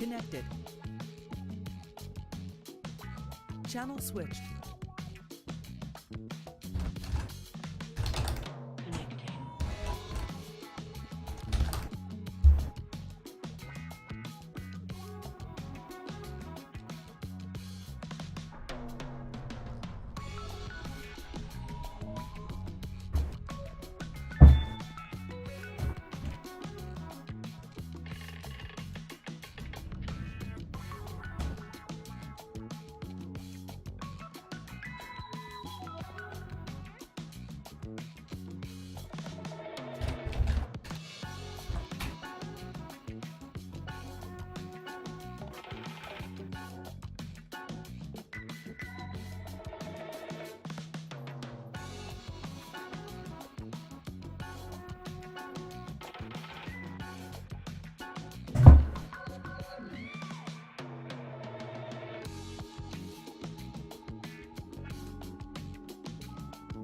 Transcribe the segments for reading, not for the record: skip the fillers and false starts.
Connected. Channel switched.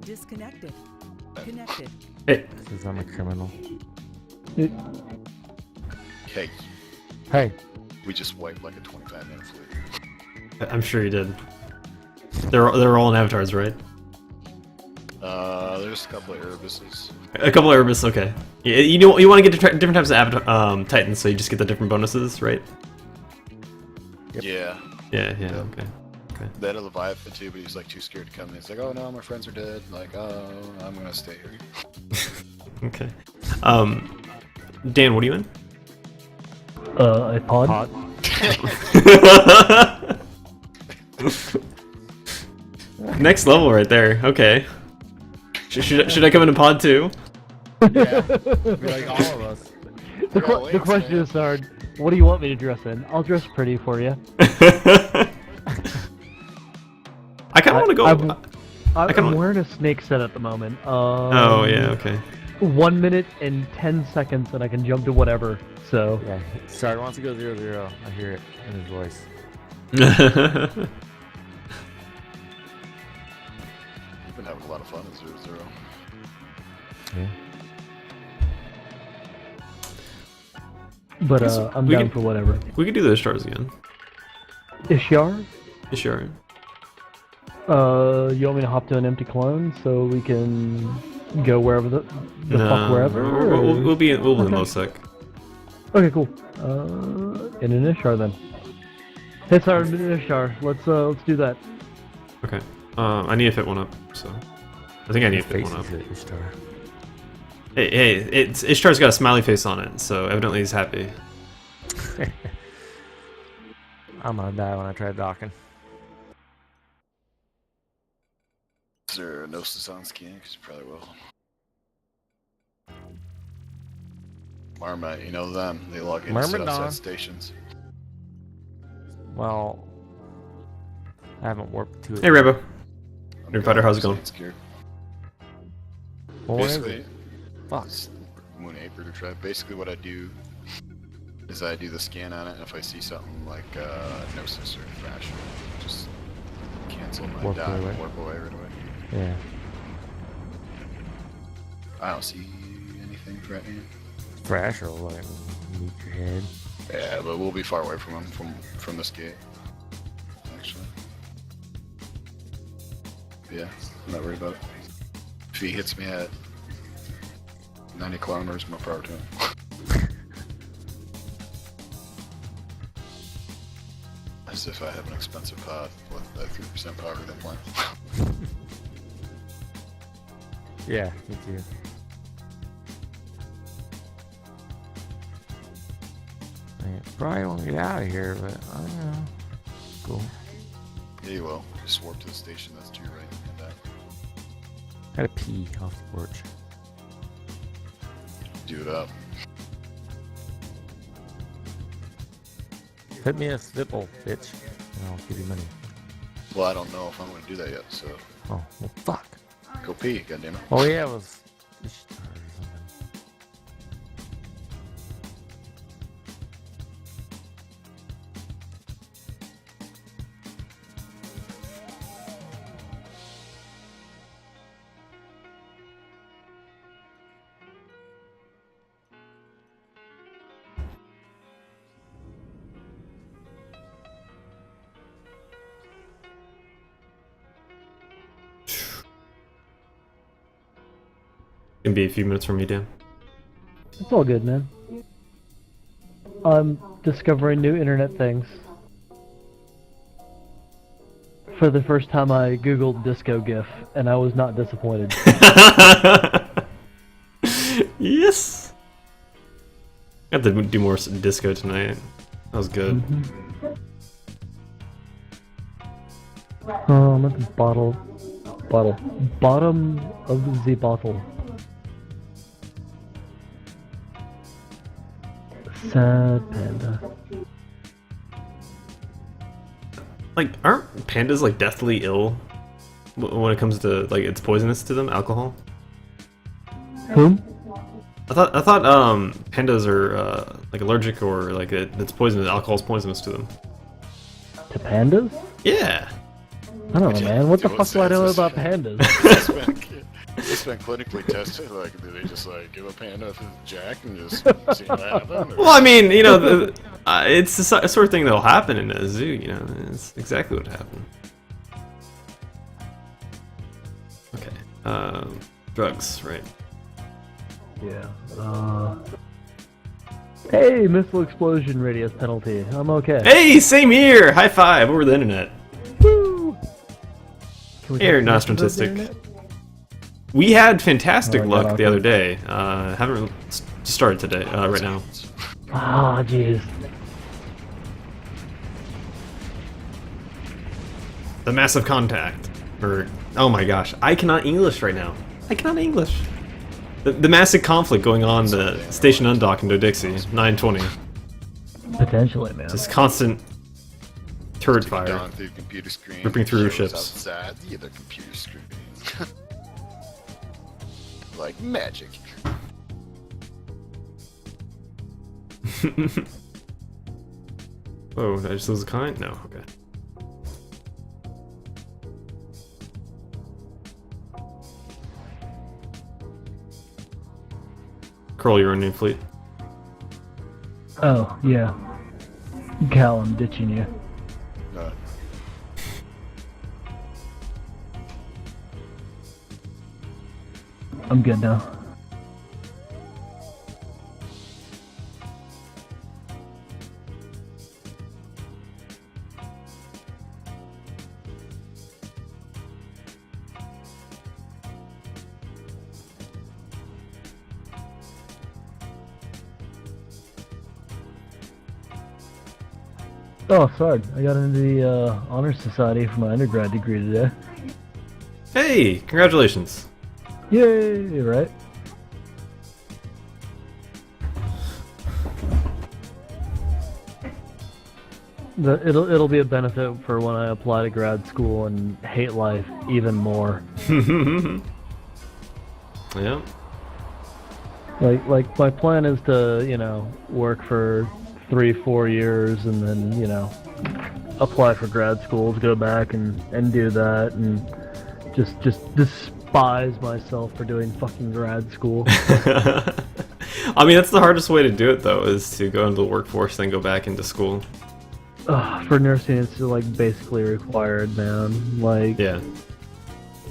Disconnected. Connected. Hey, Because I'm a criminal. Hey, Hey, we just wiped like a 25-minute fleet. I'm sure you did. They're all in avatars, right? There's a couple of Erebuses. A couple of Erebus, okay. Yeah, you know you want to get different types of avatar, titans, so you just get the different bonuses, right? Yep. Yeah. Yeah, Yep. okay. They had a Leviathan too, but he was like too scared to come in. He's like, oh no, my friends are dead. Like, oh, I'm gonna stay here. Okay. Dan, what are you in? A pod? pod. Next level right there. Okay. Should I come into pod too? Yeah. Be like all of us. The question is, Sard, what do you want me to dress in? I'll dress pretty for you. I kind of want to go. I'm wearing a snake set at the moment. Oh yeah, okay. 1 minute and 10 seconds, and I can jump to whatever. So Yeah. Sorry, wants to go 0-0. I hear it in his voice. We've been having a lot of fun at 0-0. Yeah. but I'm we down can- for whatever. We could do those stars again. Ishar, Sure. you want me to hop to an empty clone so we can go wherever the fuck wherever? We'll be in Okay. Losec. Okay, cool. In an Ishar then. Hey, Sard, in an Ishar. Let's do that. Okay. I need to fit one up, so I think I need to fit Faces one up. at your star. Hey, it's Ishtar's got a smiley face on it, so evidently he's happy. I'm gonna die when I try docking. Is there a Gnosis on skin? Because you probably will. Marmite, you know them. They log in and sit outside Myrmidon. stations. Well, I haven't warped to it. Hey, Rebo. I'm Hey, Fighter, how's it so going? it's scared. Well, where is Basically, it? Fuck. it's Moon Aper tribe. Basically, what I do is I do the scan on it, and if I see something like Gnosis or Thrash, just cancel my Warp dot away. and warp away right away. Yeah. I don't see anything threatening. Thrasher will like meet your head. Yeah, but we'll be far away from him from this gate. Actually. Yeah, I'm not worried about it. If he hits me at 90 kilometers, more power to him. As if I have an expensive pod with a 3% power to plant. Yeah, me too. I probably won't get out of here, but I don't know. Cool. Yeah, you will. Just warp to the station that's to your right and that. Gotta pee off the porch. Do it up. Hit me a stipple, bitch, and I'll give you money. Well, I don't know if I'm going to do that yet, so Oh, well, fuck. go pee, goddammit. Oh yeah, it was. Ishtar or something. Can be a few minutes from me, Dan. It's all good, man. I'm discovering new internet things. For the first time, I googled disco GIF, and I was not disappointed. Yes. Got to do more disco tonight. That was good. I'm at the bottom of the bottle. Sad panda. Like, aren't pandas like deathly ill when it comes to like it's poisonous to them? Alcohol. Whom? I thought pandas are like allergic or like it's poisonous. Alcohol's poisonous to them. To pandas? Yeah. I don't know, man. What the Dude, fuck do I know this? about pandas? It's been clinically tested. Like, do they just like give a panda a jack and just see what happens? Well, I mean, you know, it's the sort of thing that'll happen in a zoo. You know, it's exactly what happened. Okay. Drugs, right? Yeah. Hey, missile explosion radius penalty. I'm okay. Hey, same here. High five over the internet. Woo! Can we Here, take pictures of the Nostrantistic. internet? We had fantastic Oh, I got luck the awesome. other day. Haven't started today, right now. Ah, jeez. The massive contact. Or, oh my gosh, I cannot English right now. I cannot English. The massive conflict going on the station undock in Dodixie, 920. Potentially, man. Just constant turret fire. Down through computer screen. Ripping through shows ships. Outside the other computer screen. Like magic. Oh, did I just lose a kind? No, okay. Curl your own fleet. Oh, yeah. Cal, I'm ditching you. Uh, I'm good now. Oh, sorry. I got into the Honor Society for my undergrad degree today. Hey, congratulations. Yay, right? It'll be a benefit for when I apply to grad school and hate life even more. Yeah. Like my plan is to, you know, work for 3-4 years and then, you know, apply for grad schools, go back and do that and just despise myself for doing fucking grad school. I mean, that's the hardest way to do it, though, is to go into the workforce, then go back into school. For nursing, it's like basically required, man. Like, Yeah.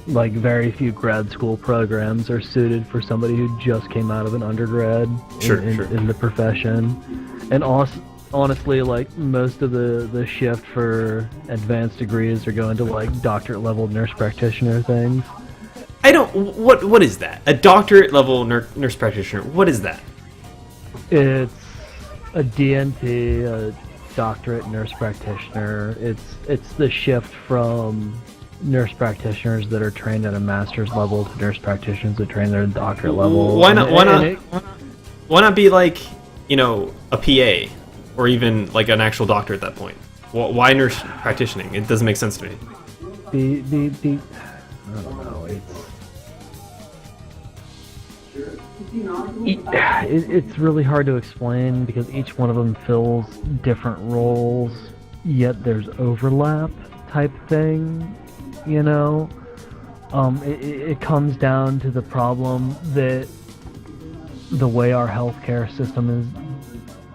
like very few grad school programs are suited for somebody who just came out of an undergrad Sure, in, sure. in the profession. And honestly, like most of the shift for advanced degrees are going to like doctorate level nurse practitioner things. I don't. What is that? A doctorate level nurse practitioner. What is that? It's a DNP, a doctorate nurse practitioner. It's the shift from nurse practitioners that are trained at a master's level to nurse practitioners that train at a doctorate level. Why not? And Why not be like, you know, a PA, or even like an actual doctor at that point? Why nurse practitioning? It doesn't make sense to me. I don't know. It's really hard to explain because each one of them fills different roles, yet there's overlap type thing, you know? It comes down to the problem that the way our healthcare system is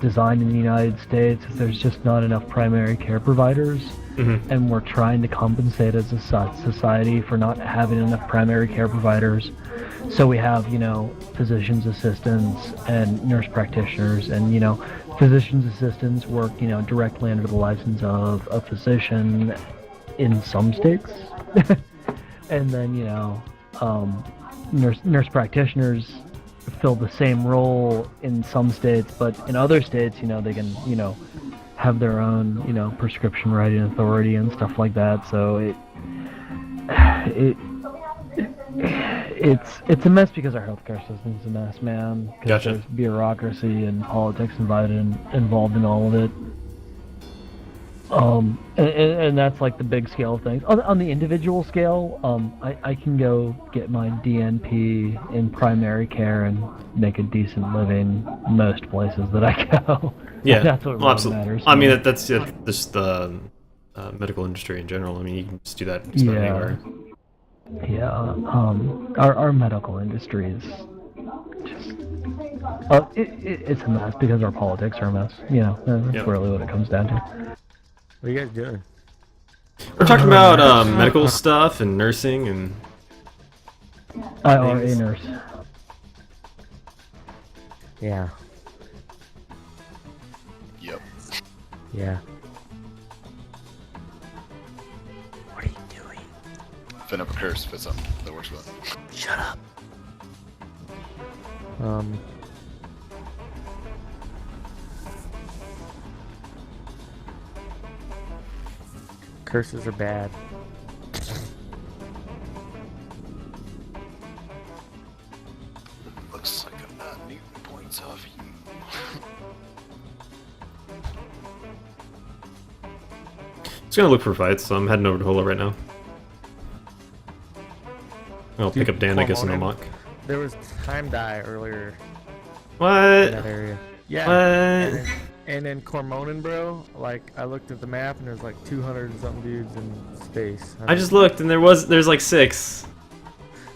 designed in the United States is there's just not enough primary care providers. Mm-hmm. And we're trying to compensate as a society for not having enough primary care providers So we have, you know, physician's assistants and nurse practitioners, and, you know, physician's assistants work, you know, directly under the license of a physician in some states. And then, you know, nurse practitioners fill the same role in some states, but in other states, you know, they can, you know, have their own, you know, prescription writing authority and stuff like that. So it's a mess because our healthcare system's a mess, man. 'Cause Gotcha. There's bureaucracy and politics involved in all of it. And that's like the big scale of things. On the individual scale, I can go get my DNP in primary care and make a decent living most places that I go. Yeah, That's what well, really absolutely. matters. I mean, that's just the medical industry in general. I mean, you can just do that just about Yeah. anywhere. Yeah, our medical industry is just it's a mess because our politics are a mess. You know, that's Yep. really what it comes down to. What are you guys doing? We're talking about medical stuff and nursing and I are a Thanks. nurse. Yeah. Yep. Yeah. What are you doing? Fin up a curse if it's something that works well. Shut up. Curses are bad. Looks like I'm not needing points off you. just gonna look for fights. So I'm heading over to Holo right now. I'll pick up Dan, I guess, in Hormone. Omok. There was time die earlier in What? that area. Yeah. What? And then Cormonin, bro, like, I looked at the map and there's like 200 and something dudes in space. I just looked and there's like 6.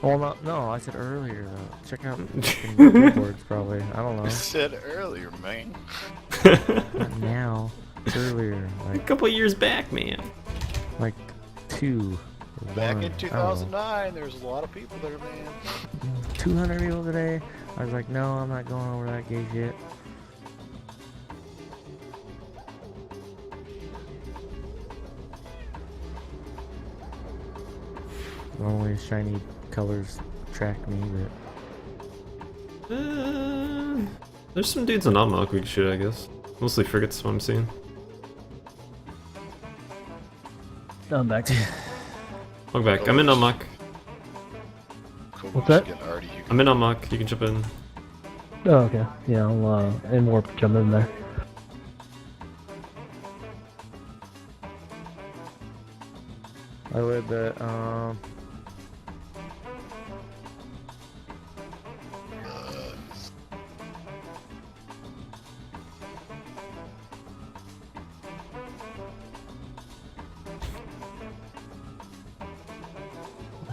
Well, no, I said earlier, though. Check out fucking billboards, probably. I don't I know. said earlier, man. Not now. Earlier. A Like couple years back, man. 2. or Back 1, in I don't know. 2009, there was a lot of people there, man. 200 people today. I was like, no, I'm not going over that gay shit. Normally shiny colors attract me, but There's some dudes in Omok we can shoot, I guess. Mostly frigates, what I'm seeing. I'm back. Look back. I'm in Omok. Cool. What's just that? getting Artie, you I'm in Omok. You can jump in. Oh, okay. Yeah, I'll and warp jump in there. I would,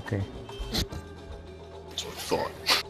okay. That's what I thought.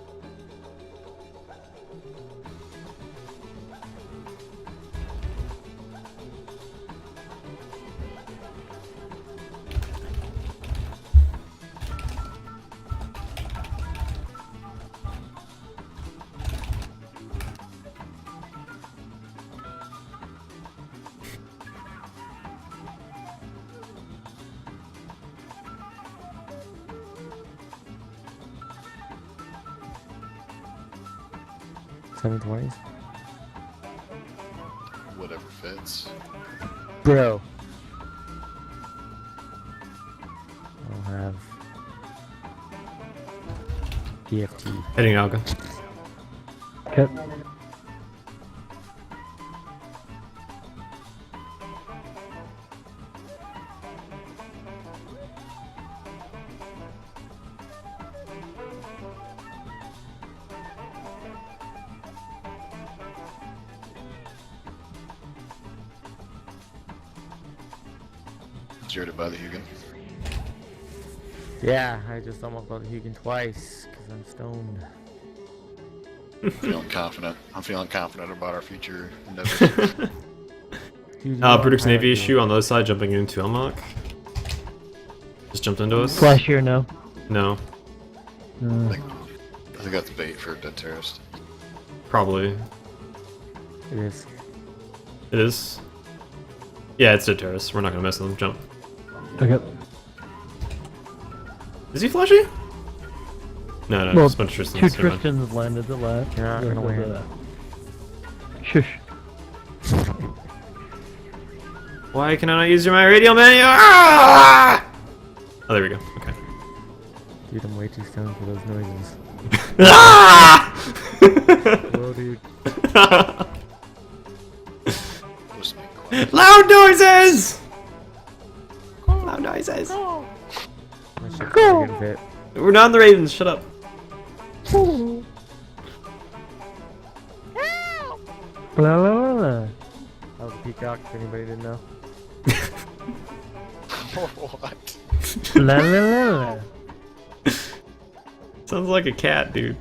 $720s? Whatever fits. Bro. I'll have DFT. Heading Alga. Okay. Zeroed it by the Hugin. Yeah, I just almost got Hugin twice because I'm stoned. Feeling confident. I'm feeling confident about our future endeavors. Brutick's Navy issue on the other side, jumping into Omok. Just jumped into us. Flash here, no. No. Uh, I think that's bait for a dead terrorist. Probably. It is. It is. Yeah, it's a terrorist. We're not gonna mess with him. Jump. Okay. Is he flashy? No, no, Well, just a bunch of two Tristans. Never mind. Tristans landed at last. You're not gonna win. Shush. Why can I not use my radial menu? Ah! Oh, there we go. Okay. Dude, I'm way too stoned for those noises. Ah! Whoa, dude. Just make quiet. Loud noises! Loud noises. My shit's really getting fit. We're not on the Ravens. Shut up. Blah, blah, blah, blah. That was a peacock, if anybody didn't know. What? Blah, blah, blah, blah. Sounds like a cat, dude.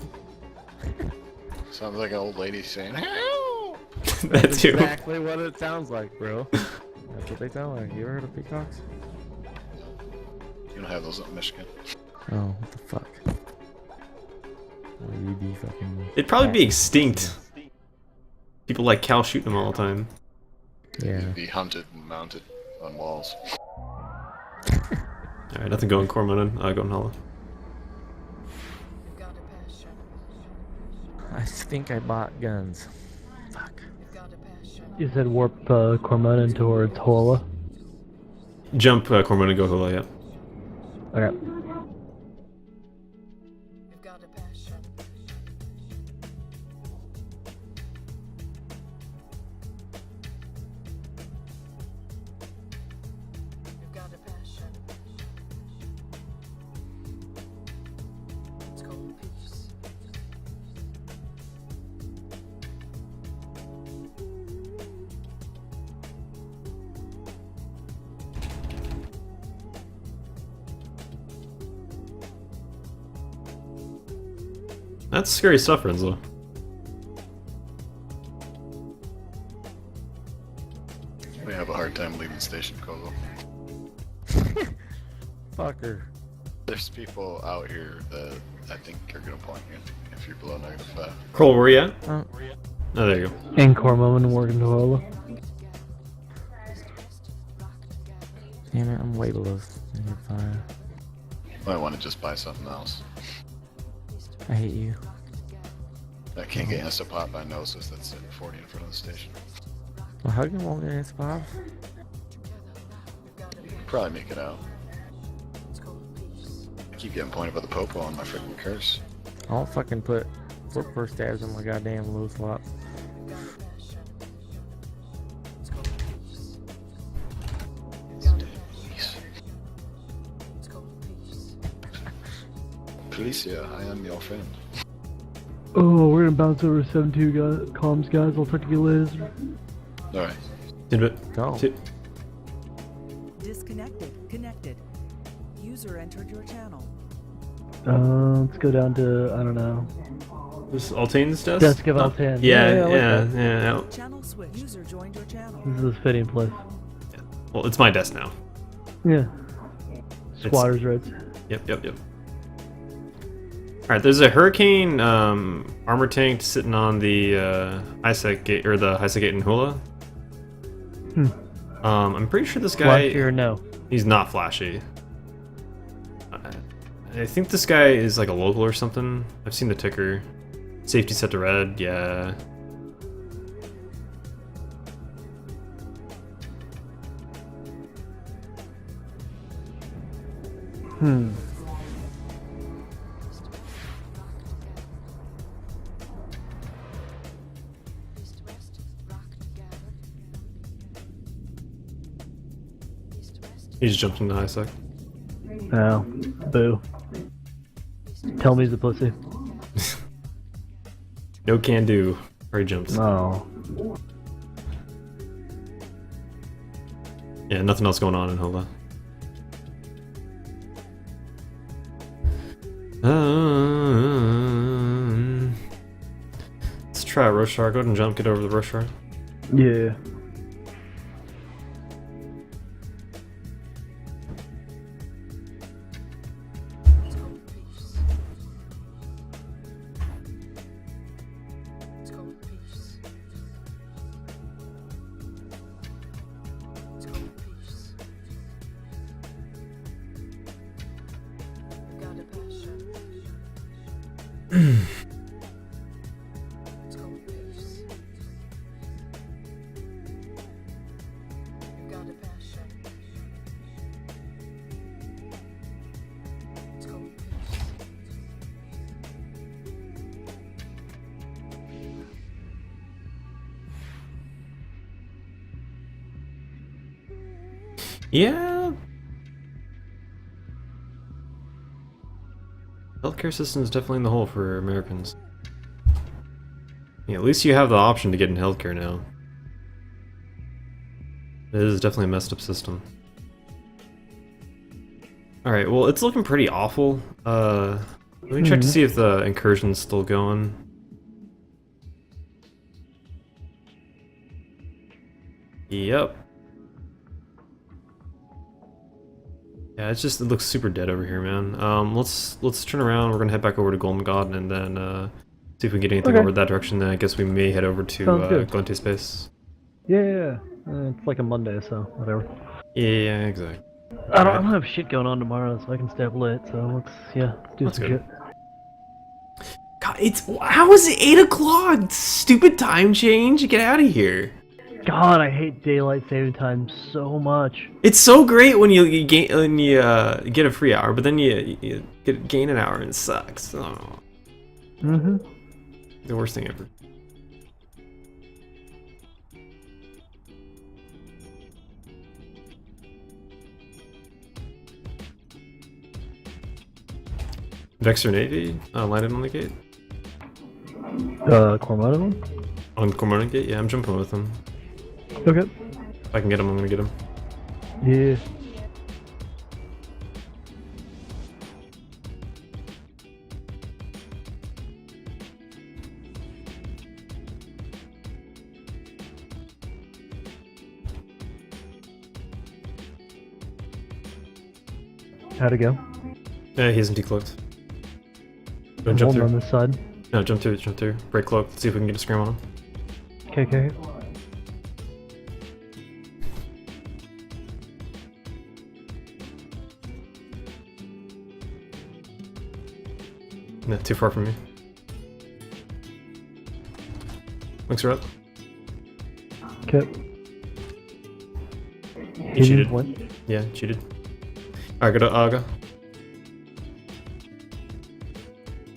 Sounds like an old lady saying, "Help!" That's you. Exactly what it sounds like, bro. That's what they sound like. You ever heard of peacocks? You don't have those up in Michigan. Oh, what the fuck? Will you be fucking... It'd probably be extinct. People like Cal shooting them all the time. Yeah. You'd be hunted and mounted on walls. Alright, nothing going Cormoran. Going Hollow. I think I bought guns. Fuck. You said warp Cormoran towards Hola. Jump Cormoran and go Hula, yeah. Okay. That's scary stuff, Renzo. We have a hard time leaving Station Kogo. Fucker. There's people out here that I think are gonna point you if you're below -5. Kroll, where you at? Oh, Oh, there you go. And Cormoran working to Hola. damn it, I'm way below your fire. I want to just buy something else. I hate you. I can't get Insta Pop by Gnosis that's at 40 in front of the station. Well, how come won't get this pop? Probably make it out. I keep getting pointed by the Popo on my freaking curse. I won't fucking put foot first stabs on my goddamn low slot. Felicia, I am your friend. Oh, we're gonna bounce over 7-2 comms, guys. I'll talk to you later. Alright. Go. Disconnected. Connected. User entered your channel. Let's go down to, I don't know. This Altane's desk? Desk of No. Altane. Yeah, Yeah, I like yeah, that. yeah. Channel switch. User joined your channel. This is a fitting place. Well, it's my desk now. Yeah. Squatters' rights. Yep, yep, yep. Alright, there's a Hurricane armor tank sitting on the Isaac gate, or the Isaac gate in Hula. I'm pretty sure this guy... Flashy or no? He's not flashy. I think this guy is like a local or something. I've seen the ticker. Safety set to red, yeah. He just jumped into Isaac. Oh, boo. Tell me he's a pussy. No can do. Or he jumps. Oh. Yeah, nothing else going on in Hula. Let's try Roshar. Go ahead and jump. Get over the Roshar. Yeah. Let's go Pierce. You've got a passion. Let's go Pierce. Yeah. Healthcare system is definitely in the hole for Americans. Yeah, at least you have the option to get in healthcare now. It is definitely a messed up system. Alright, well, it's looking pretty awful. Let me check to see if the incursion's still going. Yep. Yeah, it looks super dead over here, man. Let's turn around. We're gonna head back over to Golden God and then see if we can get anything Okay. over that direction. Then I guess we may head over to Sounds good. Glente Space. Yeah. It's like a Monday, so whatever. Yeah, exactly. I don't have shit going on tomorrow, so I can stay up late. So let's do That's some good. shit. God, how is it 8 o'clock? Stupid time change. Get out of here. God, I hate daylight saving time so much. It's so great when you get a free hour, but then you gain an hour and it sucks. Oh, Mm-hmm. the worst thing ever. Dexter Navy landed on the gate. Cormano? On Cormorant Gate? Yeah, I'm jumping with him. Okay. If I can get him, I'm gonna get him. Yeah. How'd it go? Yeah, he isn't decloaked. I'm Jump holding on through. this side. No, jump through. Break cloak. Let's see if we can get a scream on him. Okay. Not too far from me. Links are up. Okay. He cheated. What? Yeah, cheated. Alright, go to Aga.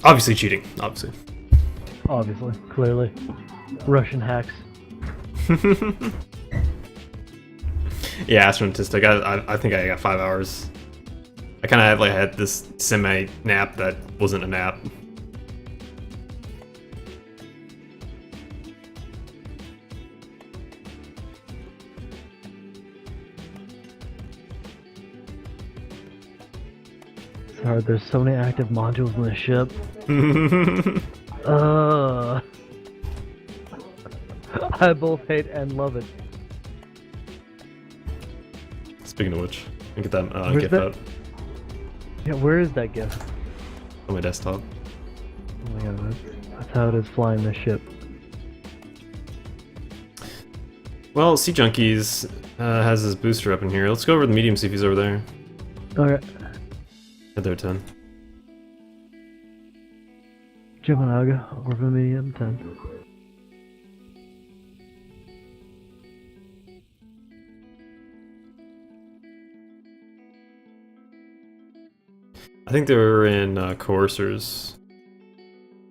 Obviously cheating. Obviously. Obviously, clearly. Russian hacks. Yeah, Astronautistic. I think I got 5 hours. I kind of had this semi-nap that wasn't a nap. It's hard, there's so many active modules in the ship. I both hate and love it. Speaking of which, I get that Where's gift that? out Yeah, where is that gift? on my desktop. Oh my god, that's how it is flying this ship. Well, Sea Junkies has his booster up in here. Let's go over the medium, see if he's over there. Okay, Head there, 10. Jimanaga, over medium 10. I think they were in Coercers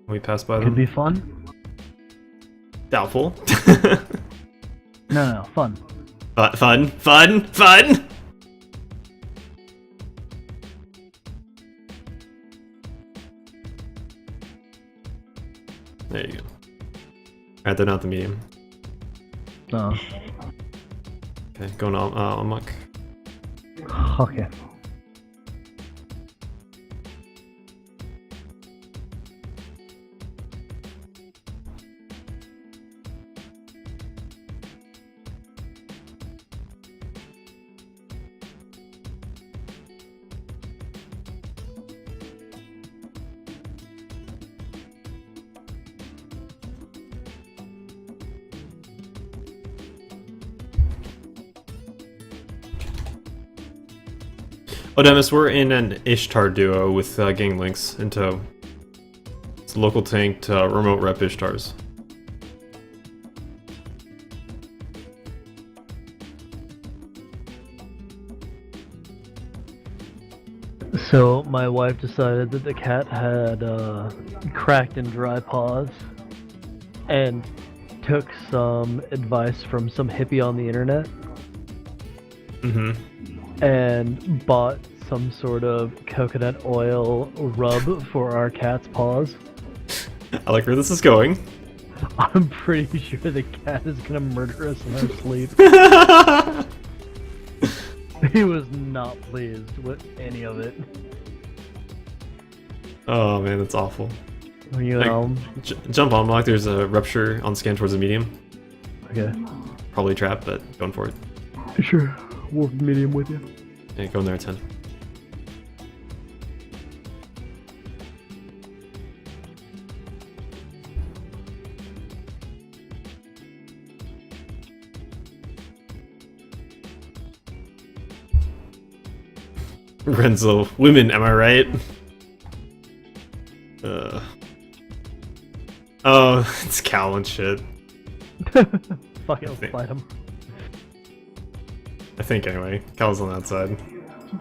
when we passed by them. Could be fun? Doubtful. No, fun. Fun. There you go. Alright, they're not the medium. No. Okay, going on amok. Okay. Oh, Demis, we're in an Ishtar duo with Gang Links in tow. It's a local tank to remote rep Ishtars. So my wife decided that the cat had cracked and dry paws, and took some advice from some hippie on the internet, and bought some sort of coconut oil rub for our cat's paws. I like where this is going. I'm pretty sure the cat is gonna murder us in our sleep. He was not pleased with any of it. Oh man, that's awful. You Like, know, jump on block. There's a rupture on scan towards the medium. okay. Probably trap, but going for it. Sure, wolf medium with you. Yeah, go in there at 10. Renzo, women, am I right? Oh, it's Cal and shit. Fuck it, I let's think- fight him. I think anyway. Cal's on that side.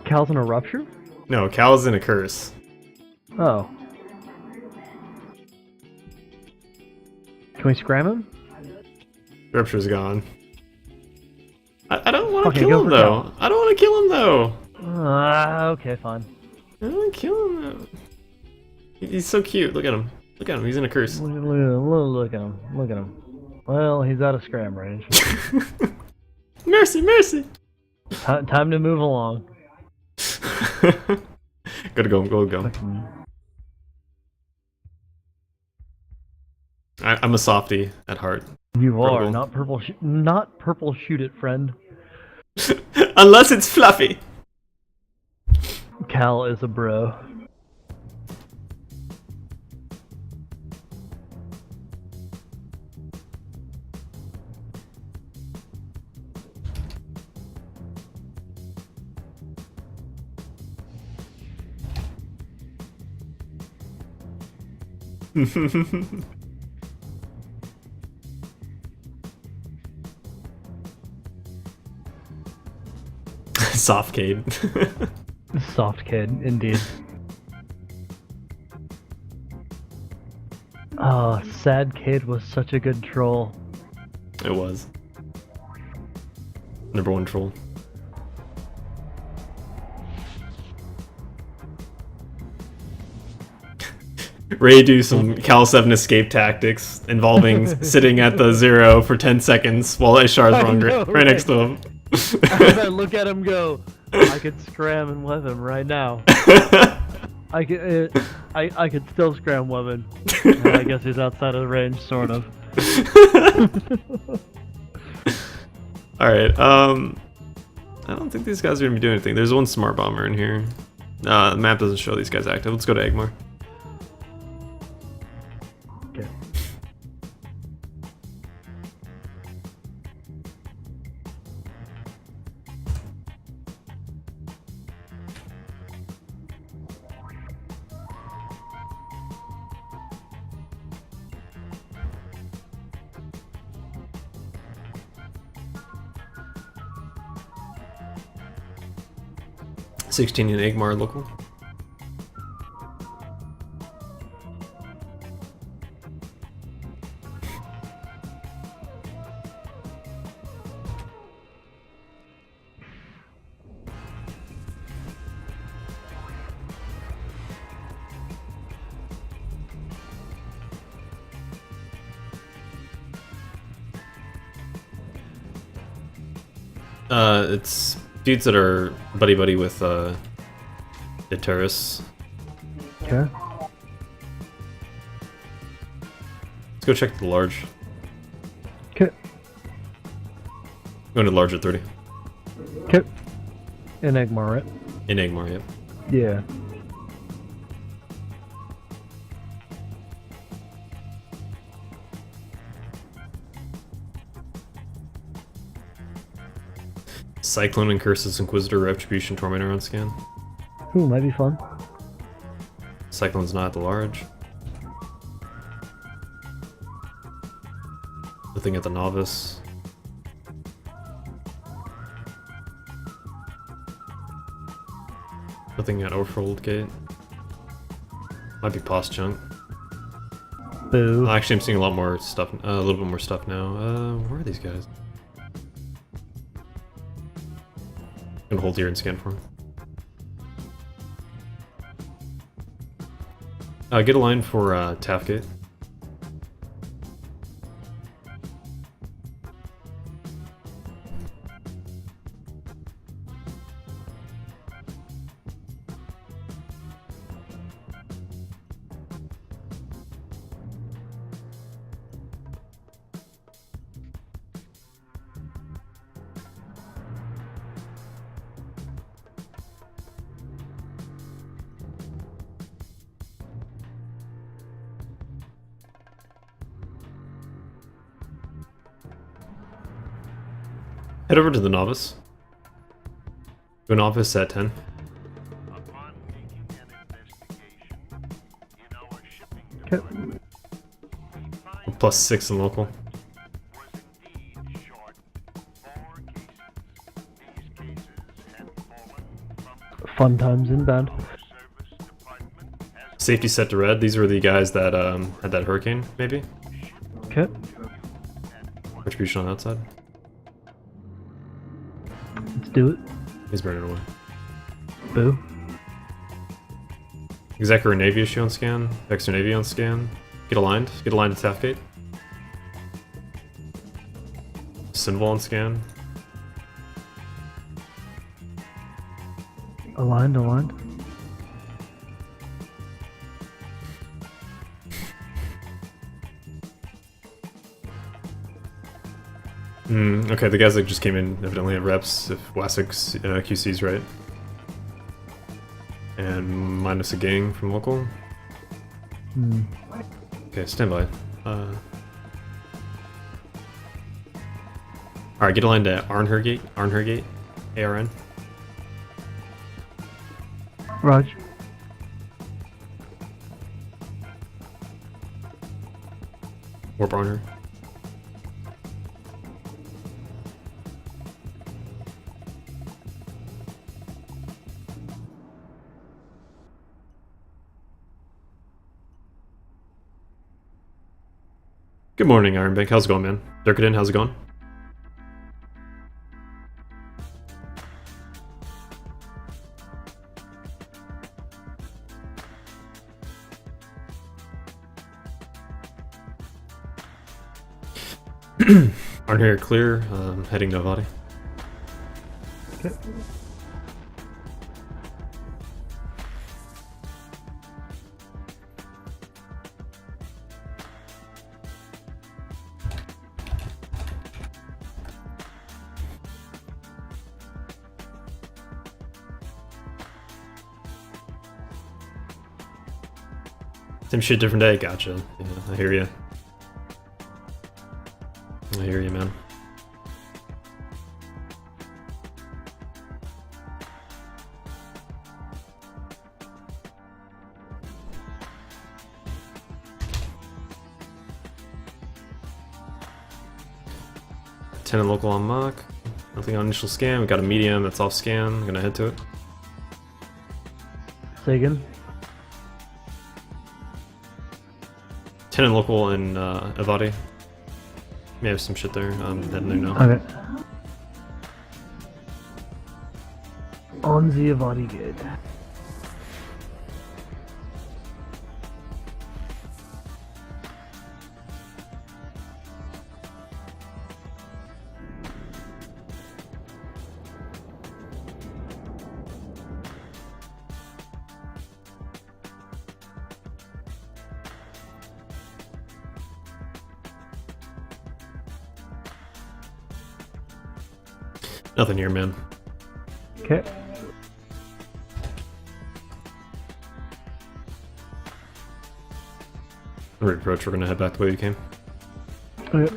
Cal's in a rupture? No, Cal's in a curse. Oh. Can we scram him? Rupture's gone. I don't want to Okay, kill go him for though. Cal. I don't want to kill him though. Okay, fine. I don't want to kill him though. He's so cute. Look at him. Look at him. He's in a curse. Look at him. Look at him. Well, he's out of scram range. Mercy, mercy. Time to move along. Gotta go. Go. I'm a softie at heart. You are Purple. not purple. Not purple. Shoot it, friend. Unless it's fluffy. Cal is a bro. Softcade. Soft kid, indeed. Oh, sad kid was such a good troll. It was. Number one troll. Ray do some Cal 7 escape tactics involving sitting at the 0 for 10 seconds while Ishar's I wrong know, right next to him. And I look at him go, I could scram and with him right now. I could still scram women. I guess he's outside of the range, sort of. Alright, I don't think these guys are gonna be doing anything. There's one smart bomber in here. The map doesn't show these guys active. Let's go to Egmar. Okay. $16 in Egmar local. It's dudes that are buddy with Iteris. Okay. Let's go check the large. Okay. Going to large at 30. Okay. In Egmar, right? In Egmar, yep. Yeah. Cyclone and Curses, Inquisitor, Retribution, Tormentor on scan. Ooh, might be fun. Cyclone's not at the large. Nothing at the novice. Nothing at Overfold Gate. Might be Pos Chunk. Boo. Actually, I'm seeing a lot more stuff. A little bit more stuff now. Where are these guys? I'm gonna hold here and scan for them. Get a line for Taft Gate. Head over to the novice. Do a novice at 10. Upon making an investigation in our shipping Okay. department, we find Plus 6 in local. was indeed short 4 cases. These cases had fallen from Fun times inbound. our service department as Safety set to red. These were the guys that had that hurricane, maybe? Okay. Retribution on that side. Let's do it. He's burning away. Boo. Executor Navy issue on scan. Dexter Navy on scan. Get aligned. Get aligned to Taft Gate. Sinval on scan. Aligned, aligned. Okay, the guys that just came in evidently have reps if Wasix QC's right. And minus a gang from local. Hmm. Okay, stand by. Alright, get aligned to Arnher Gate. Arnher Gate. ARN. Raj. Warp Arnher. Good morning, Ironbank. How's it going, man? Durkadin, how's it going? Aren't here clear. Heading to Avadi. Okay. Same shit, different day. Gotcha. Yeah, I hear you. I hear you, man. Tenant local on mock. Nothing on initial scan. We got a medium that's off scan. I'm gonna head to it. Say again. Tenant local in Avadi. May have some shit there. I'm heading there now. Okay. On the Avadi Gate. Nothing here, man. Okay. Reapproach, we're gonna head back the way we came. Okay.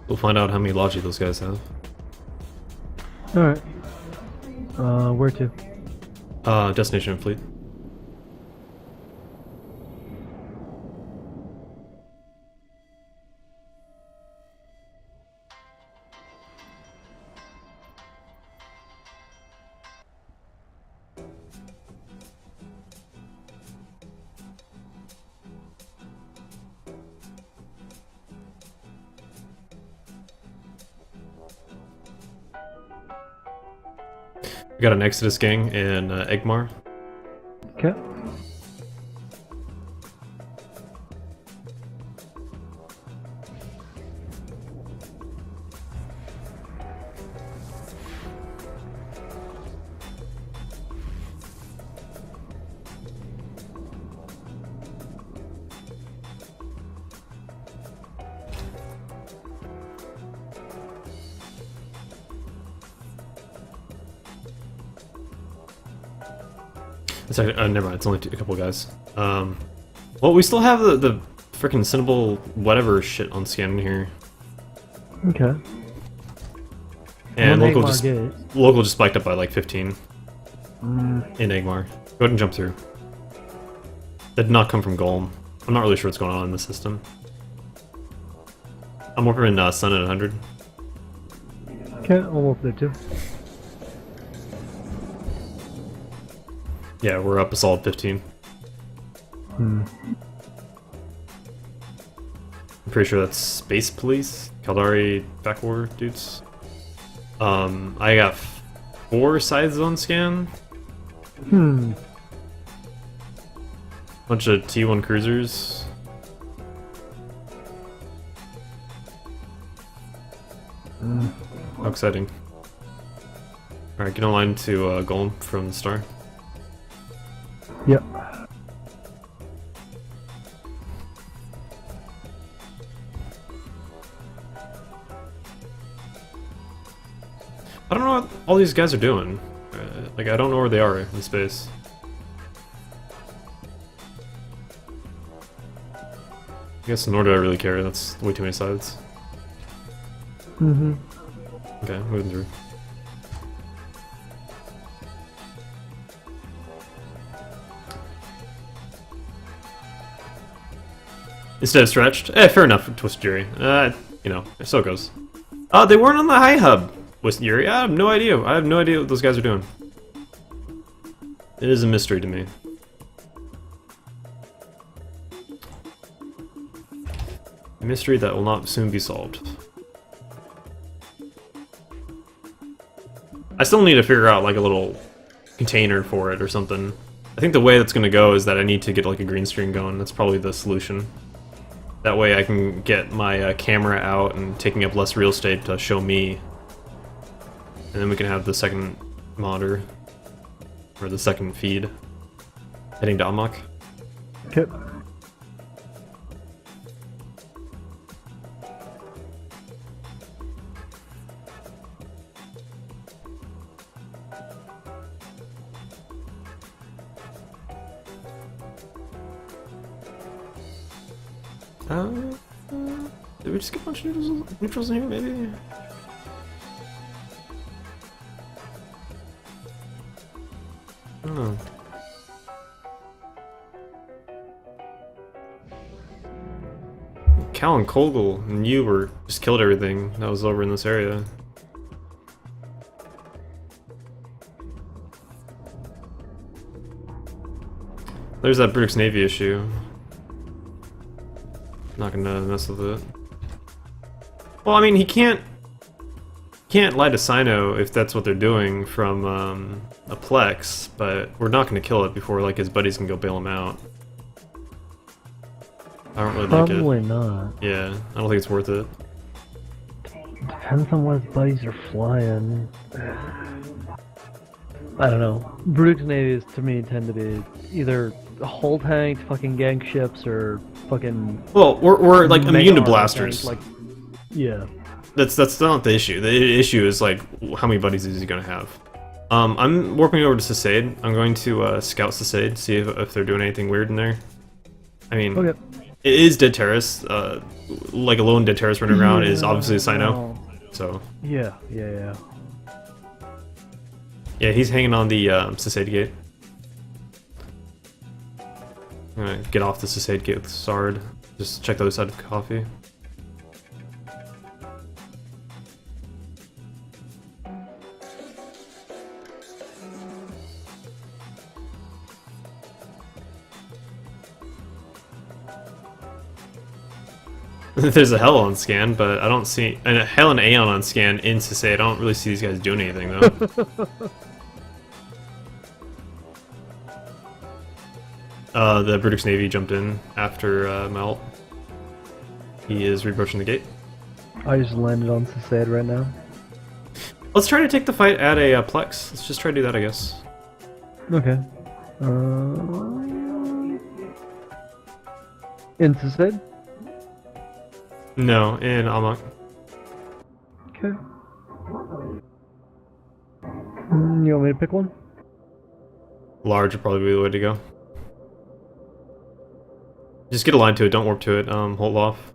We'll find out how many logi those guys have. Alright. Where to? Destination and fleet. We got an Exodus gang in Egmar. Okay. It's actually, never mind, it's only a couple guys. Well, we still have the freaking Cinnable whatever shit on scan in here. Okay. And One local Egmar just gate. local just spiked up by like 15 Mm, in Egmar. Go ahead and jump through. That did not come from Golem. I'm not really sure what's going on in the system. I'm over in Sun at 100. okay, almost there too. Yeah, we're up a solid 15. Hmm. I'm pretty sure that's Space Police, Caldari back war dudes. I got 4 sides on scan. Hmm. Bunch of T1 cruisers. How exciting. Alright, get online to Golem from the star. Yep. I don't know what all these guys are doing. Like, I don't know where they are in space. I guess nor do I really care, that's way too many sides. Mm-hmm. Okay, moving through. Instead of stretched? Fair enough, Twist Jury. You know, so it goes. They weren't on the high hub, Twist Jury. I have no idea. I have no idea what those guys are doing. It is a mystery to me. A mystery that will not soon be solved. I still need to figure out like a little container for it or something. I think the way that's gonna go is that I need to get like a green screen going. That's probably the solution. That way I can get my camera out and taking up less real estate to show me. And then we can have the second monitor. Or the second feed. Heading to Amok. Okay. Did we just get a bunch of neutrals in here, maybe? I don't know. Cal and Kogel and you were just killed everything that was over in this area. There's that Brooks Navy issue. Not gonna mess with it. Well, I mean, he can't lie to Sino if that's what they're doing from a Plex, but we're not gonna kill it before like his buddies can go bail him out. I don't really Probably like it. not. Yeah, I don't think it's worth it. Depends on what his buddies are flying. I don't know. Brooks navies to me tend to be either hull tanked fucking gang ships or fucking. Well, we're like mega immune to armor blasters. tanks, like, yeah. That's not the issue. The issue is like how many buddies is he gonna have. I'm warping over to Sasade. I'm going to scout Sasade, see if they're doing anything weird in there. I mean, Okay. It is Dead Terrace. Like a lone Dead Terrace running around is obviously a Sino. no. So Yeah, yeah, yeah. yeah, he's hanging on the Society Gate. I'm gonna get off the Society Gate with Sard. Just check the other side of the coffee. There's a Hell on scan, but I don't see and a Hell and Aeon on scan in Society. I don't really see these guys doing anything though. The Brutix Navy jumped in after Melt. He is rebroaching the gate. I just landed on Sasad right now. Let's try to take the fight at a Plex. Let's just try to do that, I guess. Okay. In Sasad? No, in Amok. Okay. You want me to pick one? Large would probably be the way to go. Just get aligned to it, don't warp to it, hold off.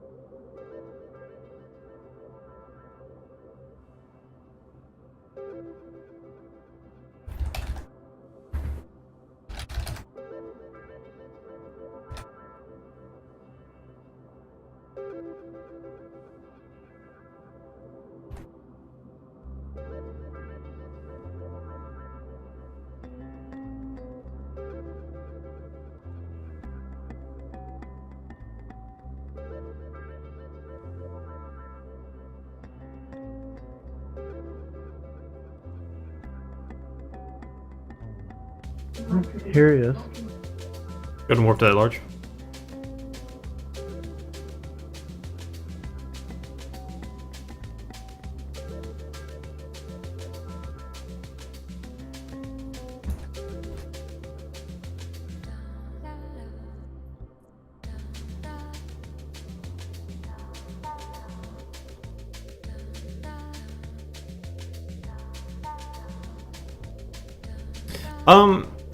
Here he is. Go ahead and warp to that large.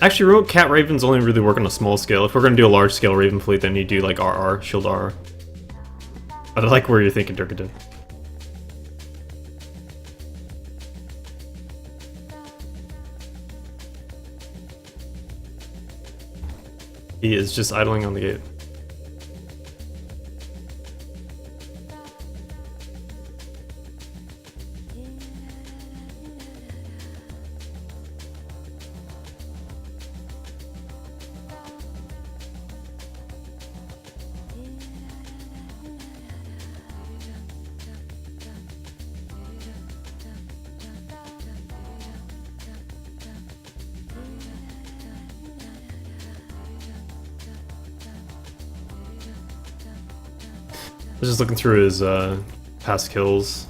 Actually, Remote Cat Raven's only really work on a small scale. If we're gonna do a large scale Raven fleet, then you do like RR, Shield R. But I like where you're thinking, Durkadon. He is just idling on the gate. I was just looking through his past kills.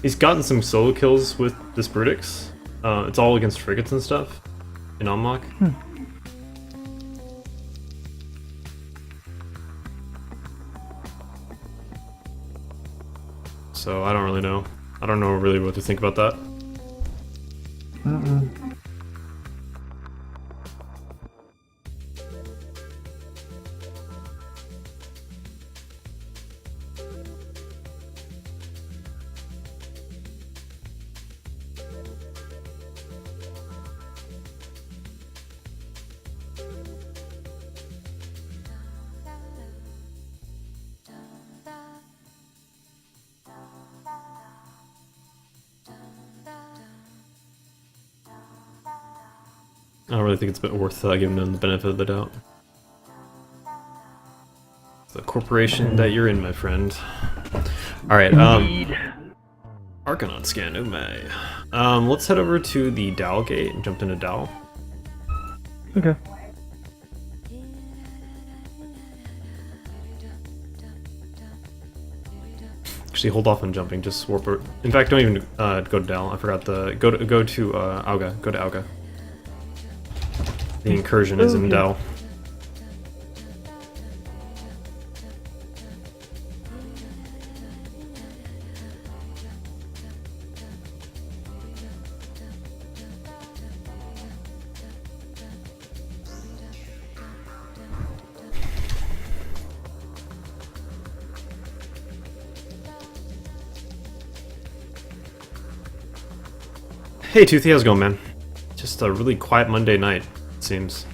He's gotten some solo kills with this Brutix. It's all against frigates and stuff in Unlock. So I don't really know. I don't know really what to think about that. I don't really think it's been worth giving them the benefit of the doubt. It's the corporation that you're in, my friend. Alright, Arcanon scan, oh my. Let's head over to the Dal gate and jump into Dal. Okay. Actually, hold off on jumping, just warp her. In fact, don't even go to Dal. I forgot the go to Auga. Go to Auga. The incursion is in Dal. Hey, Toothy, how's it going, man? Just a really quiet Monday night, it seems.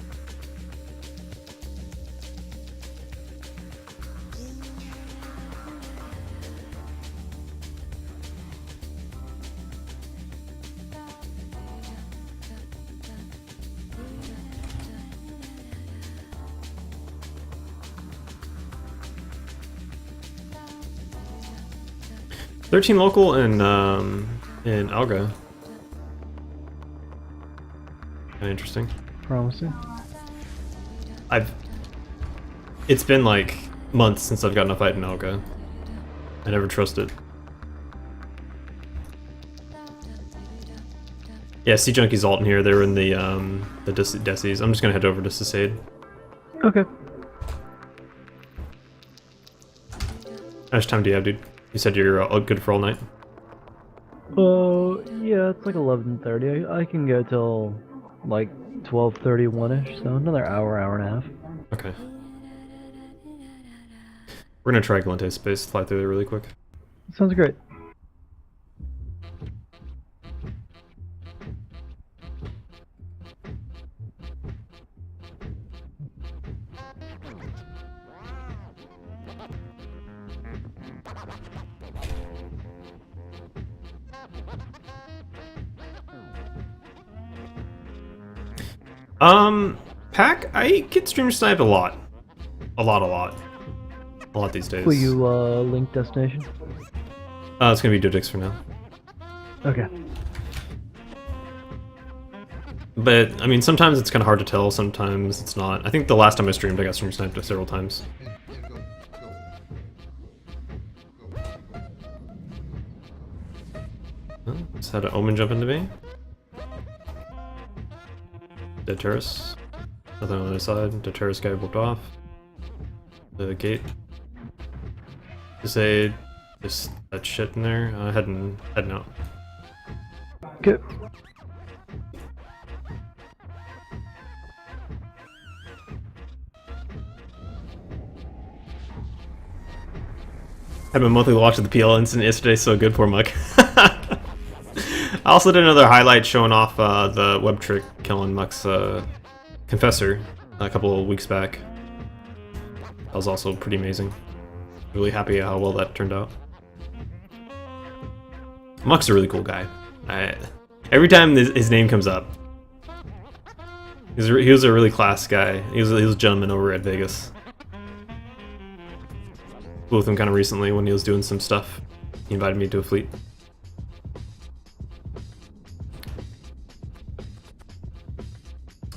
"13 local in Alga. Kinda interesting. Promising. It's been like months since I've gotten a fight in Alga. I never trust it. Yeah, Sea Junkies alt in here. They were in the Decies. I'm just gonna head over to Cicade. Okay. How much time do you have, dude? You said you're good for all night. Yeah, it's like 11:30. I can go till like 12:31ish, so another hour and a half. Okay. We're gonna try Galente Space, fly through there really quick. Sounds great. Pack, I get stream sniped a lot. A lot these days. Will you link destination? It's gonna be Dodix for now. Okay. But, I mean, sometimes it's kind of hard to tell, sometimes it's not. I think the last time I streamed, I got stream sniped several times. Oh, just had an Omen jump into me. Dead Terrace. Nothing on the other side. Dead Terrace guy booked off. The gate. Just that shit in there. Heading out. Good. Had my monthly watch of the PL incident yesterday, so good, poor Muck. I also did another highlight showing off the web trick killing Muck's Confessor a couple of weeks back. That was also pretty amazing. Really happy how well that turned out. Muck's a really cool guy. Every time his name comes up, he was a really class guy. He was a gentleman over at Vegas. Flew with him kind of recently when he was doing some stuff. He invited me to a fleet.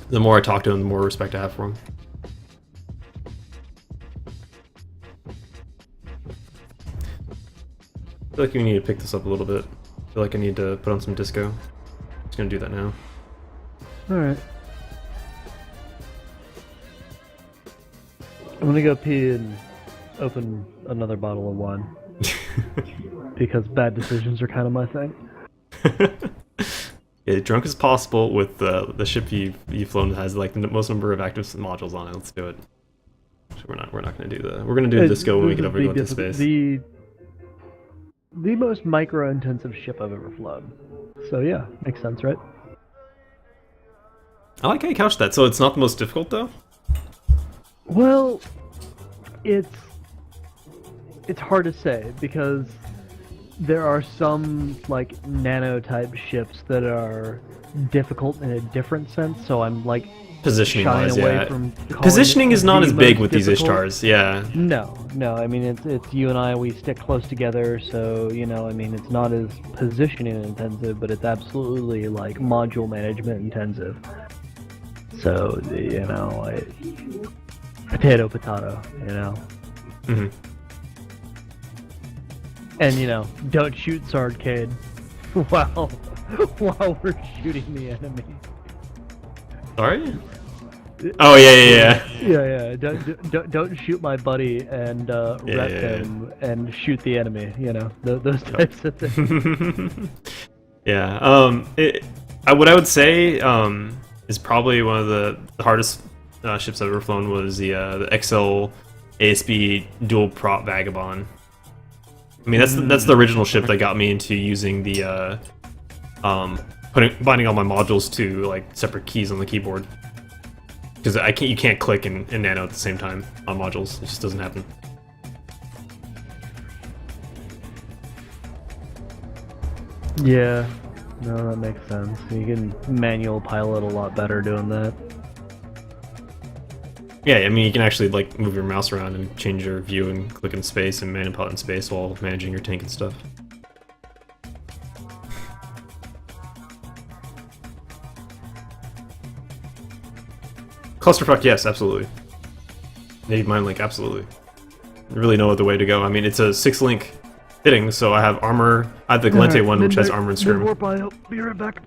The more I talk to him, the more respect I have for him. I feel like you need to pick this up a little bit. I feel like I need to put on some disco. Just gonna do that now. Alright. I'm gonna go pee and open another bottle of wine. Because bad decisions are kind of my thing. Yeah, drunk as possible with the ship you've flown that has like the most number of active modules on it. Let's do it. So we're not gonna do that. We're gonna do disco when we get over to go into space. The most micro-intensive ship I've ever flown. So yeah, makes sense, right? I like how you couched that. So it's not the most difficult though? Well, it's hard to say because there are some like nano-type ships that are difficult in a different sense. So I'm like Positioning shying wise, away yeah. from calling Positioning it is not the as big most with these difficult. Ishtars, yeah. No. I mean, it's you and I. We stick close together, so you know. I mean, it's not as positioning intensive, but it's absolutely like module management intensive. So you know, potato, you know. Mm-hmm. And you know, don't shoot Sardcade while we're shooting the enemy. Sorry? Oh yeah. Yeah. Don't shoot my buddy and rep him and shoot the enemy. You know, those types of things. Yeah. What I would say is probably one of the hardest ships I've ever flown was the XL ASB dual prop Vagabond. I mean, that's the original ship that got me into using the binding all my modules to like separate keys on the keyboard. Because you can't click and nano at the same time on modules. It just doesn't happen. Yeah, no, that makes sense. You can manual pilot a lot better doing that. Yeah, I mean you can actually like move your mouse around and change your view and click in space and manual pilot in space while managing your tank and stuff. Clusterfuck, yes, absolutely. Native Mind Link, absolutely. Really no other way to go. I mean, it's a 6-link fitting, so I have armor. I have the Galente one, which has armor and scrim. Warp IO. Be right back.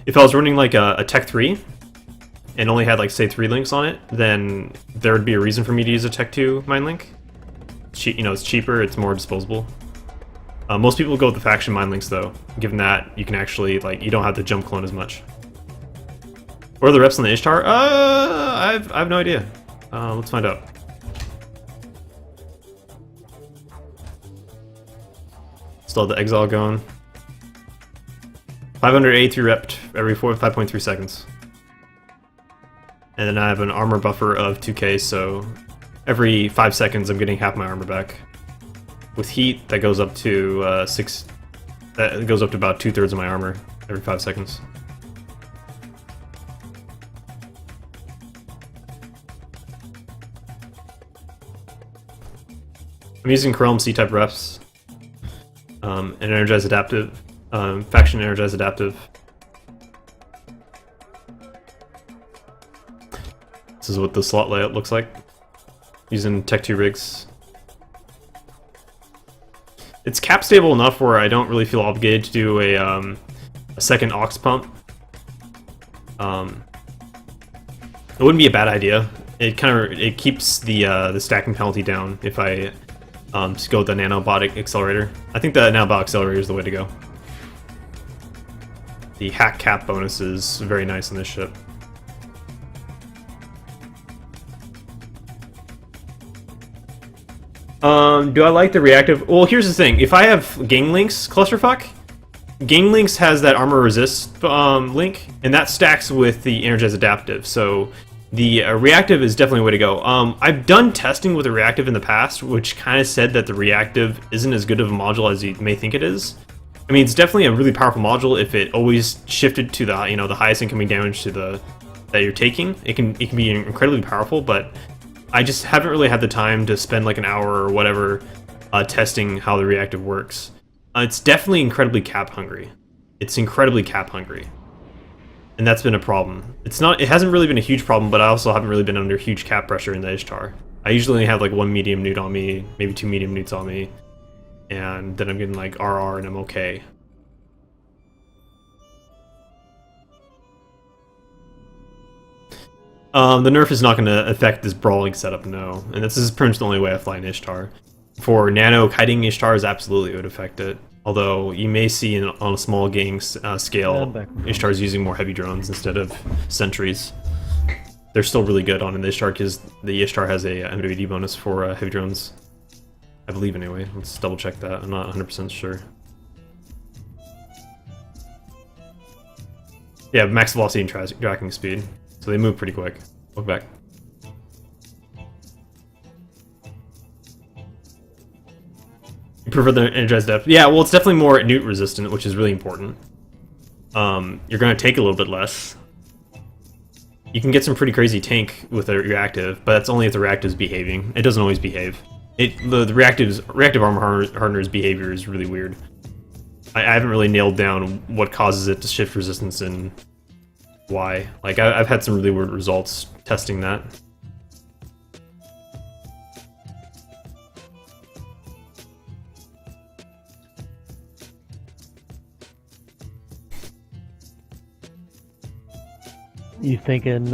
If I was running like a Tech 3 and only had like say 3 links on it, then there would be a reason for me to use a Tech 2 Mind Link. You know, it's cheaper, it's more disposable. Most people go with the faction Mind Links though, given that you can actually like you don't have to jump clone as much. What are the reps on the Ishtar? I have no idea. Let's find out. Still have the Exile going. 583 rep every 5.3 seconds. And then I have an armor buffer of 2k, so every 5 seconds I'm getting half my armor back. With heat, that goes up to that goes up to about 2/3 of my armor every 5 seconds. I'm using Chrome C-type reps, and Energize Adaptive, Faction Energize Adaptive. This is what the slot layout looks like, using Tech 2 rigs. It's cap stable enough where I don't really feel obligated to do a second aux pump. It wouldn't be a bad idea. It keeps the stacking penalty down if I just go with the nanobot accelerator. I think the nanobot accelerator is the way to go. The hack cap bonus is very nice on this ship. Do I like the reactive? Well, here's the thing. If I have Ganglink's Clusterfuck, Ganglink's has that armor resist link, and that stacks with the Energize Adaptive. So the reactive is definitely a way to go. I've done testing with the reactive in the past, which kind of said that the reactive isn't as good of a module as you may think it is. I mean, it's definitely a really powerful module if it always shifted to the the highest incoming damage to that you're taking. It can be incredibly powerful, but I just haven't really had the time to spend like an hour or whatever testing how the reactive works. It's definitely incredibly cap hungry. It's incredibly cap hungry. And that's been a problem. It hasn't really been a huge problem, but I also haven't really been under huge cap pressure in the Ishtar. I usually have like 1 medium newt on me, maybe 2 medium newts on me, and then I'm getting like RR and I'm okay. The nerf is not going to affect this brawling setup, no. And this is pretty much the only way I fly an Ishtar. For nano kiting Ishtars, absolutely it would affect it. Although you may see on a small gang scale, Ishtars using more heavy drones instead of sentries. They're still really good on an Ishtar because the Ishtar has a MWD bonus for heavy drones. I believe anyway. Let's double check that. I'm not 100% sure. Yeah, max velocity and tracking speed. So they move pretty quick. Look back. You prefer the energized depth? Yeah, well, it's definitely more newt resistant, which is really important. You're going to take a little bit less. You can get some pretty crazy tank with a reactive, but that's only if the reactive's behaving. It doesn't always behave. The reactive armor hardener's behavior is really weird. I haven't really nailed down what causes it to shift resistance and why. Like, I've had some really weird results testing that. You thinking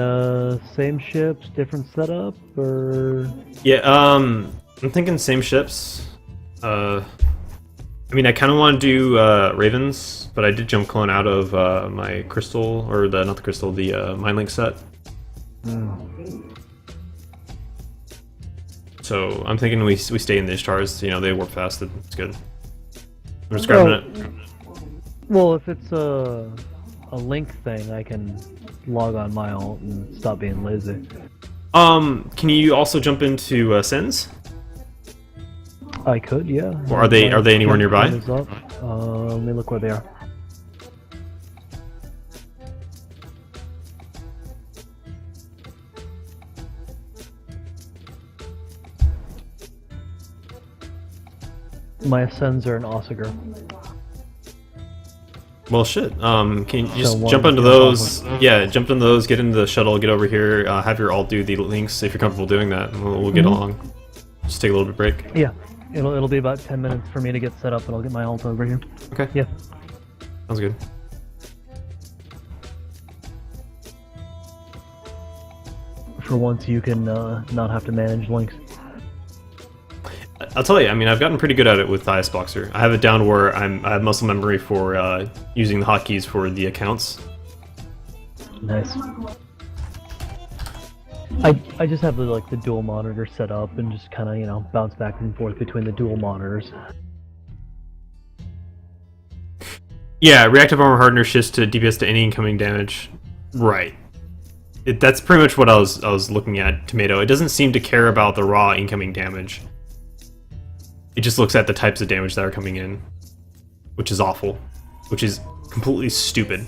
same ships, different setup, or? Yeah, I'm thinking same ships. I mean, I kind of want to do Ravens, but I did jump clone out of my crystal, or not the crystal, the Mind Link set. So I'm thinking we stay in the Ishtars. You know, they warp fast. It's good. I'm just grabbing it. Well, if it's a link thing, I can log on my alt and stop being lazy. Can you also jump into Sens? I could, yeah. Or are they anywhere nearby? Is up. Let me look where they are. My ascends are in Ossiger. Well, shit. Can you just one jump into here, those? Yeah, jump into those. Get into the shuttle. Get over here. Have your alt do the links if you're comfortable doing that. And we'll get along. Just take a little bit of break. Yeah, it'll be about 10 minutes for me to get set up, and I'll get my alt over here. Okay. Yeah. Sounds good. For once, you can not have to manage links. I'll tell you. I mean, I've gotten pretty good at it with Boxer. I have it down where I have muscle memory for using the hotkeys for the accounts. Nice. I just have the dual monitor set up and just kind of bounce back and forth between the dual monitors. Yeah, reactive armor hardener shifts to DPS to any incoming damage. Right. That's pretty much what I was looking at. Tomato. It doesn't seem to care about the raw incoming damage. It just looks at the types of damage that are coming in, which is awful, which is completely stupid.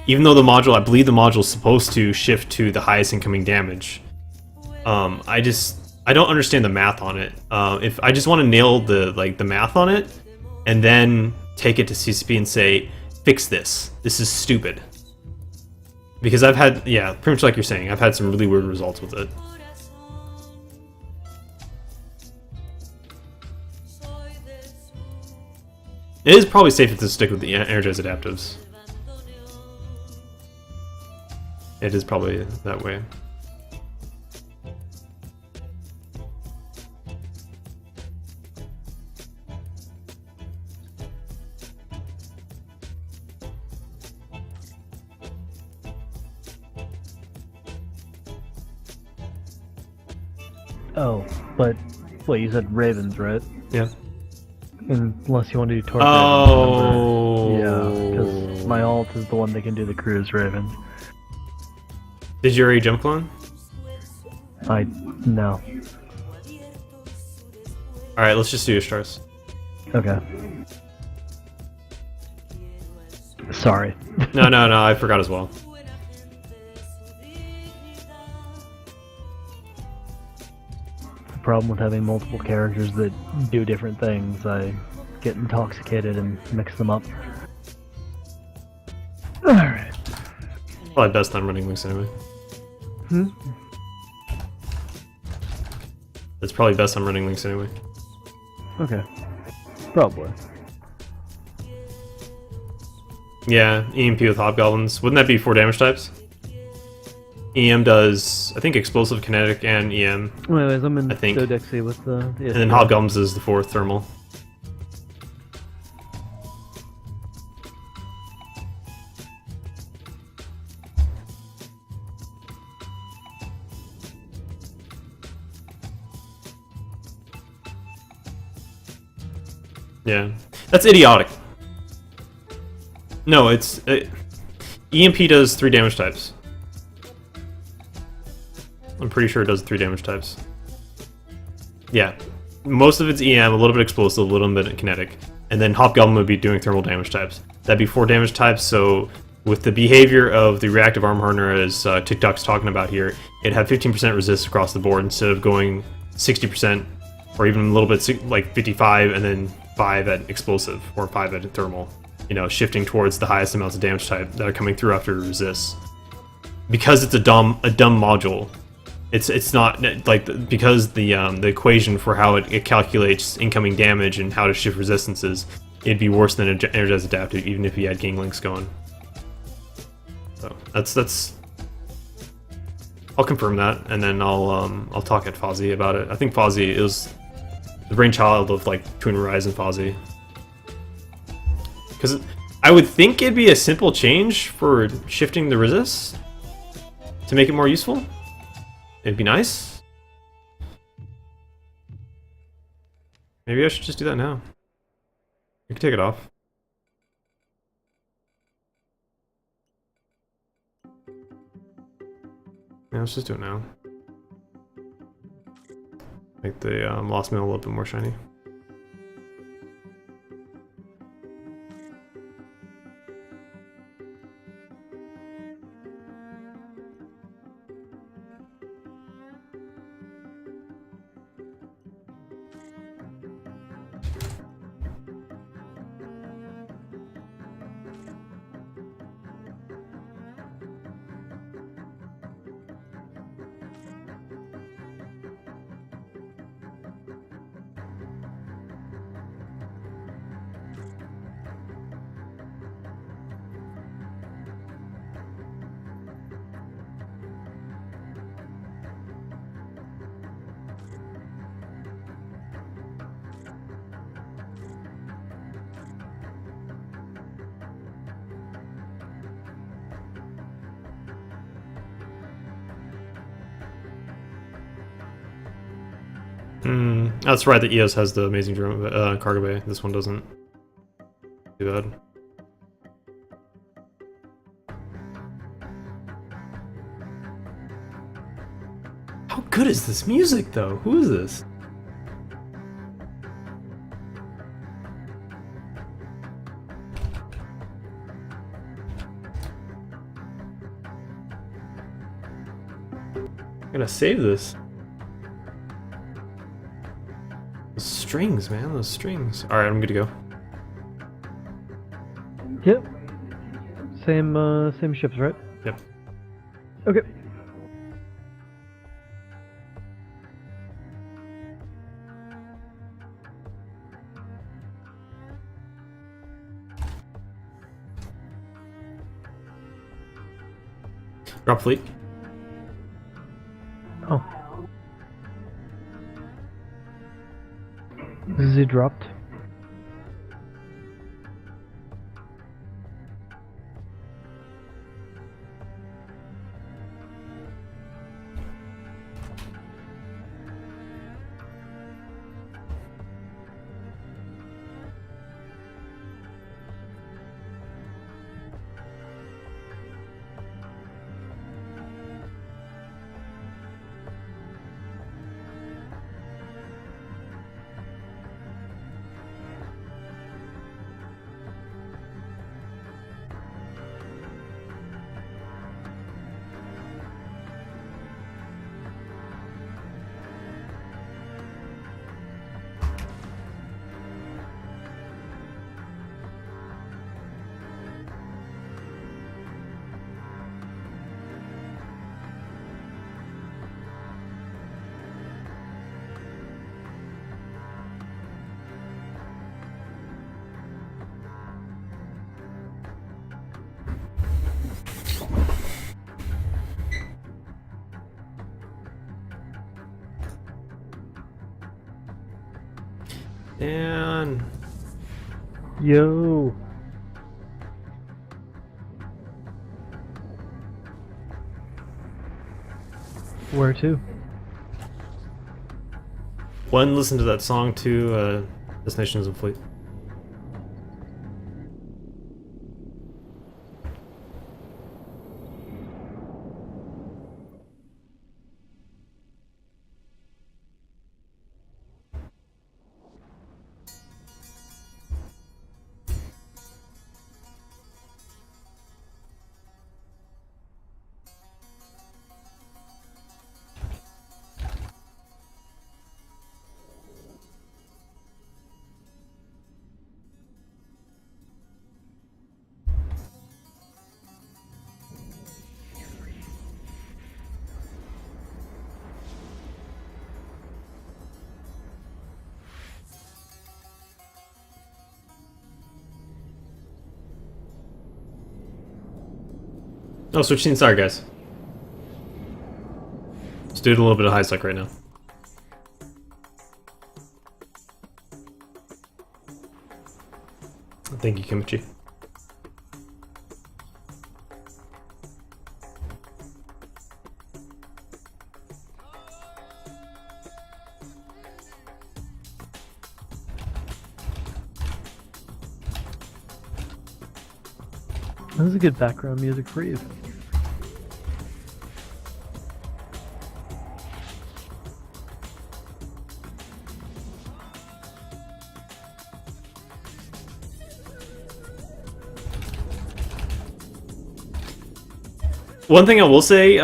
Even though I believe the module is supposed to shift to the highest incoming damage. I don't understand the math on it. If I just want to nail the math on it, and then take it to CCP and say, fix this. This is stupid. Because I've had, yeah, pretty much like you're saying, I've had some really weird results with it. It is probably safer to stick with the energized adaptives. It is probably that way. Oh, but wait, you said Ravens, right? Yeah. Unless you want to do Torque Oh. Ravens. Yeah, because my alt is the one that can do the Cruise Ravens. Did you already jump clone? No. Alright, let's just do your stars. Okay. Sorry. No, I forgot as well. The problem with having multiple characters that do different things, I get intoxicated and mix them up. Alright. Probably best I'm running links anyway. It's probably best I'm running links anyway. Okay. Probably. Yeah, EMP with Hobgoblins. Wouldn't that be 4 damage types? EM does, I think, explosive, kinetic, and EM. Anyways, I'm in I think. Dodexy with the... And then Hobgoblins is the 4th thermal. Yeah, that's idiotic. No, it's EMP does 3 damage types. I'm pretty sure it does 3 damage types. Yeah, most of it's EM, a little bit explosive, a little bit kinetic, and then Hobgoblin would be doing thermal damage types. That'd be 4 damage types. So with the behavior of the reactive armor hardener, as TikTok's talking about here, it had 15% resist across the board instead of going 60% or even a little bit like 55 and then 5 at explosive or 5 at thermal. You know, shifting towards the highest amounts of damage type that are coming through after resist. Because it's a dumb module. It's not like because the equation for how it calculates incoming damage and how to shift resistances, it'd be worse than an energized adaptive even if you had Ganglinks going. So that's I'll confirm that and then I'll talk at Fozzie about it. I think Fozzie is the brainchild of like Twin Horizon Fozzie. Because I would think it'd be a simple change for shifting the resist to make it more useful. It'd be nice. Maybe I should just do that now. You can take it off. Yeah, let's just do it now. Make the Lost Mail a little bit more shiny. That's right, the EOS has the amazing drone, cargo bay. This one doesn't. Too bad. How good is this music, though? Who is this? I gotta save this. Those strings, man, those strings. Alright, I'm good to go. Yep. Same ships, right? Yep. Okay. Drop fleet. Oh. Is he dropped? And Yo. Where to? one, listen to that song. Two, Destinations and Fleet. Oh, switching star, guys. Let's do a little bit of high sec right now. Thank you, Kimchi. This is good background music for you. One thing I will say,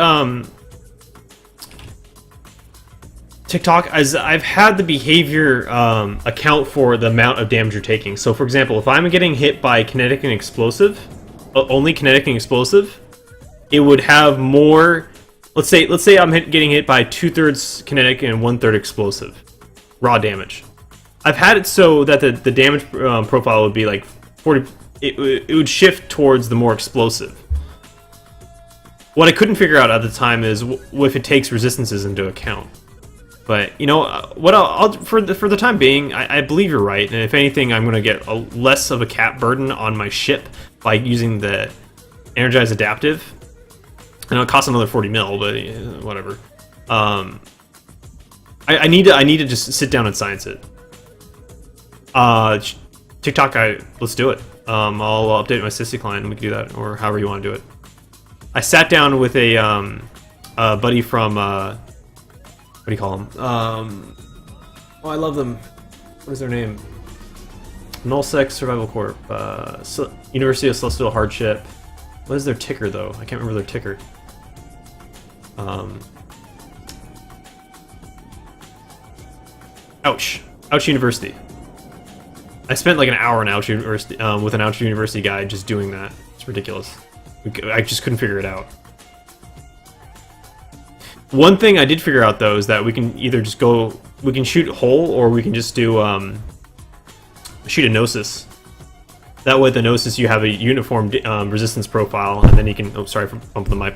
TikTok, as I've had the behavior account for the amount of damage you're taking. So, for example, if I'm getting hit by kinetic and explosive, only kinetic and explosive, it would have more. Let's say I'm getting hit by 2/3 kinetic and 1/3 explosive, raw damage. I've had it so that the damage profile would be like 40. It would shift towards the more explosive. What I couldn't figure out at the time is if it takes resistances into account. But you know what? I'll for the time being, I believe you're right. And if anything, I'm going to get less of a cap burden on my ship by using the Energized Adaptive. I know it costs another 40 mil, but whatever. I need to just sit down and science it. TikTok, let's do it. I'll update my Sissy client and we can do that, or however you want to do it. I sat down with a buddy from what do you call them? Oh, I love them. What is their name? Nullsec Survival Corp. University of Celestial Hardship. What is their ticker though? I can't remember their ticker. Ouch University. I spent like an hour in Ouch University with an Ouch University guy just doing that. It's ridiculous. I just couldn't figure it out. One thing I did figure out though is that we can either just we can shoot whole, or we can just do shoot a Gnosis. That way, the Gnosis, you have a uniform resistance profile, and then you can. Oh, sorry for bumping the mic.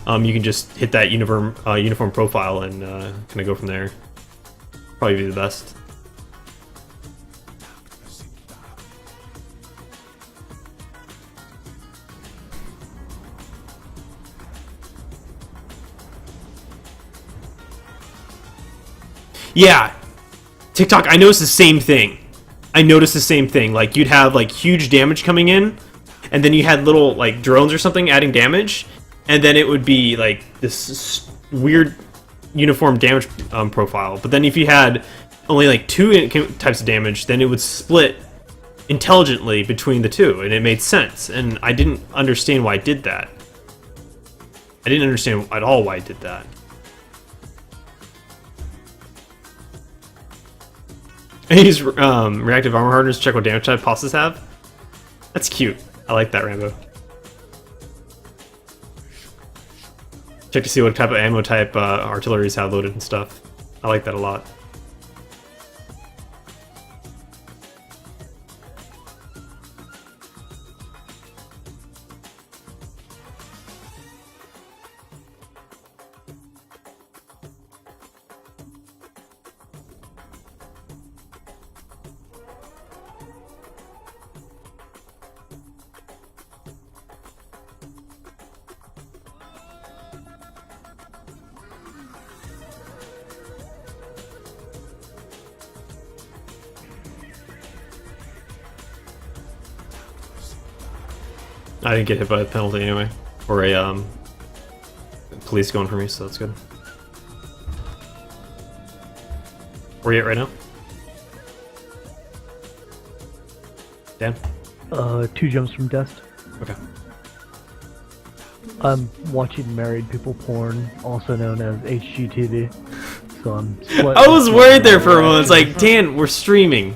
You can just hit that uniform profile and kind of go from there. Probably be the best. Yeah, TikTok. I noticed the same thing. Like you'd have like huge damage coming in, and then you had little like drones or something adding damage, and then it would be like this weird uniform damage profile. But then if you had only like two types of damage, then it would split intelligently between the two, and it made sense. And I didn't understand why it did that. I didn't understand at all why it did that. I use reactive armor hardeners to check what damage type bosses have. That's cute. I like that, Rambo. Check to see what type of ammo type artilleries have loaded and stuff. I like that a lot. I didn't get hit by a penalty anyway, or a police going for me, so that's good. Where are you at right now? Dan? 2 jumps from Dest. Okay. I'm watching married people porn, also known as HGTV. So I'm split. I was worried there for a moment. It's like, Dan, we're streaming.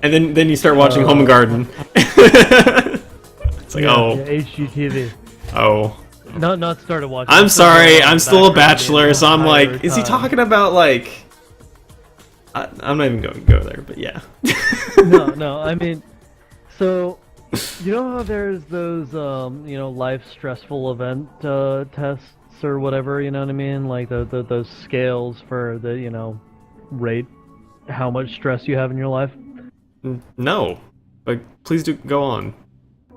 And then you start watching Home and Garden. It's like, oh. Yeah, HGTV. Oh. Not started watching. I'm sorry, I'm still a bachelor, so I'm like, is he talking about like... I'm not even going to go there, but yeah. No, I mean, so, you know how there's those, life stressful event tests or whatever, you know what I mean? Like those scales for the, rate how much stress you have in your life? No. Like, please do go on.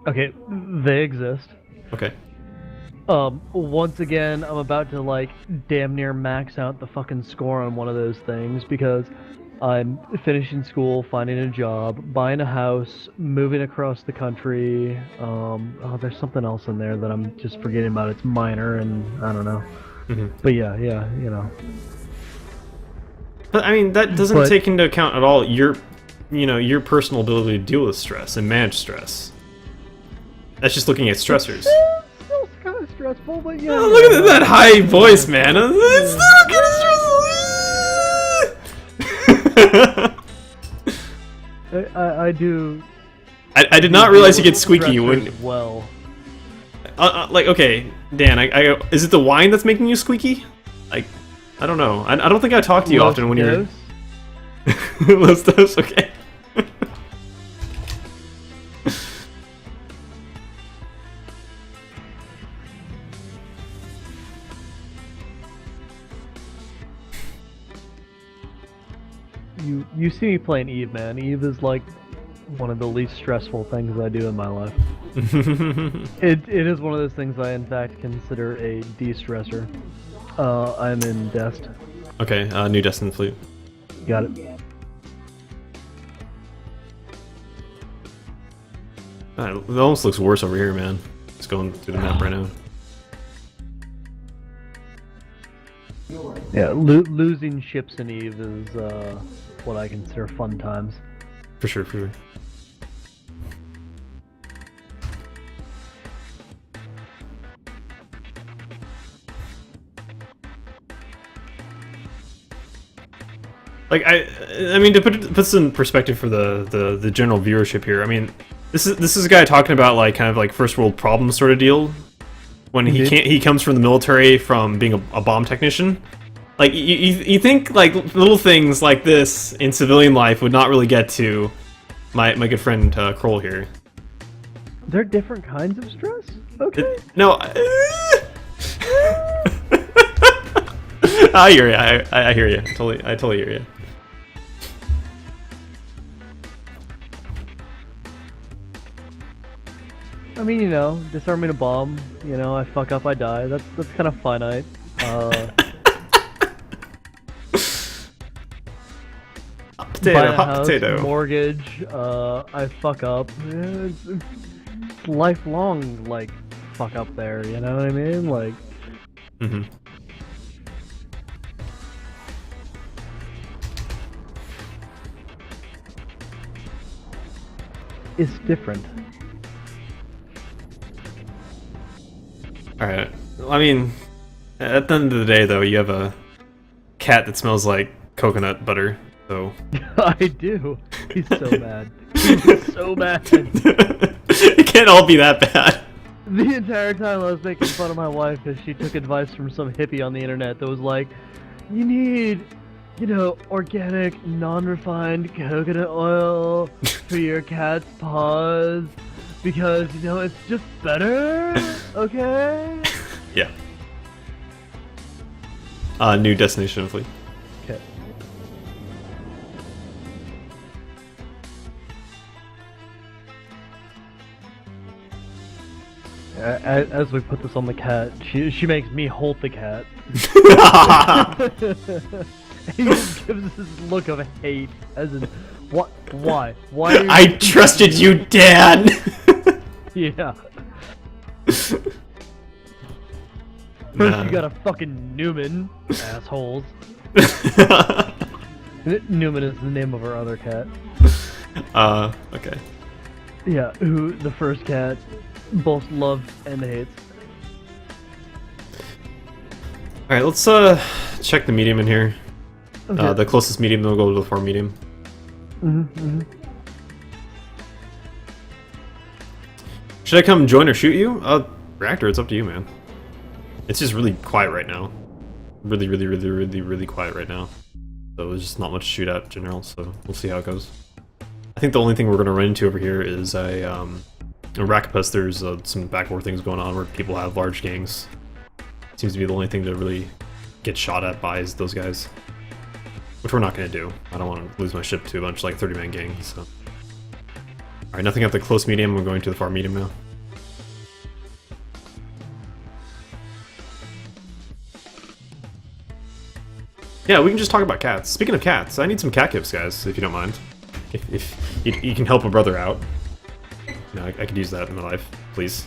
Okay, they exist. Okay. Once again, I'm about to damn near max out the fucking score on one of those things because I'm finishing school, finding a job, buying a house, moving across the country. There's something else in there that I'm just forgetting about. It's minor and I don't know. Mm-hmm. But yeah, But I mean, that doesn't take into account at all your personal ability to deal with stress and manage stress. That's just looking at stressors. Still kind of stressful, but yeah. Oh, look at that high voice, man. It's not good stressful. I do. I did not realize you get squeaky stressors when. well. Like, okay, Dan, is it the wine that's making you squeaky? Like, I don't know. I don't think I talk to you often when you're. Los Dos, okay. You see me playing Eve, man. Eve is like one of the least stressful things I do in my life. It is one of those things I in fact consider a de-stressor. I'm in Dest. Okay, new Destin Fleet. Got it. It almost looks worse over here, man. Just going through the map right now. Yeah, losing ships in Eve is what I consider fun times. For sure, for sure. Like I mean to put this in perspective for the general viewership here. I mean, this is a guy talking about like kind of like first world problem sort of deal. When he comes from the military, from being a bomb technician. Like you think like little things like this in civilian life would not really get to my good friend Kroll here. They're different kinds of stress. Okay. No. I hear you. I hear you. I totally hear you. I mean, you know, disarming a bomb. You know, I fuck up, I die. That's kind of finite. Potato, buy a hot house, potato. mortgage. I fuck up. It's lifelong, like fuck up there. You know what I mean? Like. Mm-hmm. It's different. Alright. I mean, at the end of the day, though, you have a cat that smells like coconut butter, so... I do. He's so mad. He's so mad. It can't all be that bad. The entire time I was making fun of my wife because she took advice from some hippie on the internet that was like, you need, you know, organic, non-refined coconut oil for your cat's paws because, you know, it's just better, okay? Yeah. New destination fleet. Okay. As we put this on the cat, she makes me hold the cat. He just gives us this look of hate, as in, what? Why? Why? Are you I trusted you, Dan! Yeah. First you got a fucking Newman, assholes. Newman is the name of our other cat. Okay. Yeah, who the first cat both loves and hates. Alright, let's check the medium in here. Okay. The closest medium, then we'll go to the far medium. Should I come join or shoot you? Reactor, it's up to you, man. It's just really quiet right now. Really quiet right now. So there's just not much to shoot at in general, so we'll see how it goes. I think the only thing we're going to run into over here is in Rakapus, there's some backdoor things going on where people have large gangs. Seems to be the only thing to really get shot at by is those guys. Which we're not going to do. I don't want to lose my ship to a bunch of like 30-man gangs, so... Alright, nothing at the close medium, we're going to the far medium now. Yeah, we can just talk about cats. Speaking of cats, I need some cat gifts, guys, if you don't mind. If you can help a brother out. You know, I could use that in my life. Please.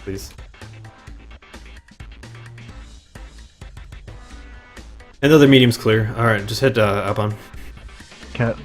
Please. Another medium's clear. Alright, just hit up on. Cat.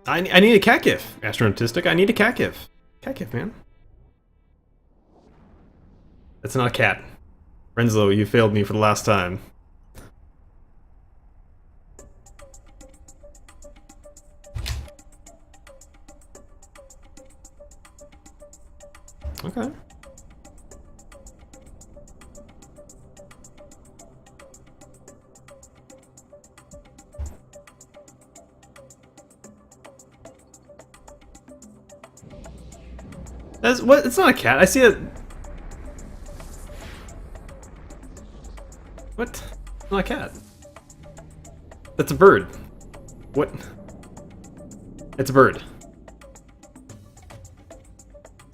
I need a cat gif. Astronautistic, I need a cat gif. Cat gif, man. That's not a cat. Renzo, you failed me for the last time. Okay. That's what? It's not a cat. I see it. What? It's not a cat. That's a bird. What? It's a bird.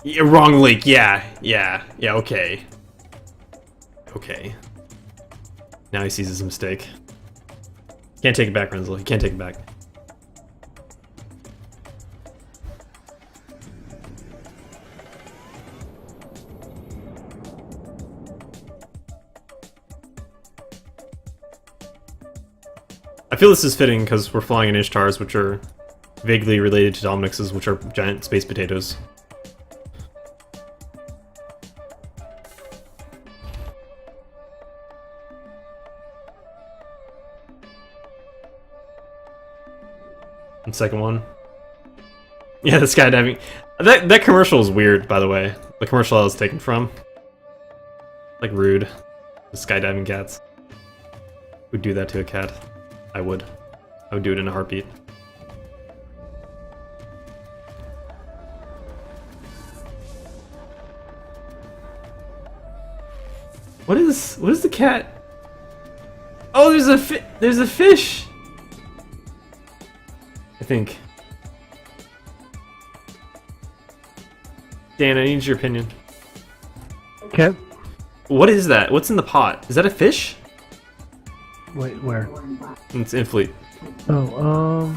Yeah, wrong link. Yeah. Okay. Okay. Now he sees his mistake. Can't take it back, Renzel. He can't take it back. I feel this is fitting because we're flying in Ishtars, which are vaguely related to Dominixes, which are giant space potatoes. And second one. Yeah, the skydiving. That commercial is weird, by the way. The commercial I was taken from. Like, rude. The skydiving cats. Would do that to a cat. I would. I would do it in a heartbeat. What is the cat? Oh, there's a fish. I think. Dan, I need your opinion. Okay. What is that? What's in the pot? Is that a fish? Wait, where? It's in fleet. Oh,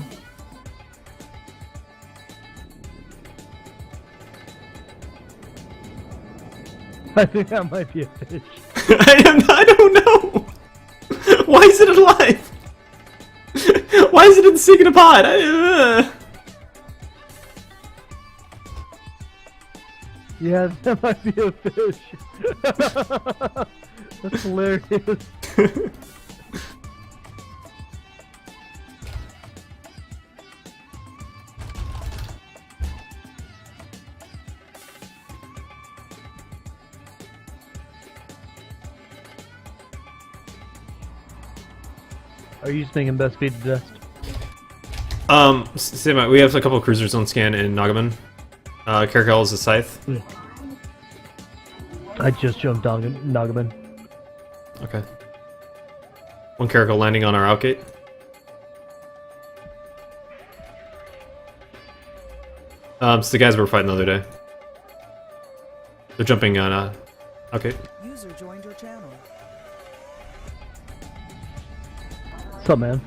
I think that might be a fish. I don't know. Why is it alive? Why is it in the sink in a pot? Yeah, that might be a fish. That's hilarious. Are you thinking best speed to dust? Same, we have a couple of cruisers on scan in Nagaman. Caracal is a scythe. I just jumped on Nagaman. Okay. One Caracal landing on our outgate. It's the guys we were fighting the other day. They're jumping on, okay. User joined your channel. What's up, man?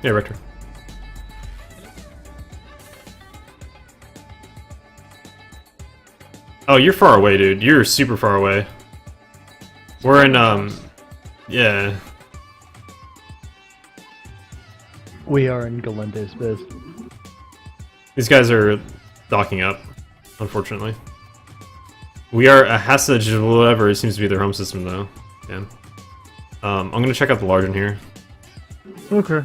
Yeah, Rector. Oh, you're far away, dude. You're super far away. We're in, yeah. We are in Galente space. These guys are docking up, unfortunately. We are a Hassage, whatever, it seems to be their home system, though. Yeah. I'm gonna check out the large in here. Okay.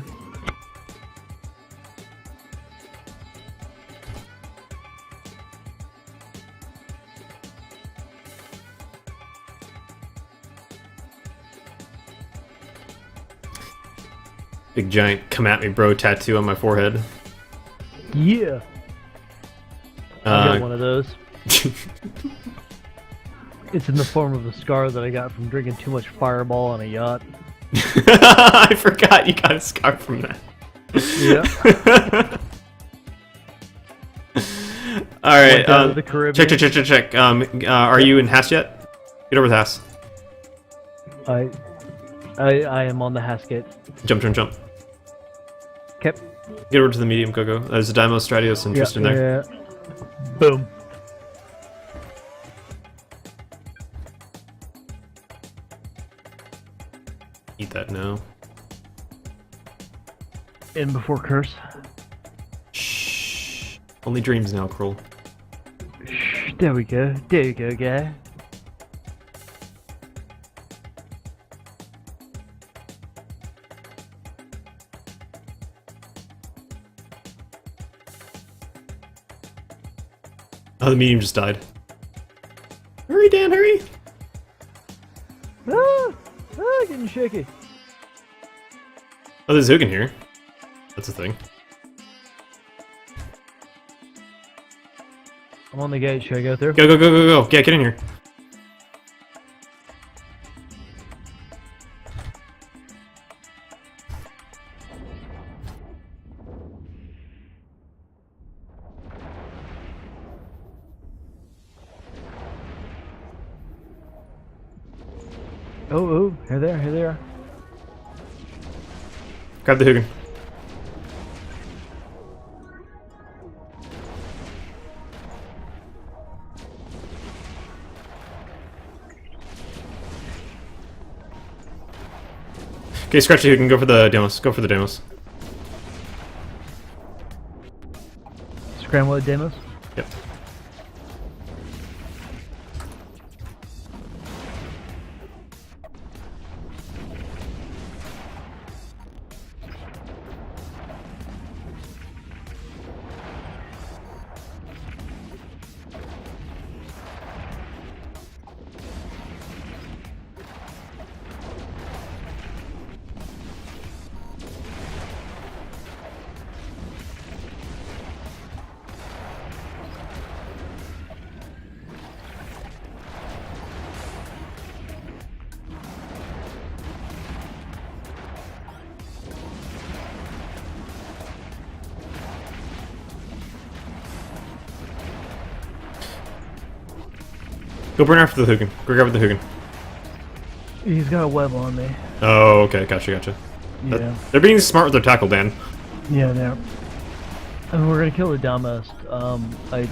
Big giant come at me bro tattoo on my forehead. Yeah. I got one of those. It's in the form of a scar that I got from drinking too much Fireball on a yacht. I forgot you got a scar from that. Yeah. Alright, down to the Caribbean. check. Are you in Hass yet? Get over with Hass. I am on the Hasgate. Jump. Okay. Get over to the medium, go. There's a Daimos, Stratios, and Tristan there. Yeah. Boom. Eat that now. In before curse. Shh. Only dreams now, Kroll. Shh, there we go. There you go, guy. Oh, the medium just died. Hurry, Dan, hurry! Getting shaky. Oh, there's Hugin here. That's a thing. I'm on the gate. Should I go through? Go, go, go, go, go. Yeah, get in here. Oh, here they are, here they are. Grab the Hugin. Okay, scratch the Hugin. Go for the demos. Go for the demos. Scramble the demos. Yep. Go burn after the Hugin. Go grab the Hugin. He's got a web on me. Oh, okay. Gotcha, gotcha. Yeah. They're being smart with their tackle, Dan. Yeah, there. And we're gonna kill the dumbest. I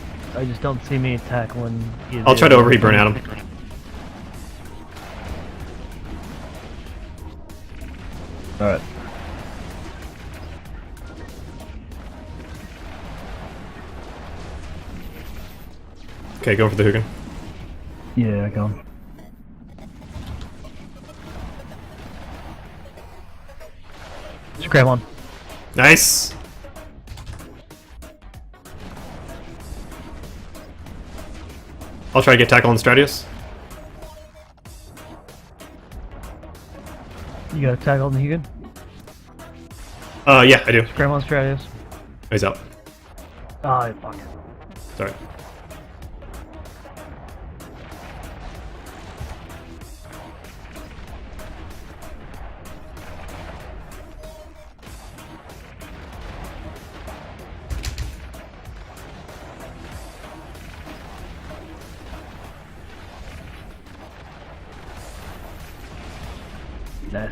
just don't see me tackling either. I'll try to overheat burn at him. Alright. Okay, go for the Hugin. Yeah, I got him. Just grab one. Nice! I'll try to get tackle on Stratius. You got a tackle on the Hugin? Yeah, I do. Grab on Stratius. He's out. Ah, fuck. Sorry. Nice.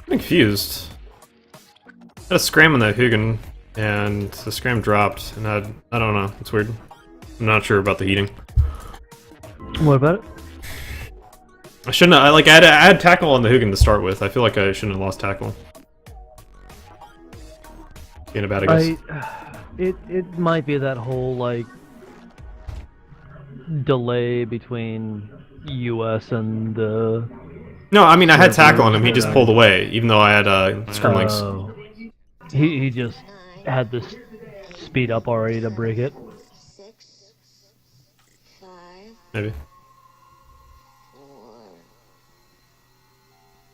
I'm confused. I had a scram on that Hugin, and the scram dropped, and I don't know. It's weird. I'm not sure about the heating. What about it? I shouldn't have, I had tackle on the Hugin to start with. I feel like I shouldn't have lost tackle. Being a bad guess. It might be that whole like delay between US and the No, I mean I had tackle on him. He just pulled away, even though I had scrimlings. Oh. He just had this speed up already to break it. 6, 5, Maybe. 4.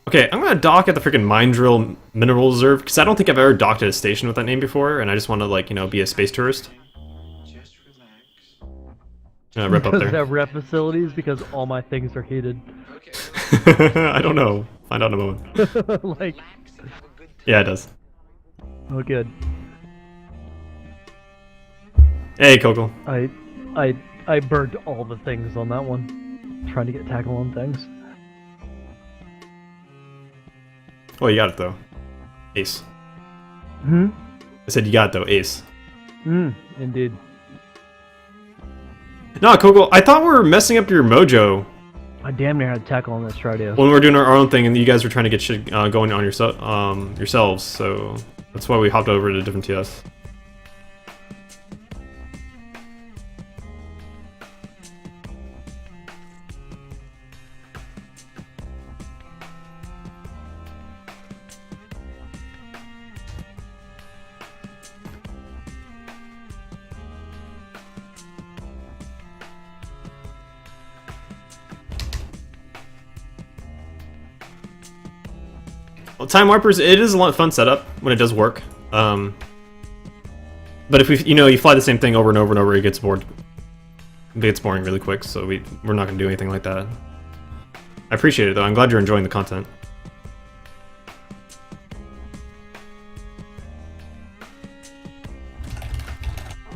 Okay, I'm gonna dock at the freaking Mine Drill Mineral Reserve because I don't think I've ever docked at a station with that name before, and I just want to be a space tourist. Just relax. Rip up Does it there. have rep facilities? Because all my things are heated. I don't know. Find out in a moment. Like, Yeah, it does. oh good. Hey, Coco. I burned all the things on that one. Trying to get tackle on things. Well, you got it though. Ace. Hmm? I said you got it though, ace. Indeed. No, Coco, I thought we were messing up your mojo I damn near had to tackle on this Stridio. when we were doing our own thing, and you guys were trying to get shit going on yourselves. So that's why we hopped over to different TS. Well, Time Warpers, it is a lot of fun setup when it does work. But if we, you fly the same thing over and over and over, it gets bored. It gets boring really quick, so we're not gonna do anything like that. I appreciate it though. I'm glad you're enjoying the content.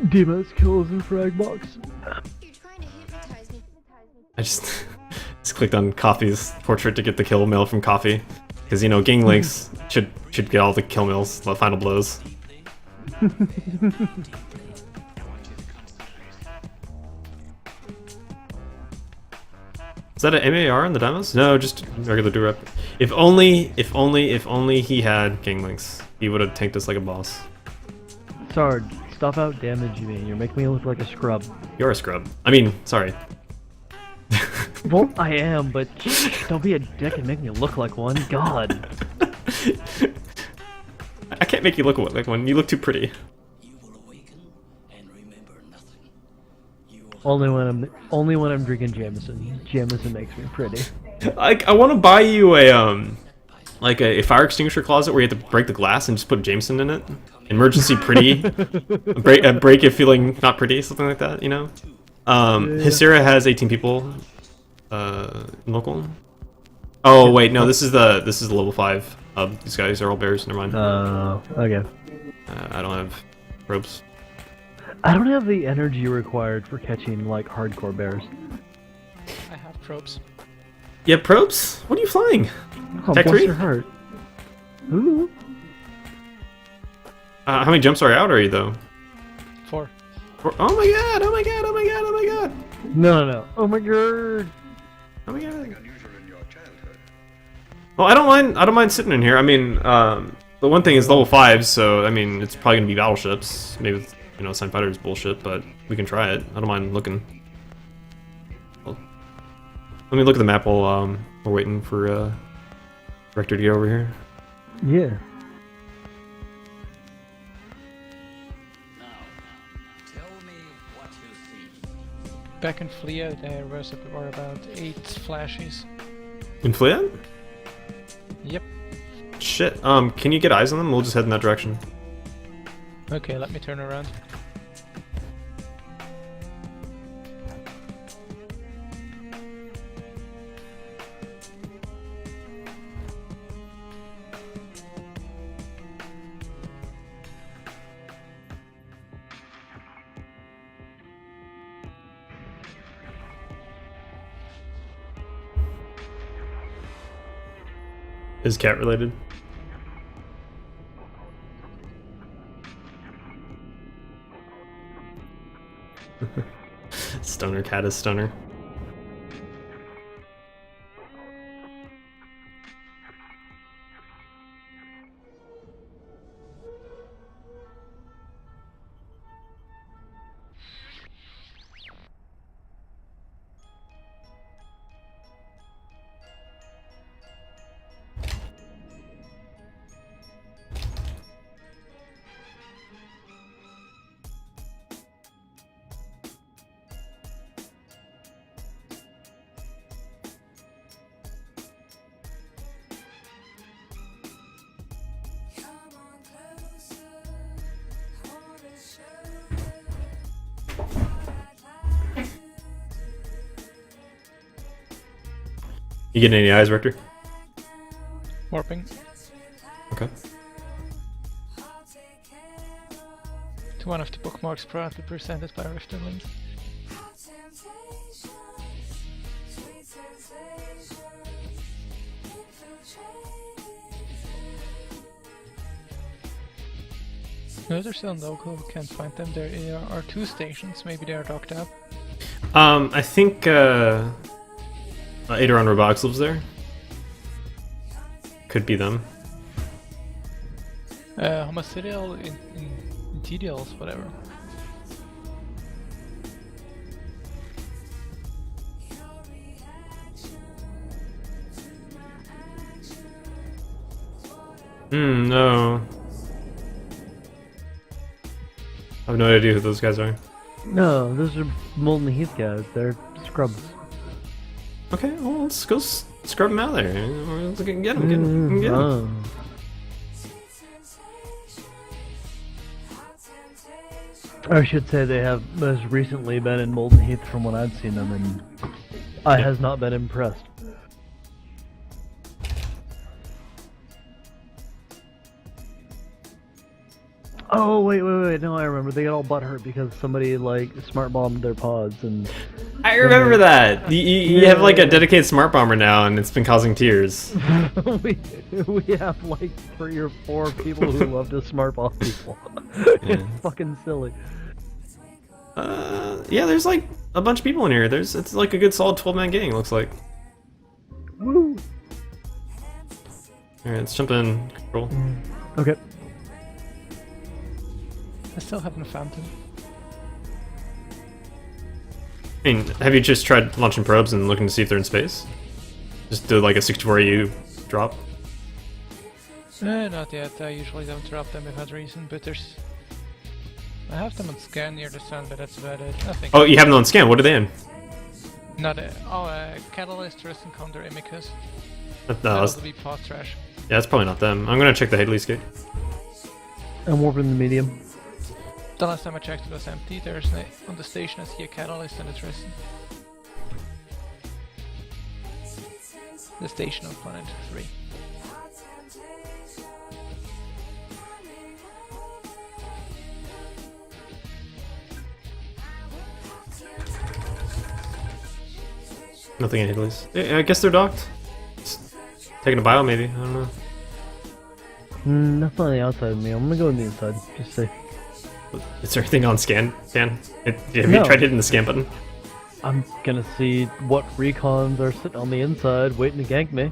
Demon's kills and frag box. You're trying to hypnotize me. I just just clicked on Coffee's portrait to get the kill mail from Coffee, because Gang Links should get all the kill mails, the final blows. Is that an MAR in the demos? No, just regular Durep. If only he had Gang Links, he would have tanked us like a boss. Sarge, stuff out damage you mean. You're making me look like a scrub. You're a scrub. I mean, sorry. Well, I am, but don't be a dick and make me look like one. God. I can't make you look like one. You look too pretty. Only when I'm drinking Jameson. Jameson makes me pretty. I want to buy you a fire extinguisher closet where you have to break the glass and just put Jameson in it. Emergency pretty. break if feeling not pretty, something like that. Hysera has 18 people. Local. Oh wait, no, this is the level 5. These guys are all bears. Never mind. Okay. I don't have ropes. I don't have the energy required for catching like hardcore bears. I have probes. You have probes? What are you flying? Oh, Tech bless 3? your heart. Ooh. How many jumps are out are you though? 4. Oh my god! Oh my god! Oh my god! Oh my god! No. Oh my god. Oh my god! Well, I don't mind sitting in here. I mean, the one thing is level 5, so I mean, it's probably gonna be battleships. Maybe with, Sign Fighter's bullshit, but we can try it. I don't mind looking. Well, let me look at the map while we're waiting for Rector to get over here. Yeah. Back in Flea, there were about 8 flashes. In Fleet? Yep. Shit. Can you get eyes on them? We'll just head in that direction. Okay, let me turn around. Is cat related? Stoner cat is stoner. You getting any eyes, Rector? Warping. Okay. To one of the bookmarks proudly presented by Rifterling. No, they're still local. Can't find them. There are 2 stations. Maybe they are docked up. I think Aderon Robotics lives there. Could be them. Homicidal in TDLs, whatever. No. I have no idea who those guys are. No, those are Molten Heath guys. They're scrubs. Okay, well, let's go scrub them out there. Let's get them, get them. Oh. I should say they have most recently been in Molten Heath from when I've seen them, and I has not been impressed. Oh wait, no, I remember. They got all butthurt because somebody like smart bombed their pods, and I remember that. You have like a dedicated smart bomber now, and it's been causing tears. we have like 3 or 4 people who love to smart bomb people. It's fucking silly. Yeah, there's like a bunch of people in here. It's like a good solid 12-man gang. It looks like. Woo. All right, let's jump in. Control. Okay. I still haven't found them. I mean, have you just tried launching probes and looking to see if they're in space? Just do like a 64AU drop? Not yet. I usually don't drop them if had reason, but there's... I have them on scan near the sun, but that's about it. Nothing. Oh, you have them on scan. What are they in? Not a... Oh, Catalyst, Rust Encounter, Imicus. No, That'll be pod trash. yeah, that's probably not them. I'm gonna check the Hadley skate. I'm warping the medium. The last time I checked it was empty. There's on the station I see a Catalyst and a Tristan. The station on planet 3. Nothing in Hadley's. Yeah, I guess they're docked. It's taking a bio, maybe. I don't know. Nothing on the outside of me. I'm gonna go on the inside. Just say. Is there anything on scan? Have you No. tried hitting the scan button? I'm gonna see what recons are sitting on the inside waiting to gank me.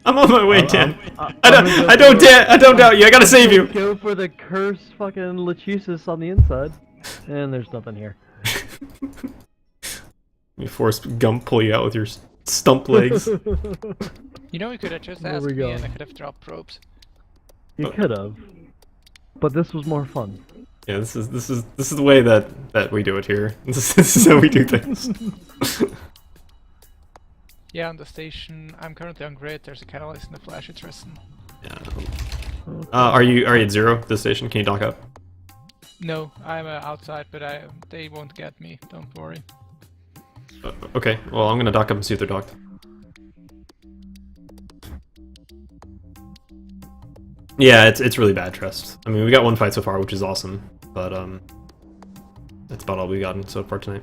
I'm on my way, Dan. I'm I don't doubt you. I gotta save you. Go for the cursed fucking Lachesis on the inside. And there's nothing here. You Forrest Gump pull you out with your stump legs. You know, you could have just Where asked we me going? and I could have dropped probes. You could have. But this was more fun. Yeah, this is the way that we do it here. This is how we do things. Yeah, on the station, I'm currently on grid. There's a Catalyst and a Flash. It's Tristan. Yeah. Are you at 0 at this station? Can you dock up? No, I'm outside, but they won't get me. Don't worry. Okay. Well, I'm gonna dock up and see if they're docked. Yeah, it's really bad trust. I mean, we got one fight so far, which is awesome, but that's about all we've gotten so far tonight.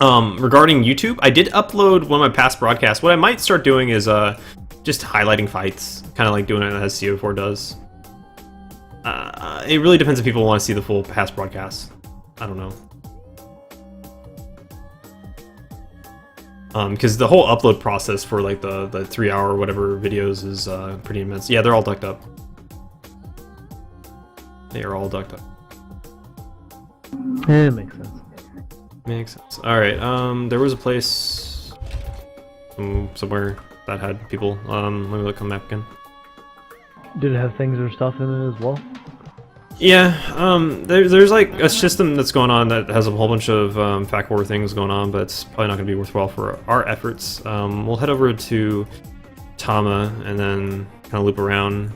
Regarding YouTube, I did upload one of my past broadcasts. What I might start doing is just highlighting fights, kind of like doing it as CO4 does. It really depends if people want to see the full past broadcasts. I don't know. Because the whole upload process for like the 3-hour or whatever videos is pretty immense. Yeah, they're all ducked up. They are all ducked up. It makes sense. Makes sense. Alright, there was a place somewhere that had people. Let me look on the map again. Did it have things or stuff in it as well? Yeah, there's like a system that's going on that has a whole bunch of fact war things going on, but it's probably not going to be worthwhile for our efforts. We'll head over to Tama and then kind of loop around.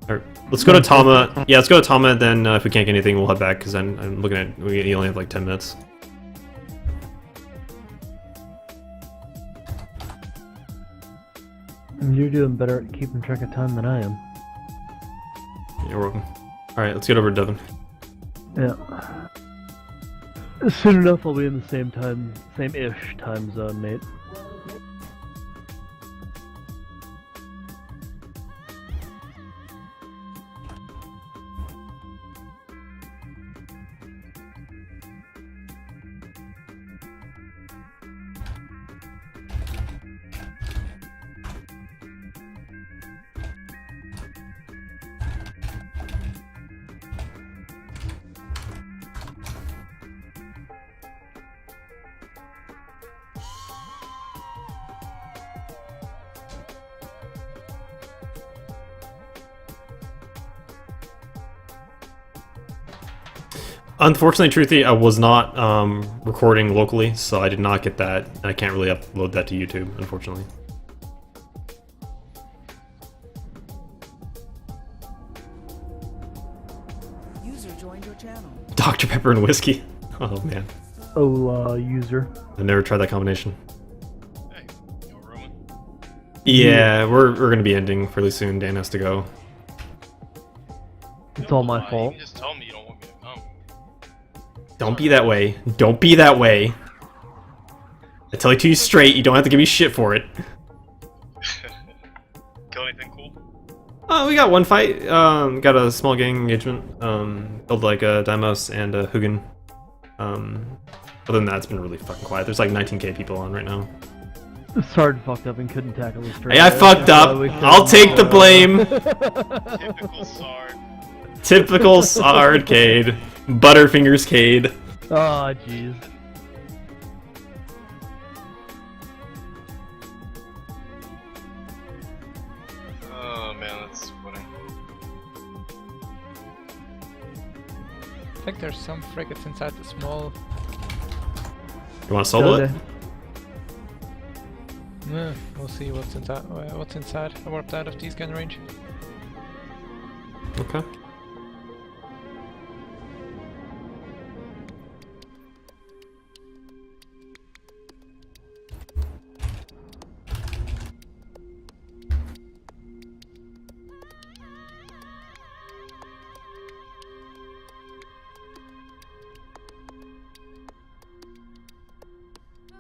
Or, let's go to Tama. Yeah, let's go to Tama, then if we can't get anything, we'll head back, because I'm looking at, we only have like 10 minutes. You're doing better at keeping track of time than I am. You're welcome. Alright, let's get over to Devon. Yeah. Soon enough, I'll be in the same-ish time zone, mate. Unfortunately, Truthy, I was not recording locally, so I did not get that. I can't really upload that to YouTube, unfortunately. User joined your channel. Dr. Pepper and whiskey. Oh man, Oh, user. I've never tried that combination. Hey, you know, Roman? Yeah, we're gonna be ending fairly soon. Dan has to go. It's all my You fault. can just tell me you don't want me to come. Don't be that way. Don't be that way. I tell you to you straight. You don't have to give me shit for it. Kill anything cool? We got one fight. Got a small gang engagement. Killed like Deimos and Hugin. Other than that, it's been really fucking quiet. There's like 19k people on right now. Sard fucked up and couldn't tackle the straight. Hey, I fucked up. I'll take the blame. Typical Sard. Typical Sardcade. Butterfingers Cade. Oh, jeez. Oh man, that's funny. I think there's some frigates inside the small. You want to solo it? Yeah, we'll see what's inside. What's inside? I warped out of these gun range. Okay.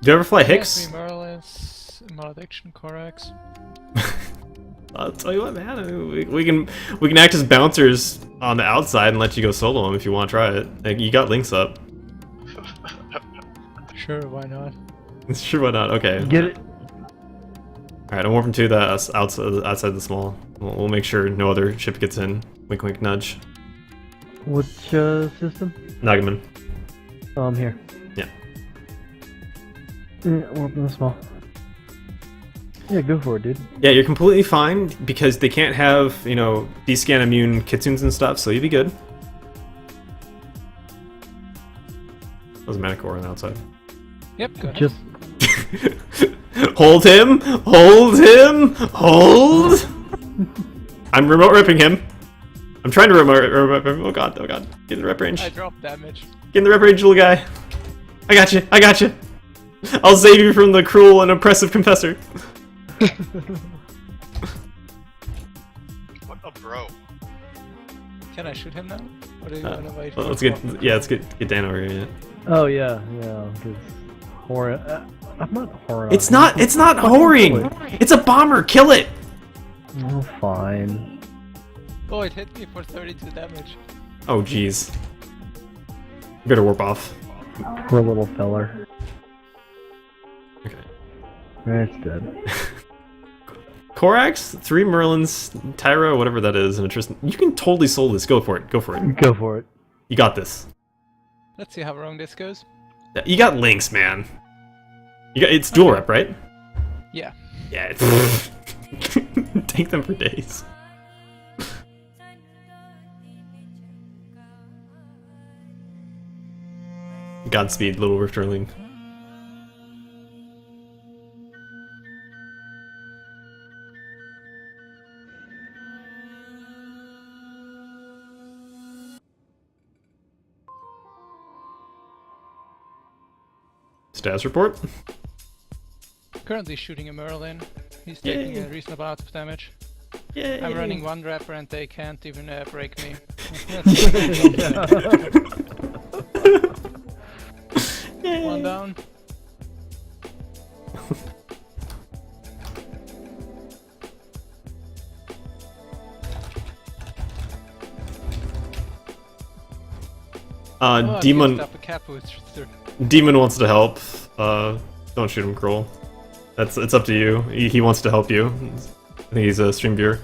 Do you ever fly Hicks? 3 Merlins, Malediction, Corax. I'll tell you what, man. We can act as bouncers on the outside and let you go solo them if you want to try it. Like, you got links up. Sure, why not? Sure, why not? Okay. Get it? All right, I'm warping to the outside the small. We'll make sure no other ship gets in. Wink, wink, nudge. Which system? Nagaman. Oh, I'm here. Yeah. Yeah, warping the small. Yeah, go for it, dude. Yeah, you're completely fine because they can't have, you know, D-scan immune kitsunes and stuff, so you'll be good. That was a Manticore on the outside. Yep, go ahead. Just Hold him! Hold him! Hold! I'm remote ripping him. I'm trying to remote rip him. Oh god, oh god. Get in the rep range. I dropped damage. Get in the rep range, little guy. I got you, I got you. I'll save you from the cruel and oppressive confessor. What a bro. Can I shoot him now? Or do you Uh, wanna wait? Let's for- get Dan over here. oh yeah, because horror. I'm not horror. It's not whoring. It's a bomber. Kill it. Oh, fine. Oh, it hit me for 32 damage. Oh jeez. You better warp off. Poor little feller. Okay. That's dead. Corax, 3 Merlins, Tyra, whatever that is, and a Tristan. You can totally soul this. Go for it. Go for it. Go for it. You got this. Let's see how wrong this goes. You got links, man. It's dual rep, right? Yeah. Yeah. Take them for days. Godspeed, little Rifterling. Status report. Currently shooting a Merlin. He's taking a reasonable amount of damage. Yay. I'm running one rapper and they can't even break me. One down. Oh, Demon. Up a Caputh. Demon wants to help. Don't shoot him, Kroll. It's up to you. He wants to help you. I think he's a stream viewer.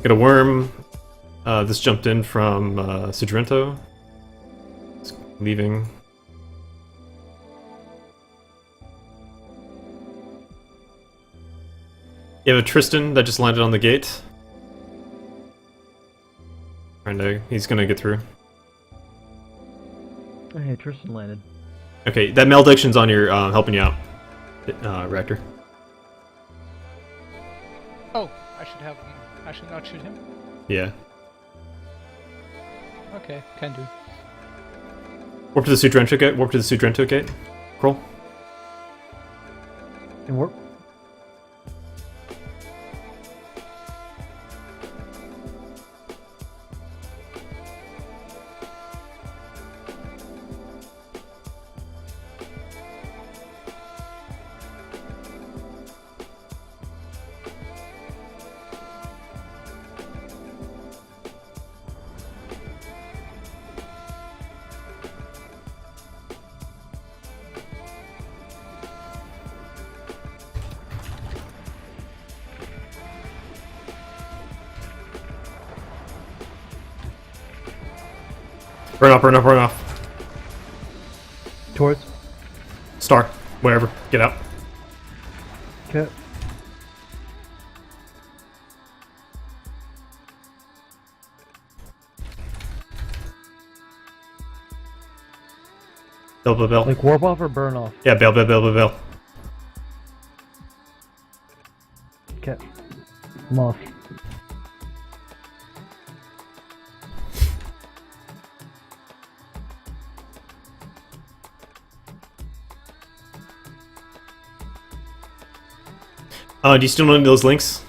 Got a worm. This jumped in from Sudrento. It's leaving. You have a Tristan that just landed on the gate. He's gonna get through. Oh, hey, Tristan landed. Okay, that malediction's on your helping you out, Reactor. Oh, I should have him. I should not shoot him. Yeah. Okay, can do. Warp to the Sudrento gate. Warp to the Sudrento gate. Crawl. And warp. Burn off, burn off, burn off. Towards. Star. Whatever. Get out. Okay. Bail. Like warp off or burn off? Yeah, bail. Okay. I'm off. Do you still need those links?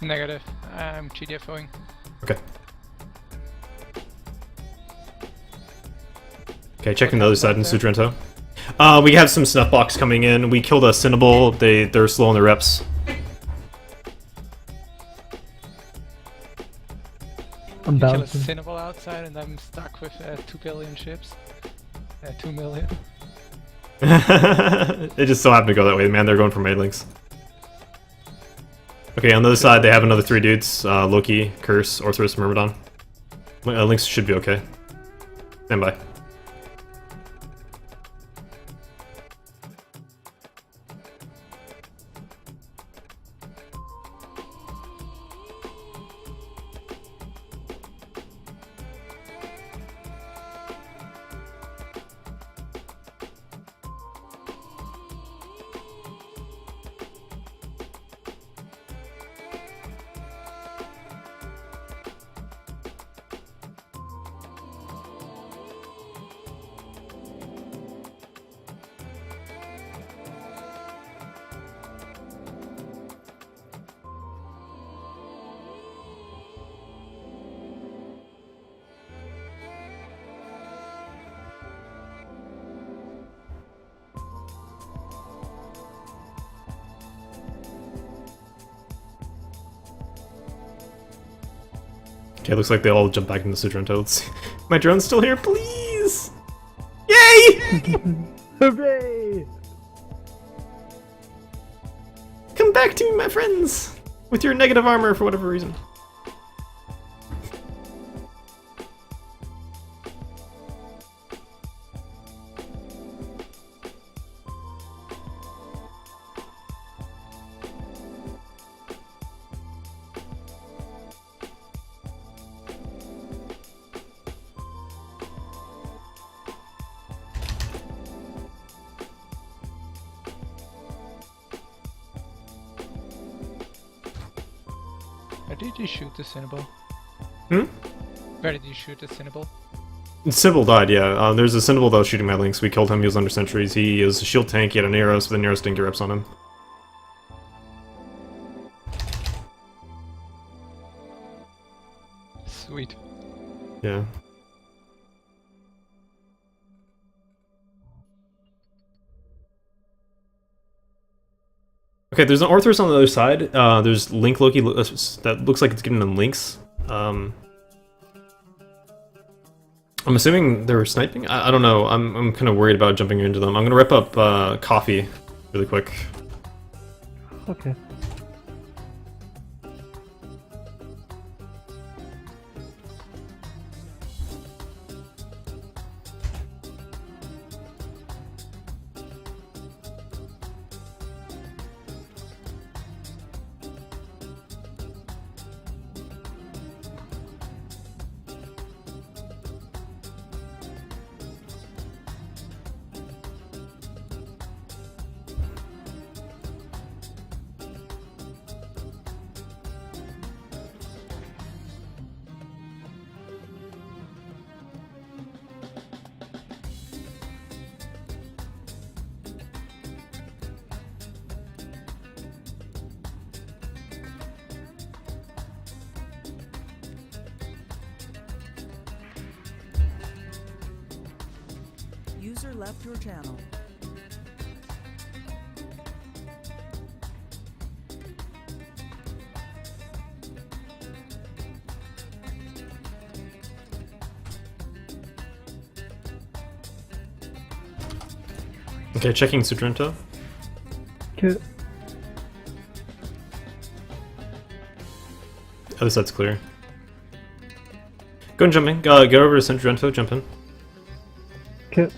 Negative. I'm GDFOing. Okay. Okay, checking the other side in Sudrento. We have some snuff box coming in. We killed a Cinnable. They're slow on their reps. I'm Kill a bouncing. Cinnable outside and I'm stuck with 2 billion ships. 2 million. It just so happened to go that way, man. They're going for maid links. Okay, on the other side, they have another 3 dudes. Loki, Curse, Orthrus, Myrmidon. Links should be okay. Stand by. Okay, looks like they all jump back into Sudrento. Let's see. My drone's still here, please! Yay! Hooray! Come back to me, my friends! With your negative armor for whatever reason. Where did you shoot the Cinnable? Hmm? Where did you shoot the Cinnable? Sybil died, yeah. There's a Cinnable that was shooting my links. We killed him, he was under sentries. He is a shield tank, he had an arrow, so the Neros didn't get reps on him. Sweet. Yeah. Okay, there's an Orthrus on the other side. There's Link Loki that looks like it's giving them links. I'm assuming they were sniping? I don't know. I'm kind of worried about jumping into them. I'm gonna rip up Coffee really quick. Okay. User left your channel. Okay, checking Sudrento. Okay. Other side's clear. Go and jump in. Get over to Sudrento, jump in. Okay.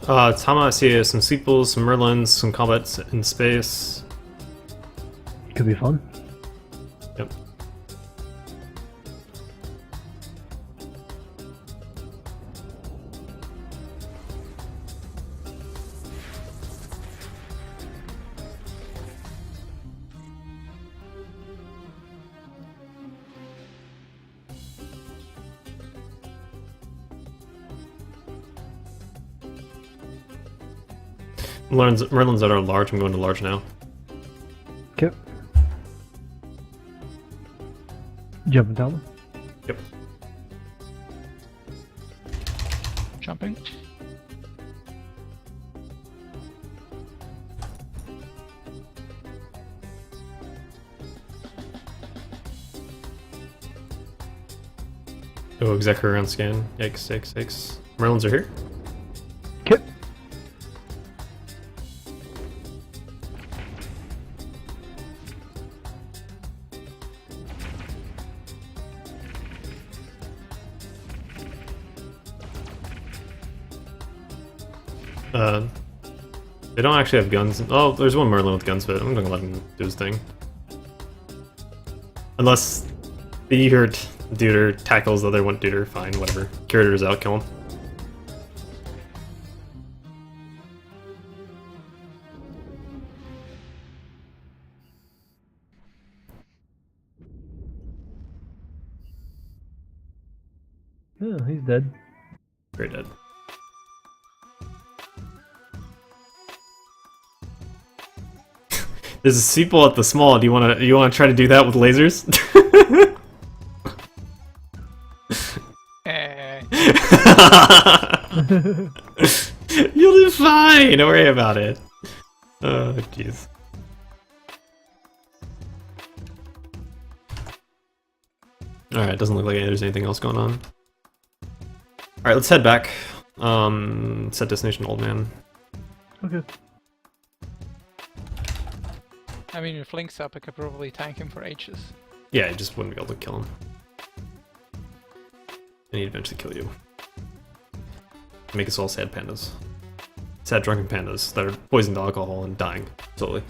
Tama, I see some Seeples, some Merlins, some combats in space. Could be fun. Yep. Merlins that are large, I'm going to large now. Okay. Jumping down. Yep. Jumping. Oh, exactly around scan. Yikes, yikes, yikes. Merlins are here. Okay. They don't actually have guns. Oh, there's one Merlin with guns, but I'm gonna let him do his thing. Unless the hurt duder tackles the other one duder, fine, whatever. Curator's out, kill him. Yeah, he's dead. Very dead. There's a Seeple at the small. Do you wanna try to do that with lasers? You'll do fine. Don't worry about it. Oh, jeez. Alright, doesn't look like there's anything else going on. Alright, let's head back. Set destination old man. Okay. I mean, with Link's up, I could probably tank him for ages. Yeah, I just wouldn't be able to kill him. And he'd eventually kill you. Make us all sad pandas. Sad drunken pandas that are poisoned to alcohol and dying slowly.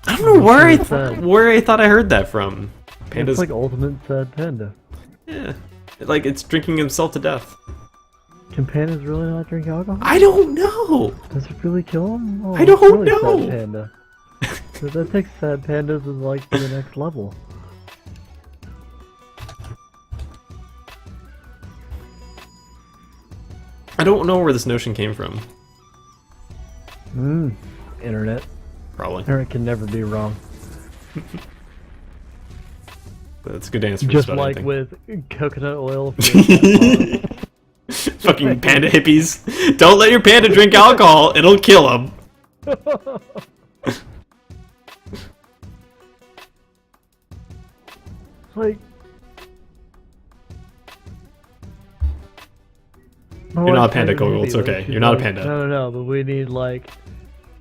I don't know where I thought I heard that from. Pandas. It's like ultimate sad panda. Yeah, like it's drinking himself to death. Can pandas really not drink alcohol? I don't know. Does it really kill them? Oh, I don't it's really know. Sad panda. So that takes sad pandas like to the next level. I don't know where this notion came from. Internet. Probably. Internet can never be wrong. That's a good answer. Just about like anything. with coconut oil. For Fucking panda hippies. Don't let your panda drink alcohol. It'll kill him. like. You're not a panda, Gogol. It's okay. You're not a panda. No, but we need like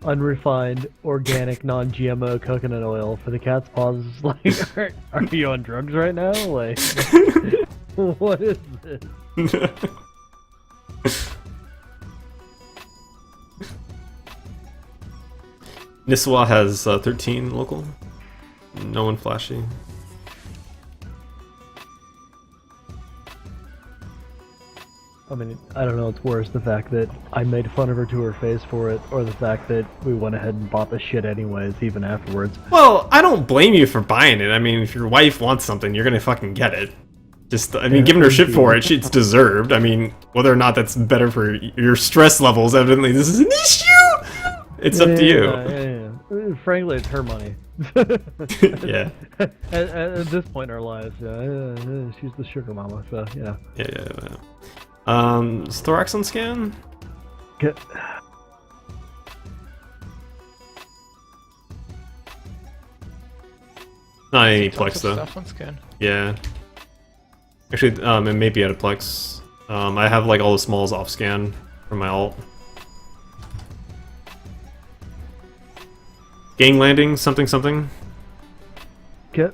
unrefined, organic, non-GMO coconut oil for the cat's paws. It's like, are you on drugs right now? Like, what is this? Nisswa has 13 local. No one flashy. I mean, I don't know what's worse, the fact that I made fun of her to her face for it, or the fact that we went ahead and bought the shit anyways, even afterwards. Well, I don't blame you for buying it. I mean, if your wife wants something, you're gonna fucking get it. Just, I mean, Yeah, giving her shit thank for you. it, it's deserved. I mean, whether or not that's better for your stress levels, evidently this is an issue! It's up to you. Yeah. Frankly, it's her money. Yeah. At this point in our lives, she's the sugar mama, so, yeah. Yeah. Is Thorax on scan? Get, Not any Tons Plex of though. stuff on scan. Yeah. Actually, it may be out of Plex. I have like all the smalls off scan from my alt. Gang landing, something. get.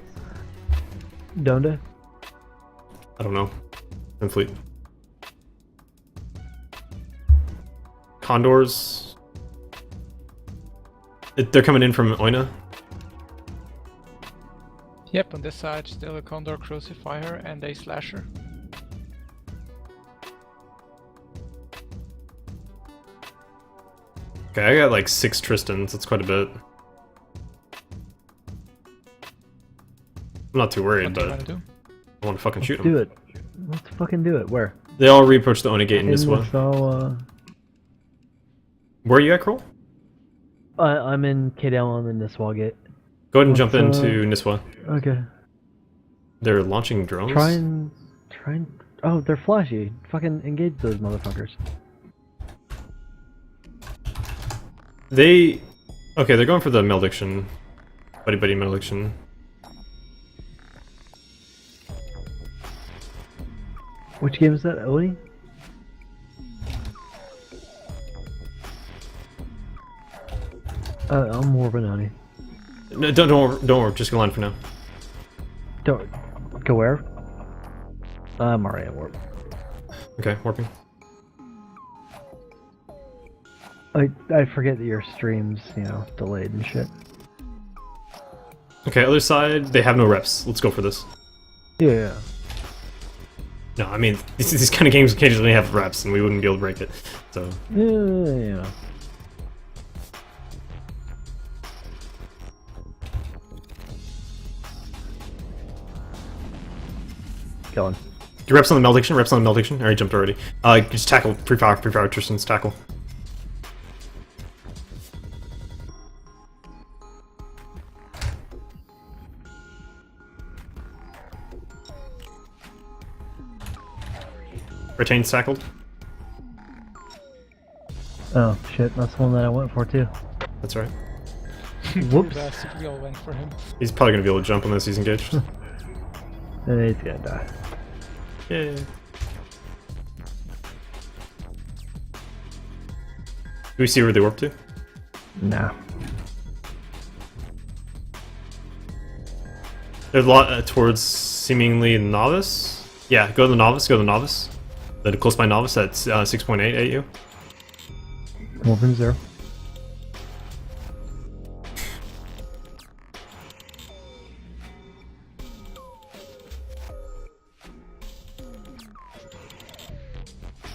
Donde? I don't know. In fleet. Condors. They're coming in from Oina. Yep, on this side still a Condor Crucifier and a Slasher. Okay, I got like 6 Tristans. That's quite a bit. I'm not too worried, What do you but wanna do? I want to fucking shoot Do them. it. Let's fucking do it. Where? They all reapproach the Oina gate in Nisswa. Nisswa. Where are you at, Kroll? I'm in KDL on the Nisswa gate. Go ahead and jump Let's, into Nisswa. Okay. They're launching drones? Try and. Oh, they're flashy. Fucking engage those motherfuckers. Okay, they're going for the Malediction. Buddy Malediction. Which game is that, Oni? I'm Warbanani. No, don't worry, just go on for now. Don't go where? I'm already at warp. Okay, warping. I forget that your stream's, delayed and shit. Okay, other side, they have no reps. Let's go for this. Yeah. No, I mean, these kind of games occasionally have reps, and we wouldn't be able to break it. So, Yeah. Going. your reps on the Malediction, I already jumped already. Just tackle, pre-fire, Tristan's tackle. Retain's tackled. Oh shit, that's the one that I went for too. That's right. Whoops. We all went for him. He's probably gonna be able to jump unless he's engaged. He's gonna die. Yeah. Do we see where they warp to? Nah. There's a lot towards seemingly Novice. Yeah, go to the Novice, The close by Novice at 6.8 AU. Wolfen 0.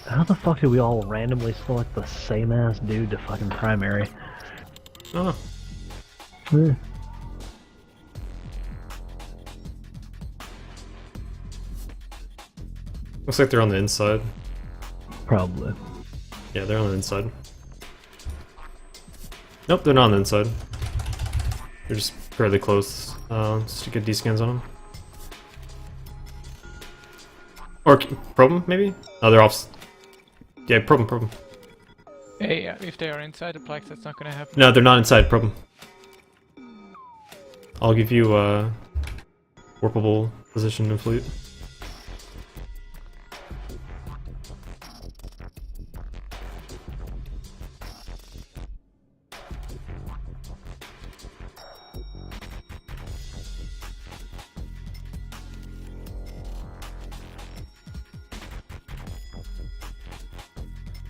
How the fuck did we all randomly select the same ass dude to fucking primary? Oh, Eh. looks like they're on the inside. Probably. Yeah, they're on the inside. Nope, they're not on the inside. They're just fairly close. Just to get D-scans on them. Or probe them, maybe? Oh, they're off. Yeah, probe them. Hey, if they are inside the Plex, that's not gonna happen. No, they're not inside. Probe them. I'll give you warpable position and fleet.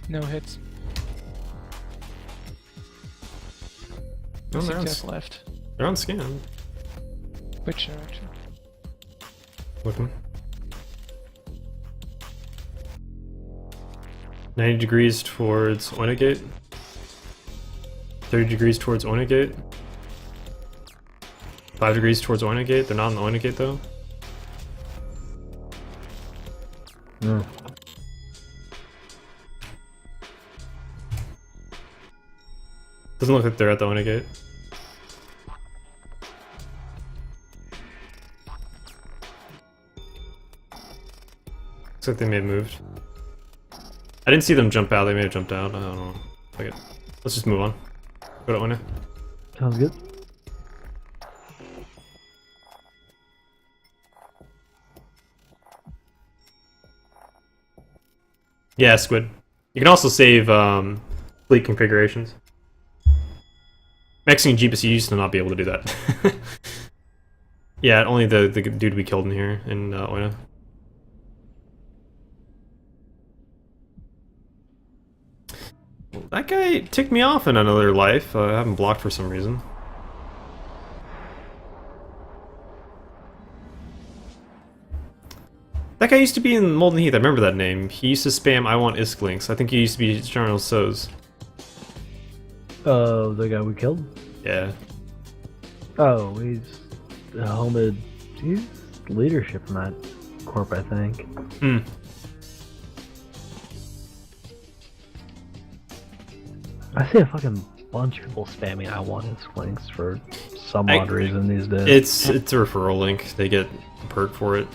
No hits. Oh, they're on, CTF left. they're on scan. Which direction? Looking. 90 degrees towards Oinagate. 30 degrees towards Oinagate. 5 degrees towards Oinagate. They're not on the Oinagate though. No. Doesn't look like they're at the Oinagate. Looks like they may have moved. I didn't see them jump out. They may have jumped out. I don't know. Fuck it. Let's just move on. Go to Oina. Sounds good. Yeah, Squid. You can also save fleet configurations. Mexican Jeepus used to not be able to do that. Yeah, only the dude we killed in here in Oina. That guy ticked me off in another life. I haven't blocked for some reason. That guy used to be in Molten Heath. I remember that name. He used to spam "I want ISK links." I think he used to be General Soz. Oh, the guy we killed? Yeah. Oh, he's helmet. He's leadership in that corp, I think. Hmm. I see a fucking bunch of people spamming "I want ISK links" for some odd reason these days. It's a referral link. They get a perk for it.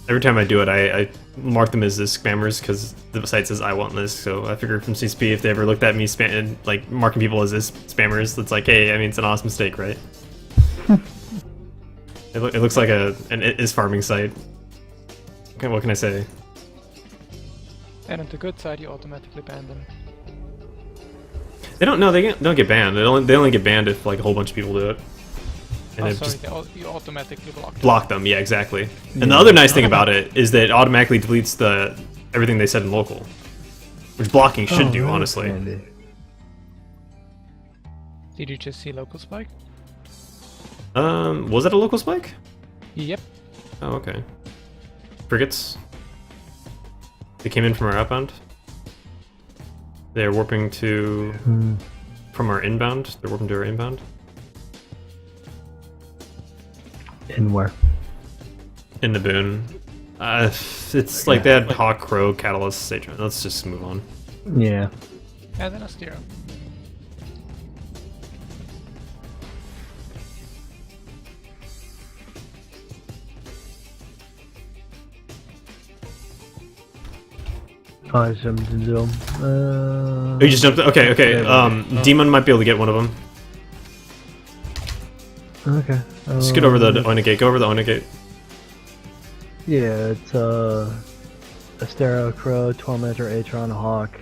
Every time I do it, I mark them as ISK spammers because the site says "I want this." So I figured from CSP, if they ever looked at me like marking people as ISK spammers, it's like, hey, I mean, it's an honest mistake, right? It looks like an ISK farming site. Okay, what can I say? And on the good side, you automatically ban them. They don't. No, they don't get banned. They only get banned if like a whole bunch of people do it. And Oh, it sorry, just you automatically block them. block them. Yeah, exactly. And the other nice thing about it is that it automatically deletes everything they said in local, which blocking should do, that's honestly. handy. Did you just see local spike? Was that a local spike? Yep. Oh, okay. Frigates. They came in from our outbound. They're warping to from our inbound. They're warping to our inbound. In where? In the boon. It's like they had Hawk, Crow, Catalyst, Sage. Let's just move on. Yeah. And then Astero. Oh, I jumped into them. Oh, you just jumped. Okay, okay. Demon might be able to get one of them. Okay. Just get over the Oinagate. Go over the Oinagate. Yeah, it's Astero, Crow, Tormentor, Atron, Hawk,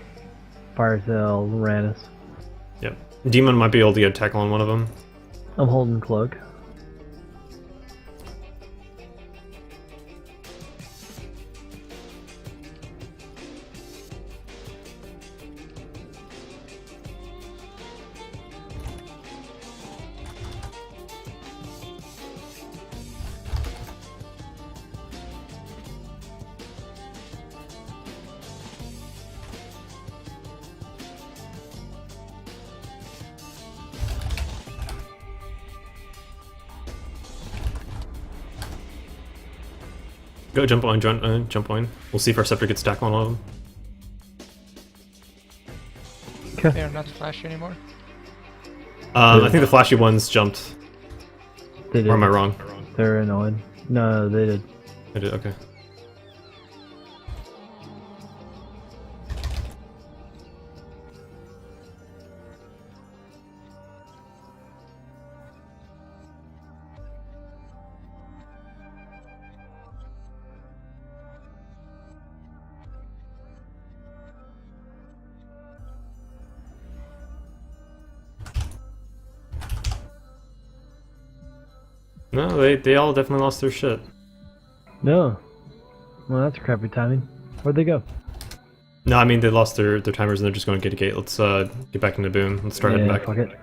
Firetail, Ranus. Yep. Demon might be able to get a tackle on one of them. I'm holding Cloak. Go jump on, jump on. We'll see if our scepter gets tackle on one of them. Okay. They are not flashy anymore. I think the flashy ones jumped. They did. Or am I wrong? They're annoying. No, they did. I did. Okay. No, they all definitely lost their shit. No. Well, that's crappy timing. Where'd they go? No, I mean they lost their timers and they're just going gate to gate. Let's get back into Boone. Let's start heading Yeah, back. fuck it.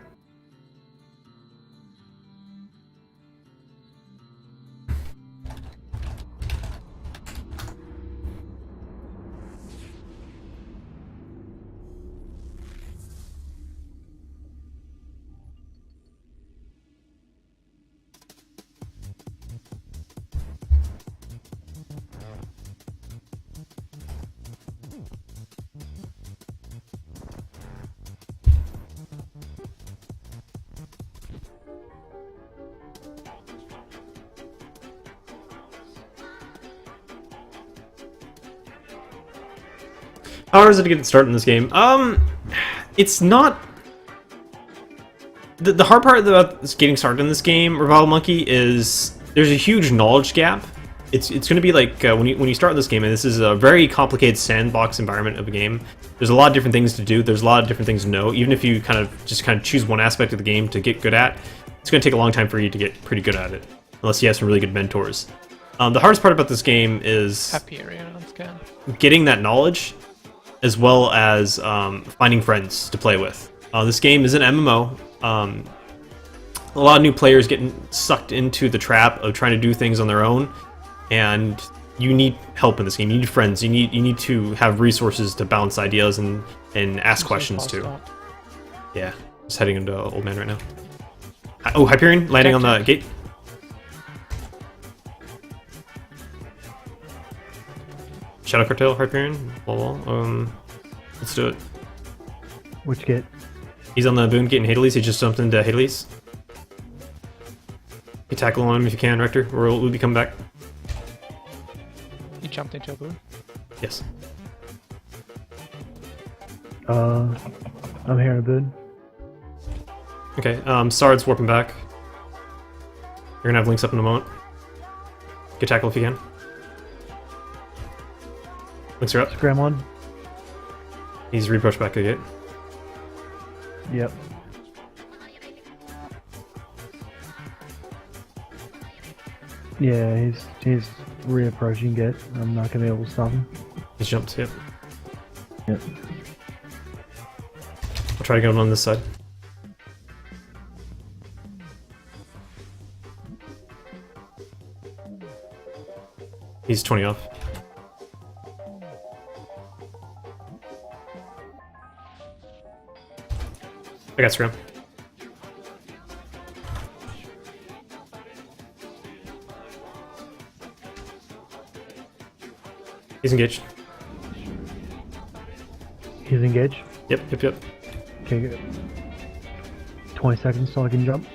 How hard is it to get started in this game? It's not. The hard part about getting started in this game, Revival Monkey, is there's a huge knowledge gap. It's going to be like when you start this game, and this is a very complicated sandbox environment of a game. There's a lot of different things to do. There's a lot of different things to know. Even if you kind of choose one aspect of the game to get good at, it's going to take a long time for you to get pretty good at it, unless you have some really good mentors. The hardest part about this game is Happy area on scan. getting that knowledge, as well as finding friends to play with. This game is an MMO. A lot of new players getting sucked into the trap of trying to do things on their own, and you need help in this game. You need friends. You need to have resources to bounce ideas and ask questions to. Yeah, just heading into Old Man right now. Oh, Hyperion landing on the gate. Shadow Cartel, Hyperion, wall. Let's do it. Which gate? He's on the Boone gate in Hades. He just jumped into Hades. You tackle on him if you can, Rector, or we'll be coming back. You jumped into a boom. Yes. I'm here in a bit. Okay, Sard's warping back. You're gonna have links up in a moment. Get tackle if you can. Links are up. Scram one. He's reapproached back to the gate. Yep. Yeah, he's reapproaching gate. I'm not gonna be able to stop him. He's jumped, yep. Yep. I'll try to get him on this side. He's 20 off. I got Scram. He's engaged. He's engaged. Yep. Okay, good. 20 seconds till I can jump.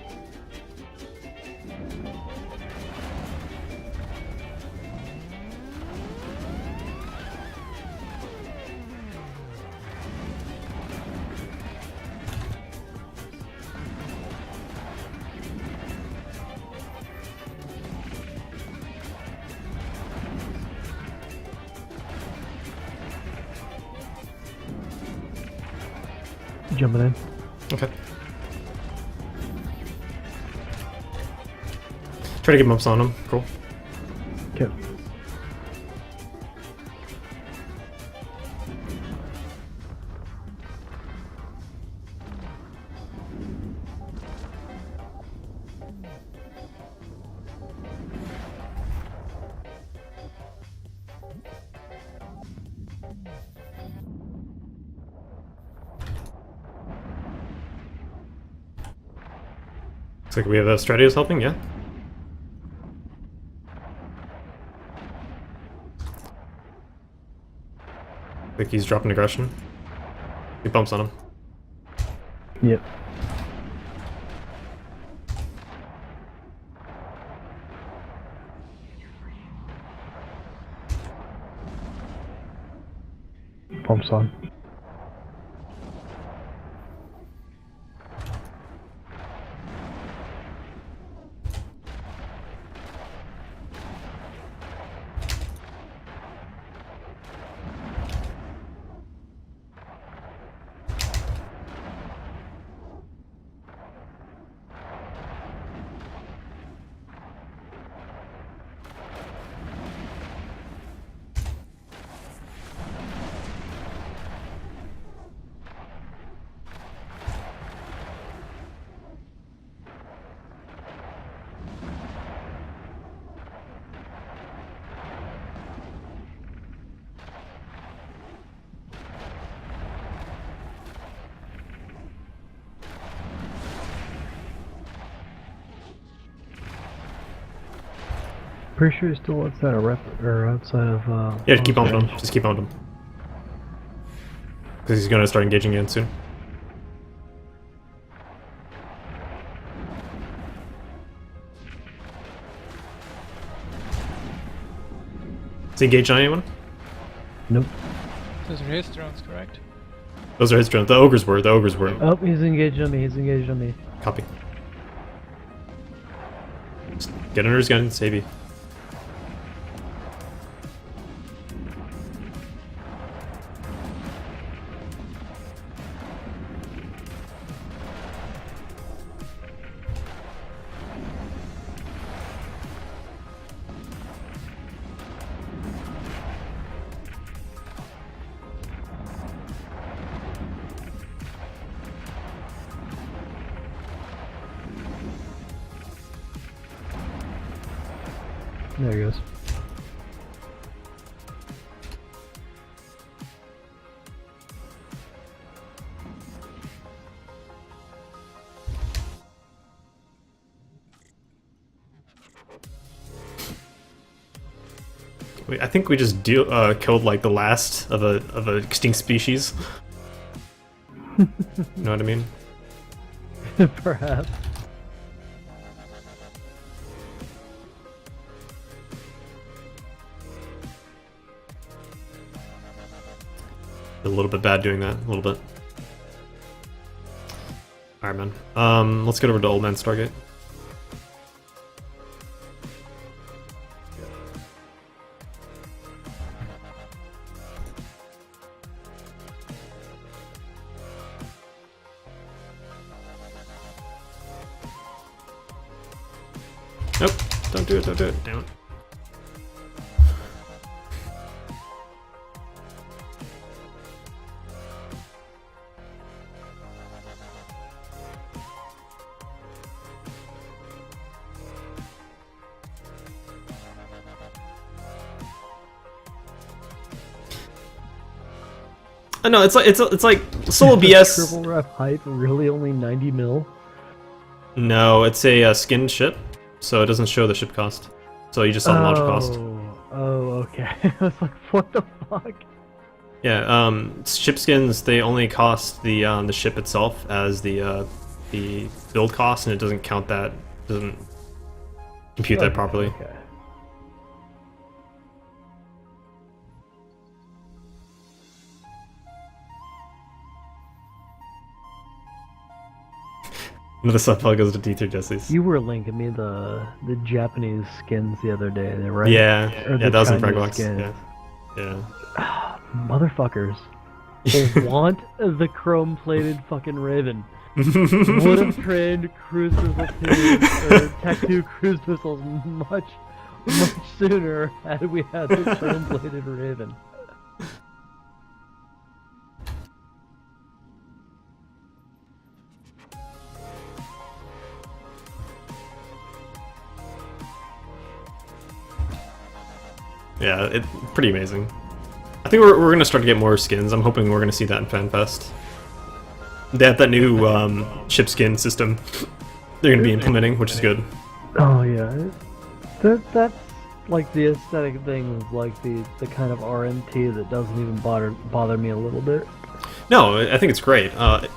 Jumping in. Okay. Try to get bumps on him. Cool. Okay. Looks like we have Stratios helping, yeah? I think he's dropping aggression. He bumps on him. Yep. Pumps on. Pretty sure he's still outside of outside of. Yeah, keep arm's on him. range. Just keep on him. Because he's gonna start engaging again soon. Is he engaged on anyone? Nope. Those are his drones, correct? Those are his drones. The ogres were. The ogres were. Oh, he's engaged on me. He's engaged on me. Copy. Just get under his gun, save you. There he goes. I think we just killed like the last of a extinct species. You know what I mean? Perhaps. A little bit bad doing that. A little bit. Alright, man. Let's get over to Old Man Stargate. Nope. Don't do it. Don't do it. Damn it. I know it's like solo BS. Triple rep hype, really only 90 mil? No, it's a skin ship, so it doesn't show the ship cost. So you just saw the launch cost. Oh, okay. I was like, what the fuck? Yeah, ship skins, they only cost the ship itself as the build cost, and it doesn't count that, doesn't compute that properly. Okay. Another subtitle goes to D3 Jesse's. You were linking me the Japanese skins the other day, right? Yeah, Or yeah, the that was in Chinese Fragbox. skins. Yeah. Motherfuckers. They want the chrome-plated fucking Raven. Would have trained cruise missile 2 or Tech 2 cruise missiles much sooner had we had the chrome-plated Raven. Yeah, pretty amazing. I think we're gonna start to get more skins. I'm hoping we're gonna see that in FanFest. They have that new ship skin system they're gonna be implementing, which is good. Oh yeah, that's like the aesthetic thing of like the kind of RMT that doesn't even bother me a little bit. No, I think it's great.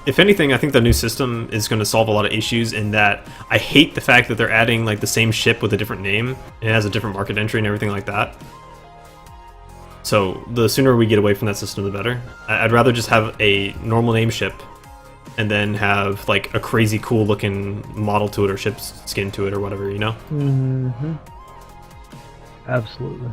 If anything, I think the new system is going to solve a lot of issues in that I hate the fact that they're adding like the same ship with a different name. It has a different market entry and everything like that. So the sooner we get away from that system, the better. I'd rather just have a normal name ship and then have like a crazy cool looking model to it or ship skin to it or whatever, you know? Mm-hmm. Absolutely.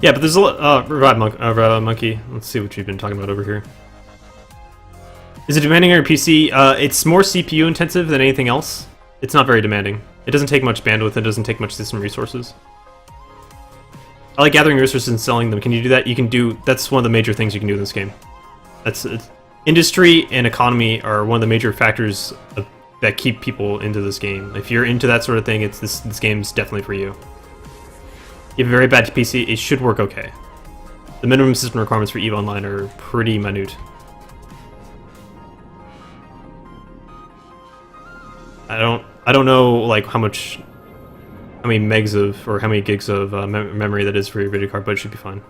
Yeah, but there's a lot. Monkey. Let's see what you've been talking about over here. Is it demanding on your PC? It's more CPU intensive than anything else. It's not very demanding. It doesn't take much bandwidth. It doesn't take much system resources. I like gathering resources and selling them. Can you do that? You can do. That's one of the major things you can do in this game. Industry and economy are one of the major factors that keep people into this game. If you're into that sort of thing, it's this game's definitely for you. You have a very bad PC, it should work okay. The minimum system requirements for EVE Online are pretty minute. I don't know like how many megs of or how many gigs of memory that is for your video card, but it should be fine.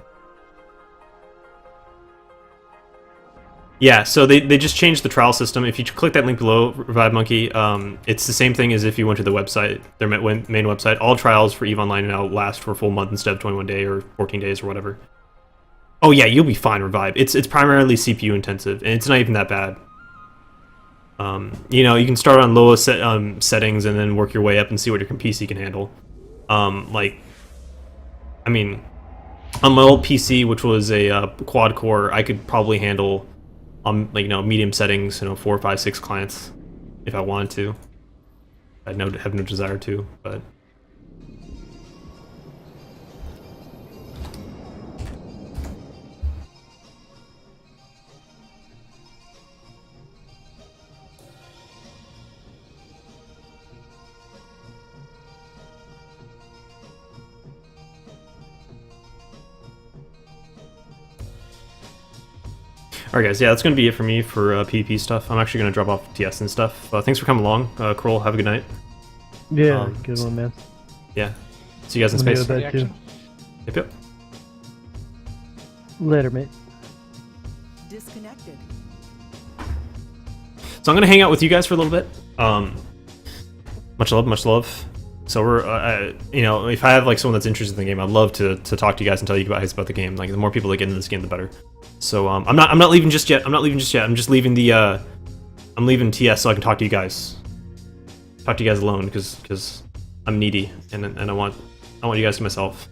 Yeah, so they just changed the trial system. If you click that link below, Revive Monkey, it's the same thing as if you went to the website, their main website. All trials for EVE Online now last for a full month instead of 21 days or 14 days or whatever. Oh yeah, you'll be fine, Revive. It's primarily CPU intensive, and it's not even that bad. You know, you can start on lowest settings and then work your way up and see what your PC can handle. Like, I mean, on my old PC, which was a quad core, I could probably handle like, you know, medium settings, you know, 4, 5, 6 clients if I wanted to. I have no desire to, but. Alright guys, yeah, that's going to be it for me for PvP stuff. I'm actually going to drop off TS and stuff. Thanks for coming along, Kroll. Have a good night. Yeah, good one, man. Yeah. See you guys in Let me space. go to bed, too. Yep. Later, mate. Disconnected. So I'm going to hang out with you guys for a little bit. Much love, much love. So we're, you know, if I have like someone that's interested in the game, I'd love to talk to you guys and tell you about the game. Like, the more people that get into this game, the better. So I'm not leaving just yet. I'm just leaving the I'm leaving TS so I can talk to you guys. Talk to you guys alone because I'm needy and I want you guys to myself.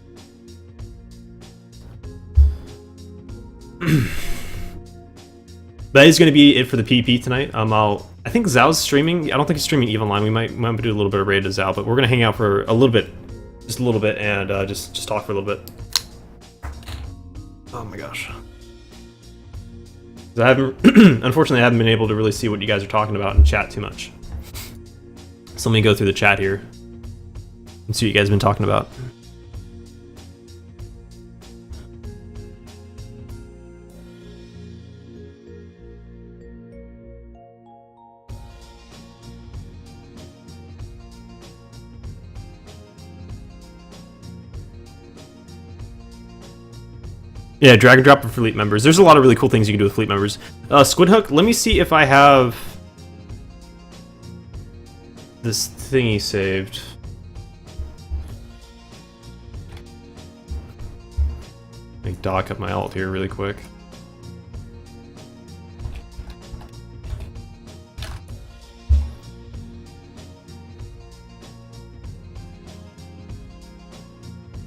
That is going to be it for the PvP tonight. I think Zhao's streaming. I don't think he's streaming EVE Online. We might do a little bit of raid to Zhao, but we're going to hang out for a little bit, just a little bit, and just talk for a little bit. Oh my gosh. I haven't, unfortunately, I haven't been able to really see what you guys are talking about in chat too much. So let me go through the chat here and see what you guys have been talking about. Yeah, drag and drop for fleet members. There's a lot of really cool things you can do with fleet members. Squidhook, let me see if I have this thingy saved. Let me dock up my alt here really quick.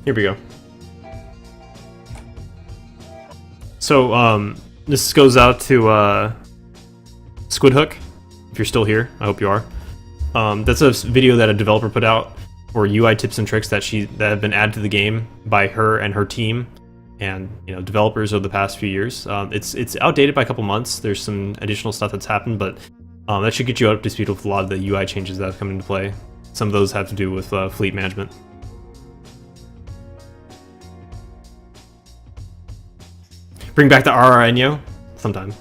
Here we go. So, this goes out to Squidhook, if you're still here. I hope you are. That's a video that a developer put out for UI tips and tricks that have been added to the game by her and her team, and developers over the past few years. It's outdated by a couple months. There's some additional stuff that's happened, but that should get you up to speed with a lot of the UI changes that have come into play. Some of those have to do with fleet management. Bring back the RRNyo sometime.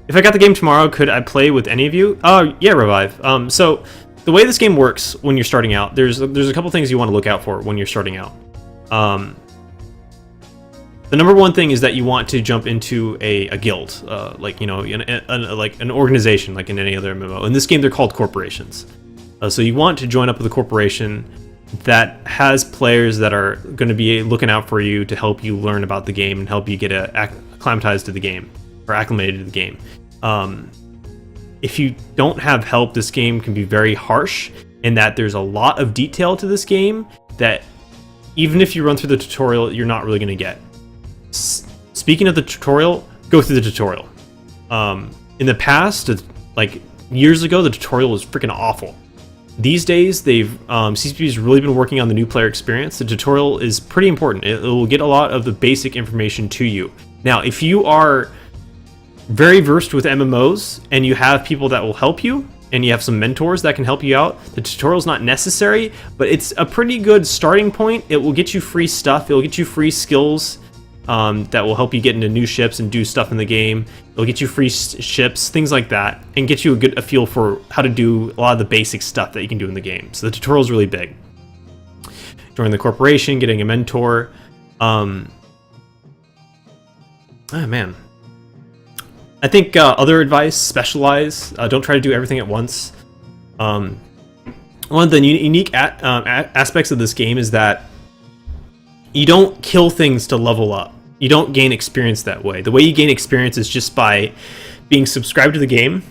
If I got the game tomorrow, could I play with any of you? Oh, yeah, Revive. So the way this game works when you're starting out, there's a couple things you want to look out for when you're starting out. The number one thing is that you want to jump into a guild, like an organization, like in any other MMO. In this game, they're called corporations. So you want to join up with a corporation that has players that are going to be looking out for you to help you learn about the game and help you get acclimatized to the game or acclimated to the game. If you don't have help, this game can be very harsh in that there's a lot of detail to this game that even if you run through the tutorial, you're not really going to get. Speaking of the tutorial, go through the tutorial. In the past, like years ago, the tutorial was freaking awful. These days, CCP's really been working on the new player experience. The tutorial is pretty important. It will get a lot of the basic information to you. Now, if you are very versed with MMOs and you have people that will help you, and you have some mentors that can help you out, the tutorial is not necessary, but it's a pretty good starting point. It will get you free stuff. It will get you free skills that will help you get into new ships and do stuff in the game. It'll get you free ships, things like that, and get you a feel for how to do a lot of the basic stuff that you can do in the game. So the tutorial is really big. Joining the corporation, getting a mentor. Oh man. I think other advice, specialize. Don't try to do everything at once. One of the unique aspects of this game is that you don't kill things to level up. You don't gain experience that way. The way you gain experience is just by being subscribed to the game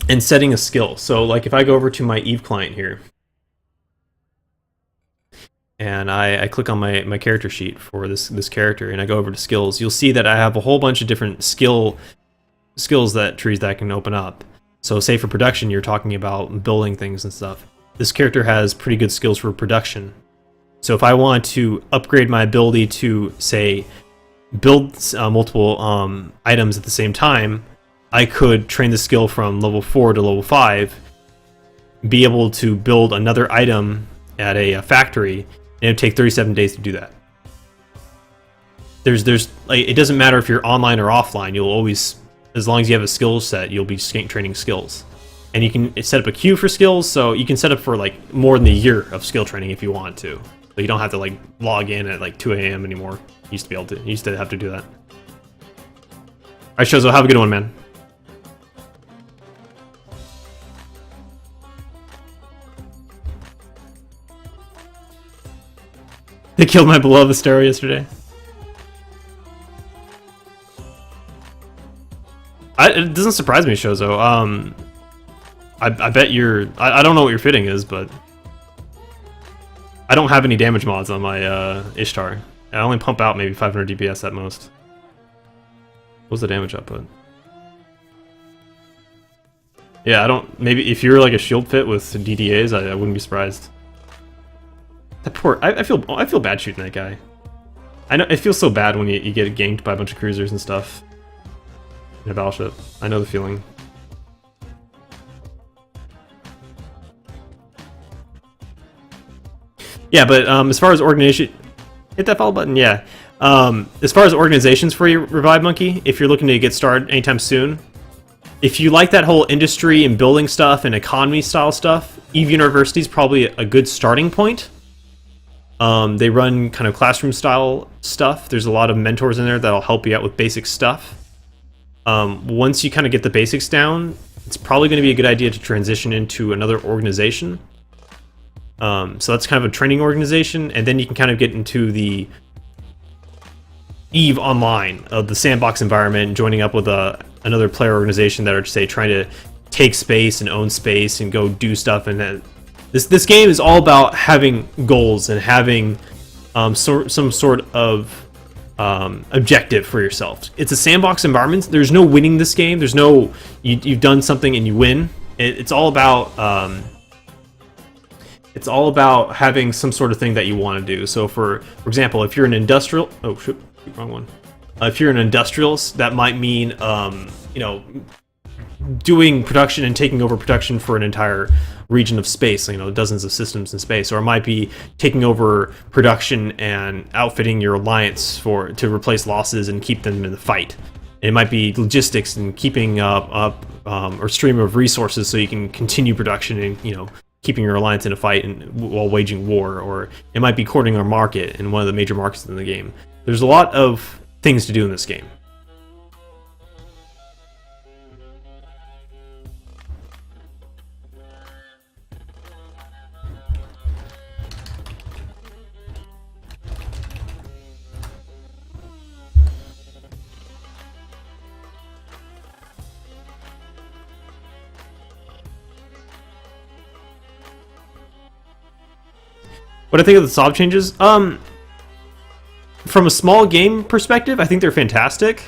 and setting a skill. So like if I go over to my Eve client here, and I click on my character sheet for this character, and I go over to skills, you'll see that I have a whole bunch of different skills that trees that can open up. So say for production, you're talking about building things and stuff. This character has pretty good skills for production. So if I want to upgrade my ability to, say, build multiple items at the same time, I could train the skill from level 4 to level 5, be able to build another item at a factory, and it would take 37 days to do that. There's like, it doesn't matter if you're online or offline, you'll always, as long as you have a skill set, you'll be training skills. And you can set up a queue for skills, so you can set up for like more than a year of skill training if you want to. So you don't have to like log in at like 2 a.m. anymore. You used to have to do that. Alright, Shozo, have a good one, man. They killed my beloved Astero yesterday. It doesn't surprise me, Shozo. I bet you're... I don't know what your fitting is, but... I don't have any damage mods on my Ishtar. I only pump out maybe 500 DPS at most. What's the damage output? Yeah, I don't... Maybe if you're like a shield fit with DDAs, I wouldn't be surprised. That poor... I feel bad shooting that guy. I know it feels so bad when you get ganked by a bunch of cruisers and stuff in a battleship. I know the feeling. Yeah, but as far as organization, hit that follow button. Yeah. As far as organizations for your Revive Monkey, if you're looking to get started anytime soon, if you like that whole industry and building stuff and economy style stuff, Eve University is probably a good starting point. They run kind of classroom style stuff. There's a lot of mentors in there that'll help you out with basic stuff. Once you kind of get the basics down, it's probably going to be a good idea to transition into another organization. So that's kind of a training organization, and then you can kind of get into the Eve Online, the sandbox environment, joining up with another player organization that are, say, trying to take space and own space and go do stuff. And this game is all about having goals and having some sort of objective for yourself. It's a sandbox environment. There's no winning this game. There's no you've done something and you win. It's all about having some sort of thing that you want to do. So for example, if you're an industrial, oh shoot, wrong one. If you're an industrialist, that might mean you know, doing production and taking over production for an entire region of space, you know, dozens of systems in space. Or it might be taking over production and outfitting your alliance to replace losses and keep them in the fight. It might be logistics and keeping up or stream of resources so you can continue production and, you know, keeping your alliance in a fight while waging war. Or it might be courting our market in one of the major markets in the game. There's a lot of things to do in this game. What I think of the sob changes? From a small game perspective, I think they're fantastic.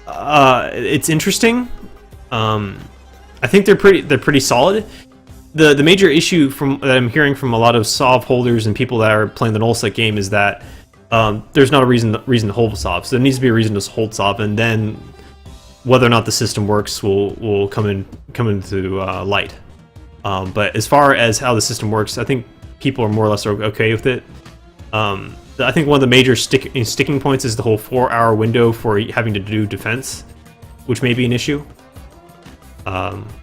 It's interesting. I think they're pretty solid. The major issue that I'm hearing from a lot of Sov holders and people that are playing the nullsec game is that there's not a reason to hold Sov. So there needs to be a reason to hold Sov, and then whether or not the system works will come into light. But as far as how the system works, I think people are more or less okay with it. I think one of the major sticking points is the whole 4-hour window for having to do defense, which may be an issue.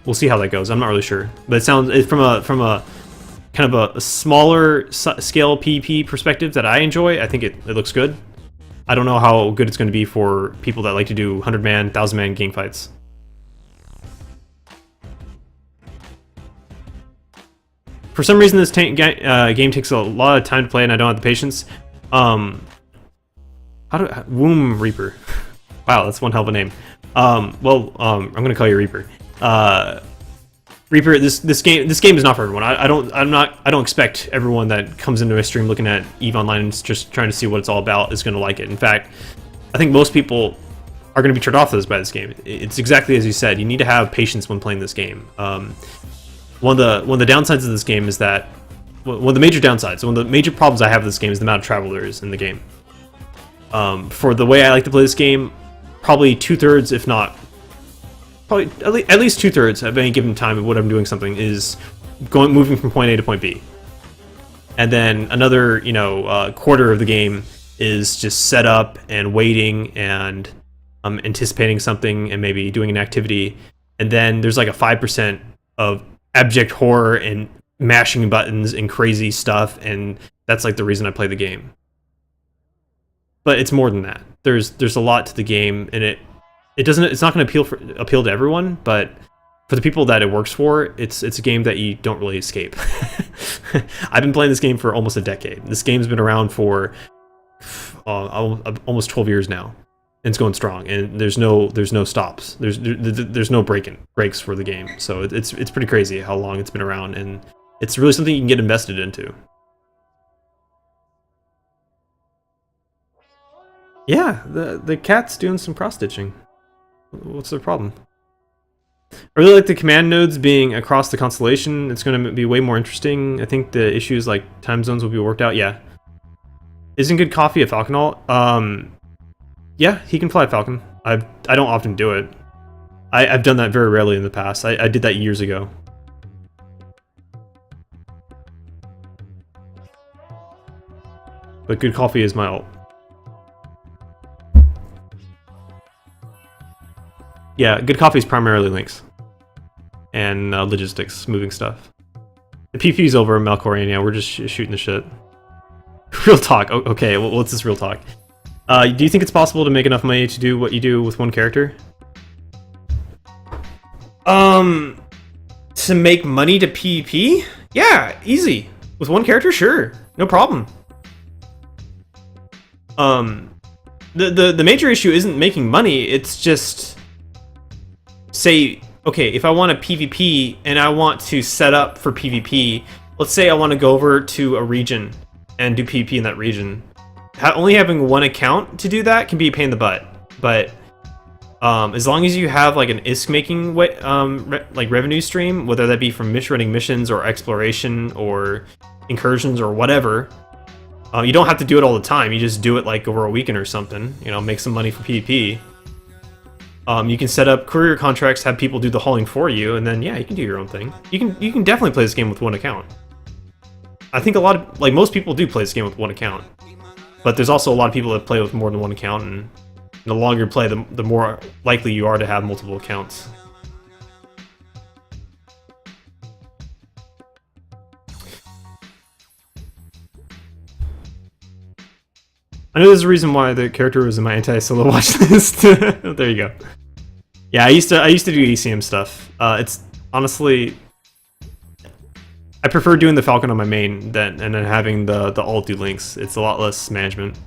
We'll see how that goes. I'm not really sure, but from a kind of a smaller scale PvP perspective that I enjoy, I think it looks good. I don't know how good it's going to be for people that like to do 100-man, 1,000-man gang fights. For some reason, this game takes a lot of time to play, and I don't have the patience. Womb Reaper. Wow, that's one hell of a name. I'm gonna call you Reaper. Reaper, this game is not for everyone. I don't expect everyone that comes into my stream looking at EVE Online and just trying to see what it's all about is going to like it. In fact, I think most people are going to be turned off by this game. It's exactly as you said. You need to have patience when playing this game. One of the downsides of this game is that one of the major problems I have with this game is the amount of travel there is in the game. For the way I like to play this game, probably 2/3, if not. Probably at least 2/3 at any given time of what I'm doing something is moving from point A to point B, and then another quarter of the game is just set up and waiting and anticipating something and maybe doing an activity, and then there's like a 5% of abject horror and mashing buttons and crazy stuff, and that's like the reason I play the game. But it's more than that. There's a lot to the game, and it's not going to appeal to everyone, but for the people that it works for, it's a game that you don't really escape. I've been playing this game for almost a decade. This game's been around for almost 12 years now, and it's going strong. And there's no stops. There's no breaks for the game. So it's pretty crazy how long it's been around, and it's really something you can get invested into. Yeah, the cat's doing some cross stitching. What's the problem? I really like the command nodes being across the constellation. It's going to be way more interesting. I think the issues like time zones will be worked out. Yeah. Isn't Good Coffee a Falconalt? Yeah, he can fly a Falcon. I don't often do it. I've done that very rarely in the past. I did that years ago. But Good Coffee is my ult. Yeah, Good Coffee is primarily links and logistics, moving stuff. The PvP's over, Malcorian. Yeah, we're just shooting the shit. Real talk. Okay, well, what's this real talk? Do you think it's possible to make enough money to do what you do with one character? To make money to PvP? Yeah, easy. With one character, sure, no problem. The major issue isn't making money. It's just, say, okay, if I want a PvP and I want to set up for PvP, let's say I want to go over to a region and do PvP in that region. Only having one account to do that can be a pain in the butt, but as long as you have like an ISK making like revenue stream, whether that be from running missions or exploration or incursions or whatever, you don't have to do it all the time. You just do it like over a weekend or something, make some money for PvP. You can set up courier contracts, have people do the hauling for you, and then yeah, you can do your own thing. You can definitely play this game with one account. I think most people do play this game with one account, but there's also a lot of people that play with more than one account, and the longer you play, the more likely you are to have multiple accounts. I know there's a reason why the character was in my anti-solo watch list. There you go. Yeah, I used to do ECM stuff. It's honestly, I prefer doing the Falcon on my main and then having the alt do links. It's a lot less management.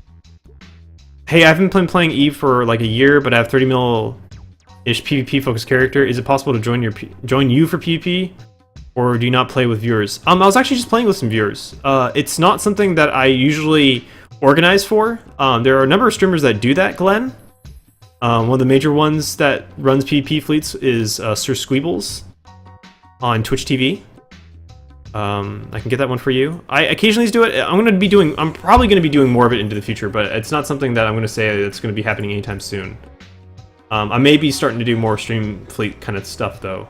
Hey, I haven't been playing EVE for like a year, but I have 30 mil-ish PvP focused character. Is it possible to join you for PvP, or do you not play with viewers? I was actually just playing with some viewers. It's not something that I usually organize for. There are a number of streamers that do that, Glenn. One of the major ones that runs PvP fleets is Sir Squeebles on Twitch TV. I can get that one for you. I occasionally do it. I'm probably going to be doing more of it into the future, but it's not something that I'm going to say that's going to be happening anytime soon. I may be starting to do more stream fleet kind of stuff though.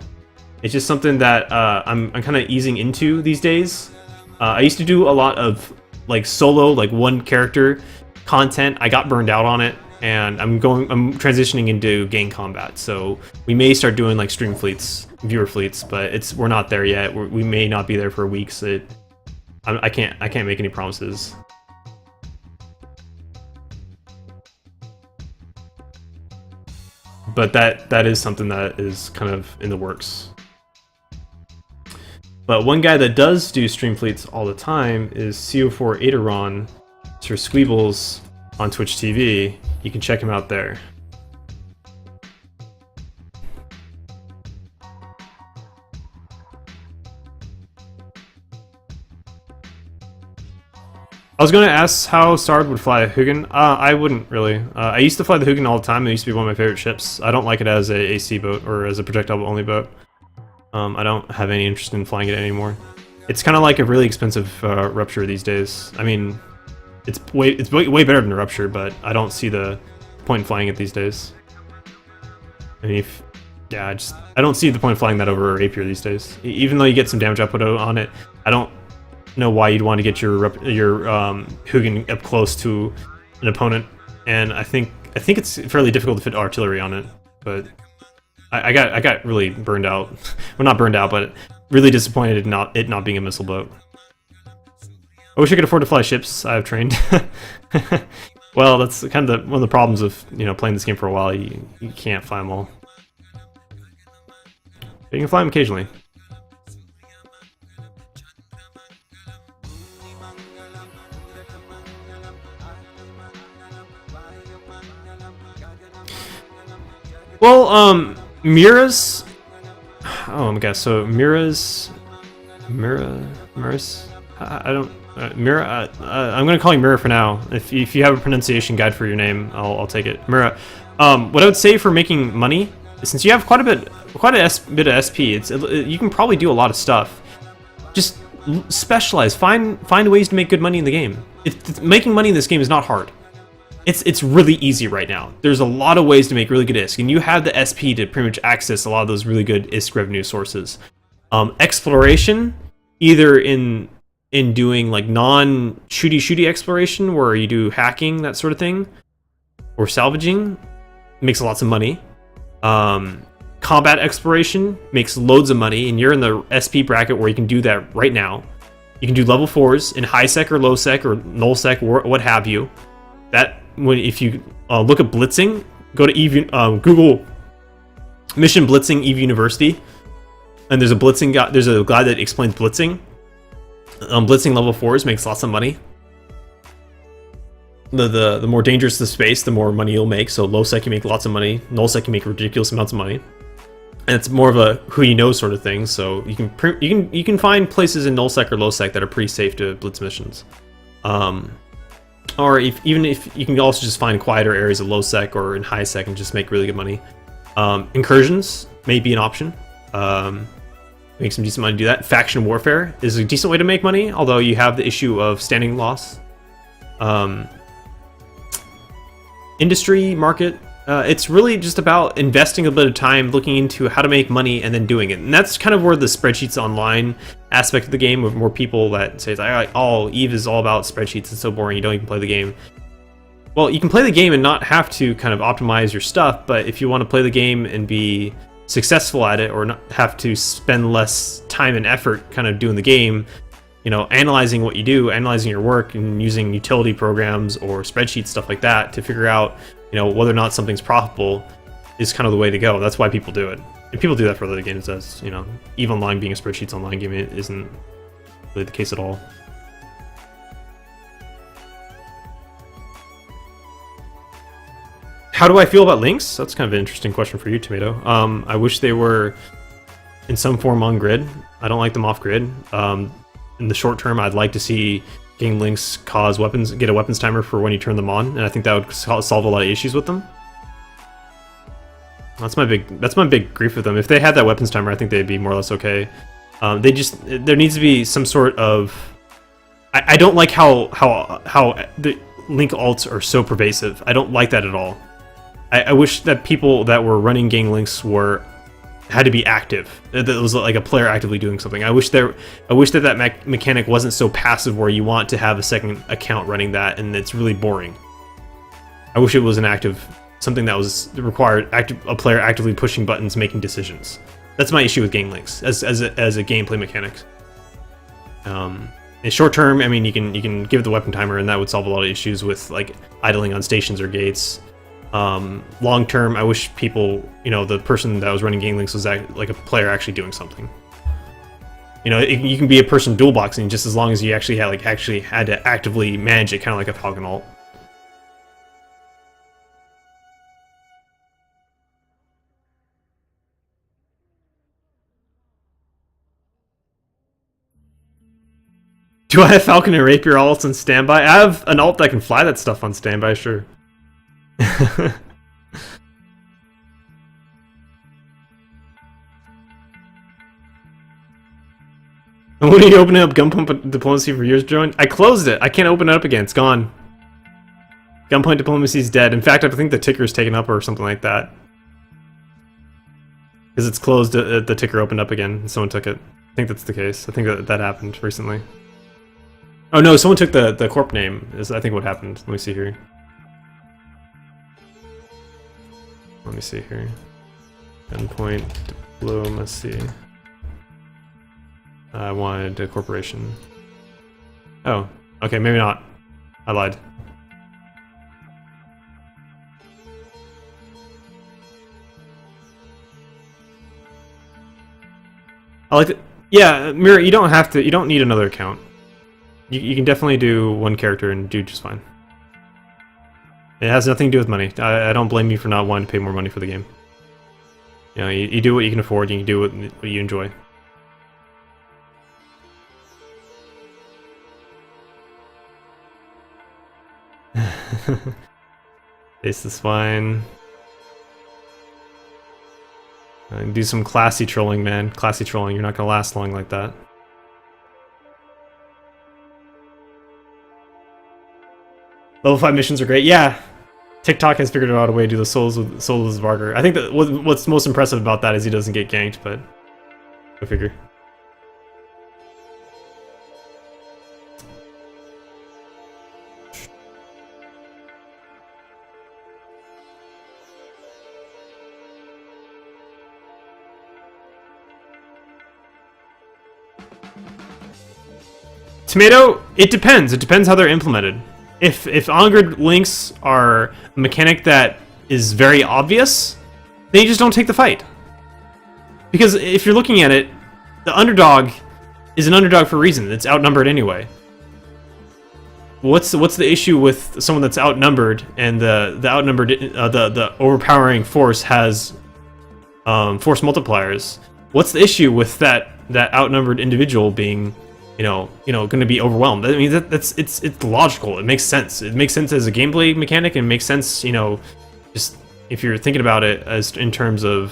It's just something that I'm kind of easing into these days. I used to do a lot of like solo, like one character content. I got burned out on it, and I'm transitioning into gang combat. So we may start doing like stream fleets, viewer fleets, but we're not there yet. We may not be there for weeks. I can't make any promises. But that is something that is kind of in the works. But one guy that does do stream fleets all the time is CO4 Aderon, Sir Squeebles on Twitch TV. You can check him out there. I was going to ask how Sard would fly a Hugin. I wouldn't really. I used to fly the Hugin all the time. It used to be one of my favorite ships. I don't like it as a AC boat or as a projectile only boat. I don't have any interest in flying it anymore. It's kind of like a really expensive Rupture these days. I mean, it's way better than a Rupture, but I don't see the point in flying it these days. I mean, I don't see the point of flying that over Rapier these days. Even though you get some damage output on it, I don't know why you'd want to get your Hugin up close to an opponent, and I think it's fairly difficult to fit artillery on it. But I got really burned out. Well, not burned out, but really disappointed in it not being a missile boat. I wish I could afford to fly ships. I've trained. Well, that's kind of one of the problems of playing this game for a while. You can't fly them all. But you can fly them occasionally. Well, Mira's. Oh my gosh! So Mira's. I don't. Mira. I'm gonna call you Mira for now. If you have a pronunciation guide for your name, I'll take it. Mira. What I would say for making money, since you have quite a bit of SP, you can probably do a lot of stuff. Just specialize. Find ways to make good money in the game. Making money in this game is not hard. It's really easy right now. There's a lot of ways to make really good ISK, and you have the SP to pretty much access a lot of those really good ISK revenue sources. Exploration, either in doing like non-shooty exploration where you do hacking, that sort of thing, or salvaging, makes lots of money. Combat exploration makes loads of money, and you're in the SP bracket where you can do that right now. You can do level 4s in high sec or low sec or null sec or what have you. If you look at blitzing, go to Google Mission Blitzing EVE University, and there's a blitzing guy. There's a guy that explains blitzing. Blitzing level 4s makes lots of money. The more dangerous the space, the more money you'll make. So low sec you make lots of money. Null sec you make ridiculous amounts of money. And it's more of a who you know sort of thing. So you can find places in null sec or low sec that are pretty safe to blitz missions. Or even if you can also just find quieter areas of low sec or in high sec and just make really good money. Incursions may be an option. Make some decent money to do that. Faction warfare is a decent way to make money, although you have the issue of standing loss. Industry, market, it's really just about investing a bit of time looking into how to make money and then doing it. And that's kind of where the spreadsheets online aspect of the game, with more people that say, EVE is all about spreadsheets, it's so boring, you don't even play the game. Well, you can play the game and not have to kind of optimize your stuff, but if you want to play the game and be successful at it, or not have to spend less time and effort kind of doing the game, analyzing what you do, analyzing your work, and using utility programs or spreadsheets, stuff like that, to figure out whether or not something's profitable, is kind of the way to go. That's why people do it. And people do that for other games, as EVE Online being a spreadsheets online game isn't really the case at all. How do I feel about links? That's kind of an interesting question for you, Tomato. I wish they were in some form on grid. I don't like them off grid. In the short term, I'd like to see getting links get a weapons timer for when you turn them on, and I think that would solve a lot of issues with them. That's my big grief with them. If they had that weapons timer, I think they'd be more or less okay. There needs to be some sort of. I don't like how the Link alts are so pervasive. I don't like that at all. I wish that people that were running gang links had to be active. That it was like a player actively doing something. I wish that mechanic wasn't so passive where you want to have a second account running that and it's really boring. I wish it was an active something that was required a player actively pushing buttons, making decisions. That's my issue with gang links as a gameplay mechanic. In short term, I mean, you can give it the weapon timer and that would solve a lot of issues with like idling on stations or gates. Long term, I wish people, the person that was running gang links was like a player actually doing something. You can be a person dual boxing just as long as you actually had to actively manage it, kind of like a Falcon ult. Do I have Falcon and Rapier alts on standby? I have an alt that can fly that stuff on standby, sure. And when are you opening up Gunpoint Diplomacy for yours, Joan? I closed it. I can't open it up again. It's gone. Gunpoint Diplomacy is dead. In fact, I think the ticker is taken up or something like that. Because it's closed, the ticker opened up again and someone took it. I think that's the case. I think that happened recently. Oh no, someone took the corp name, is I think what happened. Let me see here. Gunpoint Diplomacy. I wanted a corporation. Oh, okay, maybe not. I lied. I like it. Yeah, Mirror, you don't need another account. You can definitely do one character and do just fine. It has nothing to do with money. I don't blame you for not wanting to pay more money for the game. You do what you can afford, you can do what you enjoy. Ace is fine. Do some classy trolling, man. Classy trolling. You're not gonna last long like that. Level 5 missions are great. Yeah, TikTok has figured out a way to do the souls with Vargar. I think that what's most impressive about that is he doesn't get ganked, but go figure. Tomato, it depends. It depends how they're implemented. If on-grid links are a mechanic that is very obvious, then you just don't take the fight. Because if you're looking at it, the underdog is an underdog for a reason. It's outnumbered anyway. What's the issue with someone that's outnumbered and the overpowering force has force multipliers? What's the issue with that outnumbered individual being going to be overwhelmed? I mean, it's logical. It makes sense. It makes sense as a gameplay mechanic, and it makes sense, just if you're thinking about it as in terms of,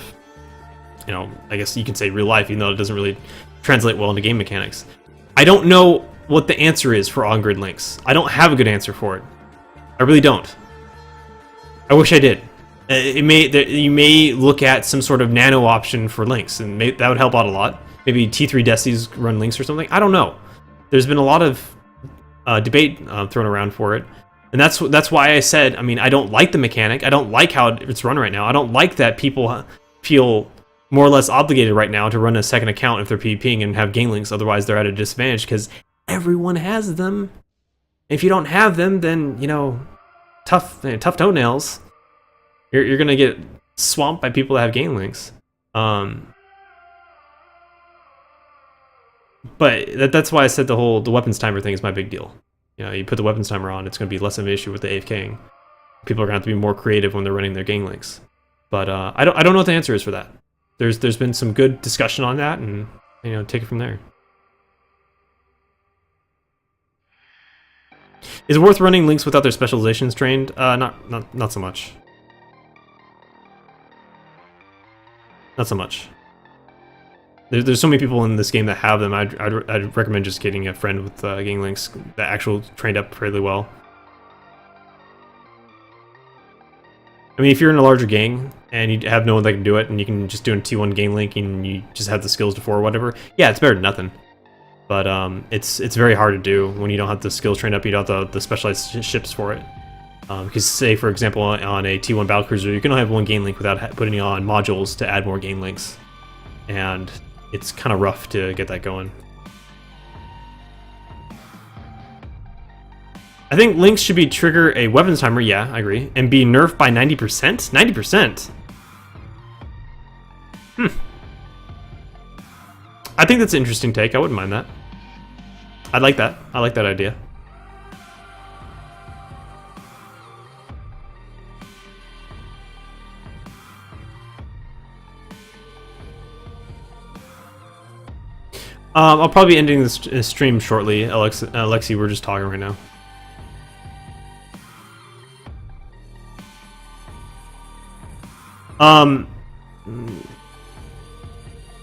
I guess you can say real life, even though it doesn't really translate well into game mechanics. I don't know what the answer is for on-grid links. I don't have a good answer for it. I really don't. I wish I did. You may look at some sort of nano option for links, and that would help out a lot. Maybe T3 Desis run links or something. I don't know. There's been a lot of debate thrown around for it, and that's why I said. I mean, I don't like the mechanic. I don't like how it's run right now. I don't like that people feel more or less obligated right now to run a second account if they're PvPing and have gang links. Otherwise, they're at a disadvantage because everyone has them. If you don't have them, then tough toenails. You're gonna get swamped by people that have gang links. But that's why I said the weapons timer thing is my big deal. You put the weapons timer on, it's going to be less of an issue with the AFKing. People are going to have to be more creative when they're running their gang links. But I don't know what the answer is for that. There's been some good discussion on that, and take it from there. Is it worth running links without their specializations trained? Not so much. not so much. There's so many people in this game that have them. I'd recommend just getting a friend with gang links that actually trained up fairly well. I mean, if you're in a larger gang and you have no one that can do it, and you can just do a T1 gang link and you just have the skills to 4 or whatever, yeah, it's better than nothing. But it's very hard to do when you don't have the skills trained up, you don't have the specialized ships for it. Because say, for example, on a T1 battlecruiser, you can only have 1 gang link without putting on modules to add more gang links. And it's kind of rough to get that going. I think links should be trigger a weapons timer, yeah, I agree, and be nerfed by 90%? 90%? I think that's an interesting take, I wouldn't mind that. I'd like that. I like that idea. I'll probably be ending this stream shortly, Alexi, we're just talking right now.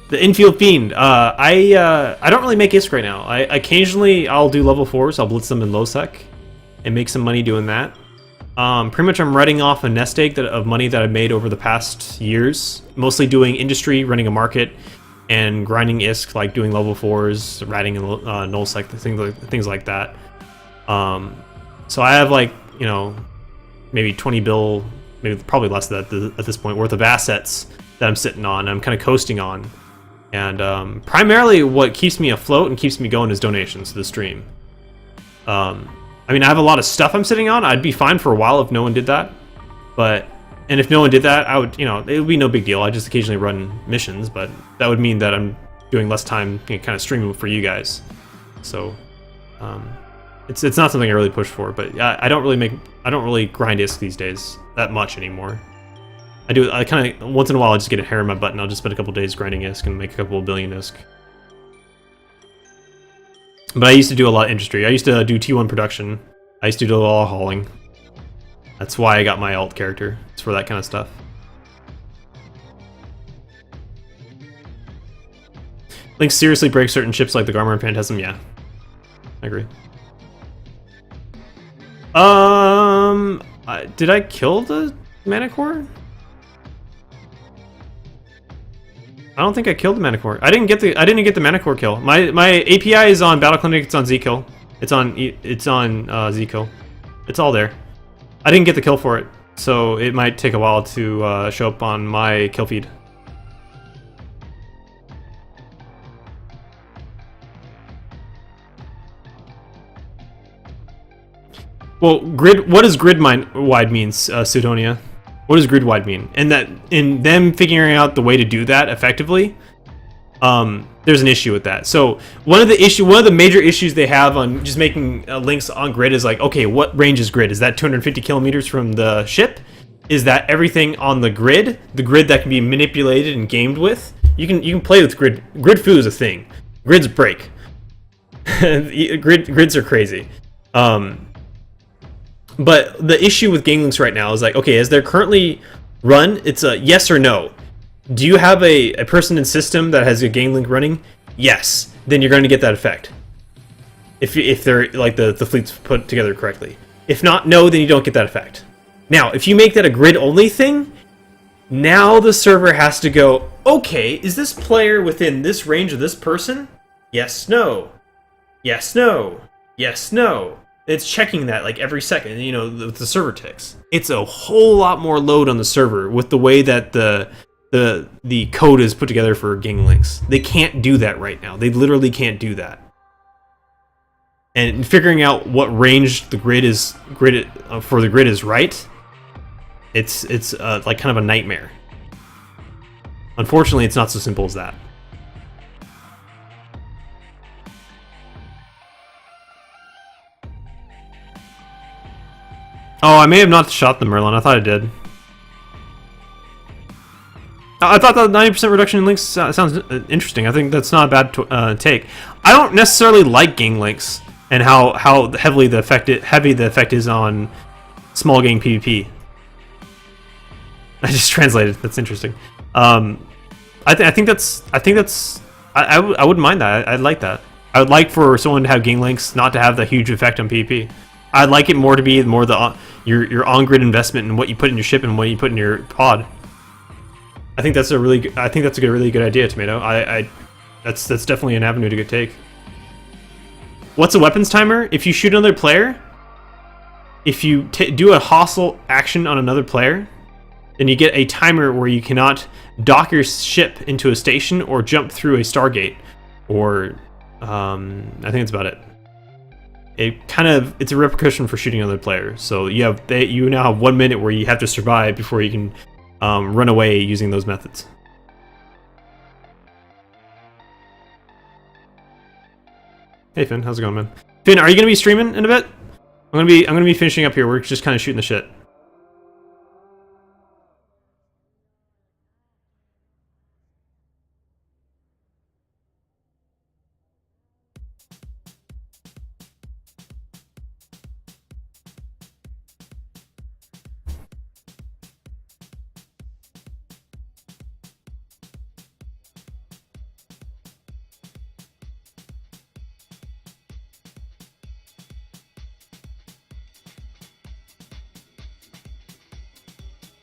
The infield fiend. I don't really make ISK right now. Occasionally I'll do level 4s. I'll blitz them in low sec and make some money doing that. Pretty much I'm writing off a nest egg of money that I've made over the past years, mostly doing industry, running a market, and grinding ISK, like doing level 4s, riding in null sec, things like that. So I have, like, you know, maybe 20 bill, maybe probably less than that at this point, worth of assets that I'm sitting on, I'm kind of coasting on. And primarily what keeps me afloat and keeps me going is donations to the stream. I mean, I have a lot of stuff I'm sitting on. I'd be fine for a while if no one did that. And if no one did that, I would, you know, it would be no big deal. I just occasionally run missions, but that would mean that I'm doing less time, you know, kind of streaming for you guys. So it's not something I really push for, but I don't really grind ISK these days that much anymore. I kind of, once in a while I just get a hair in my butt and I'll just spend a couple days grinding ISK and make a couple of billion ISK. But I used to do a lot of industry. I used to do T1 production. I used to do a lot of hauling. That's why I got my alt character. It's for that kind of stuff. Link seriously breaks certain ships like the Garmar and Phantasm? Yeah. I agree. Did I kill the Manicore? I don't think I killed the Manicore. I didn't get the Manicore kill. My API is on Battle Clinic. It's on Zkill. It's on Zkill. It's all there. I didn't get the kill for it, so it might take a while to show up on my kill feed. Well, what does grid wide mean, Sudonia? What does grid wide mean? And that in them figuring out the way to do that effectively, there's an issue with that. So one of the major issues they have on just making links on grid is like, okay, what range is grid? Is that 250 kilometers from the ship? Is that everything on the grid that can be manipulated and gamed with? You can play with grid. Grid foo is a thing. Grids break. Grids are crazy. But the issue with gang links right now is like, okay, as they're currently run, it's a yes or no. Do you have a person in system that has a gang link running? Yes. Then you're going to get that effect. If they're like the fleet's put together correctly. If not, no, then you don't get that effect. Now, if you make that a grid only thing, now the server has to go, okay, is this player within this range of this person? Yes, no. Yes, no. Yes, no. It's checking that like every second, you know, the server ticks. It's a whole lot more load on the server with the way that the code is put together for gang links. They can't do that right now. They literally can't do that. And figuring out what range the grid is right, it's like kind of a nightmare. Unfortunately, it's not so simple as that. Oh, I may have not shot the Merlin. I thought I did. I thought that 90% reduction in links sounds interesting. I think that's not a bad take. I don't necessarily like gang links and how heavy the effect is on small gang PvP. I just translated. That's interesting. I think that's I wouldn't mind that. I'd like that. I would like for someone to have Ganglinks not to have the huge effect on PvP. I'd like it more to be more the your on-grid investment in what you put in your ship and what you put in your pod. I think that's a really really good idea, Tomato. That's definitely an avenue to go take. What's a weapons timer? If you shoot another player, if you do a hostile action on another player, then you get a timer where you cannot dock your ship into a station or jump through a Stargate, or I think that's about it. It's a repercussion for shooting another player. So you now have 1 minute where you have to survive before you can run away using those methods. Hey Finn, how's it going, man? Finn, are you gonna be streaming in a bit? I'm gonna be finishing up here. We're just kind of shooting the shit.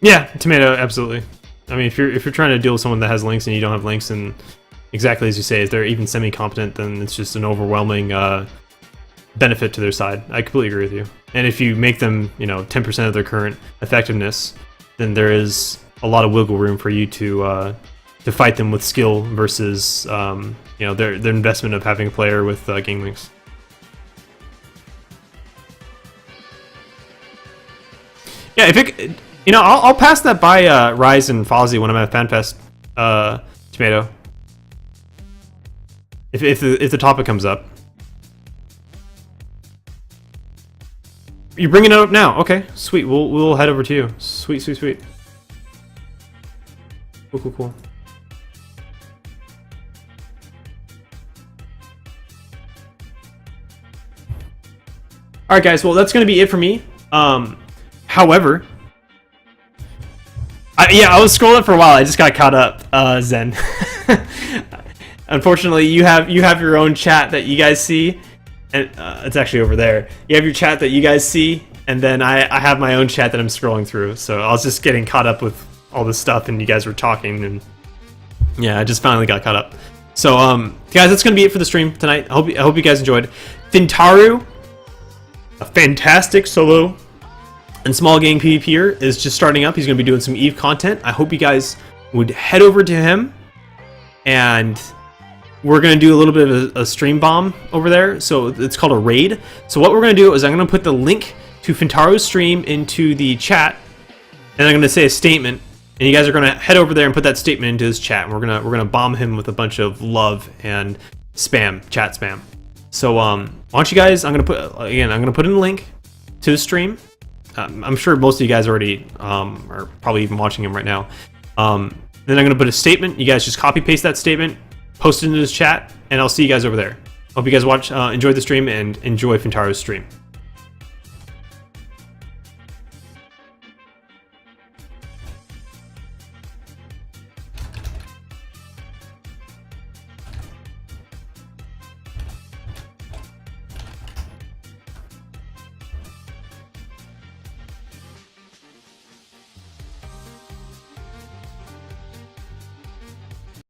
Yeah, Tomato, absolutely. I mean, if you're trying to deal with someone that has links and you don't have links, and exactly as you say, if they're even semi-competent, then it's just an overwhelming benefit to their side. I completely agree with you. And if you make them, 10% of their current effectiveness, then there is a lot of wiggle room for you to fight them with skill versus their investment of having a player with Ganglinks. Yeah, if it. I'll pass that by Rise and Fozzie when I'm at FanFest, Tomato. If the topic comes up. You're bringing it up now? Okay, sweet. We'll head over to you. Sweet. Cool. All right, guys. Well, that's gonna be it for me. However. I was scrolling for a while. I just got caught up, Zen. Unfortunately, you have your own chat that you guys see, and it's actually over there. You have your chat that you guys see, and then I have my own chat that I'm scrolling through. So I was just getting caught up with all this stuff, and you guys were talking, and yeah, I just finally got caught up. So, guys, that's gonna be it for the stream tonight. I hope you guys enjoyed. Fintaru, a fantastic solo and small gang PvPer, is just starting up. He's going to be doing some EVE content. I hope you guys would head over to him, and we're going to do a little bit of a stream bomb over there. So it's called a raid. So what we're going to do is I'm going to put the link to Fintaru's stream into the chat, and I'm going to say a statement, and you guys are going to head over there and put that statement into his chat, and we're going to bomb him with a bunch of love and chat spam. So why don't you guys, I'm going to put in the link to the stream. I'm sure most of you guys already are probably even watching him right now. Then I'm going to put a statement. You guys just copy paste that statement, post it into this chat, and I'll see you guys over there. Hope you guys enjoy the stream and enjoy Fintaru's stream.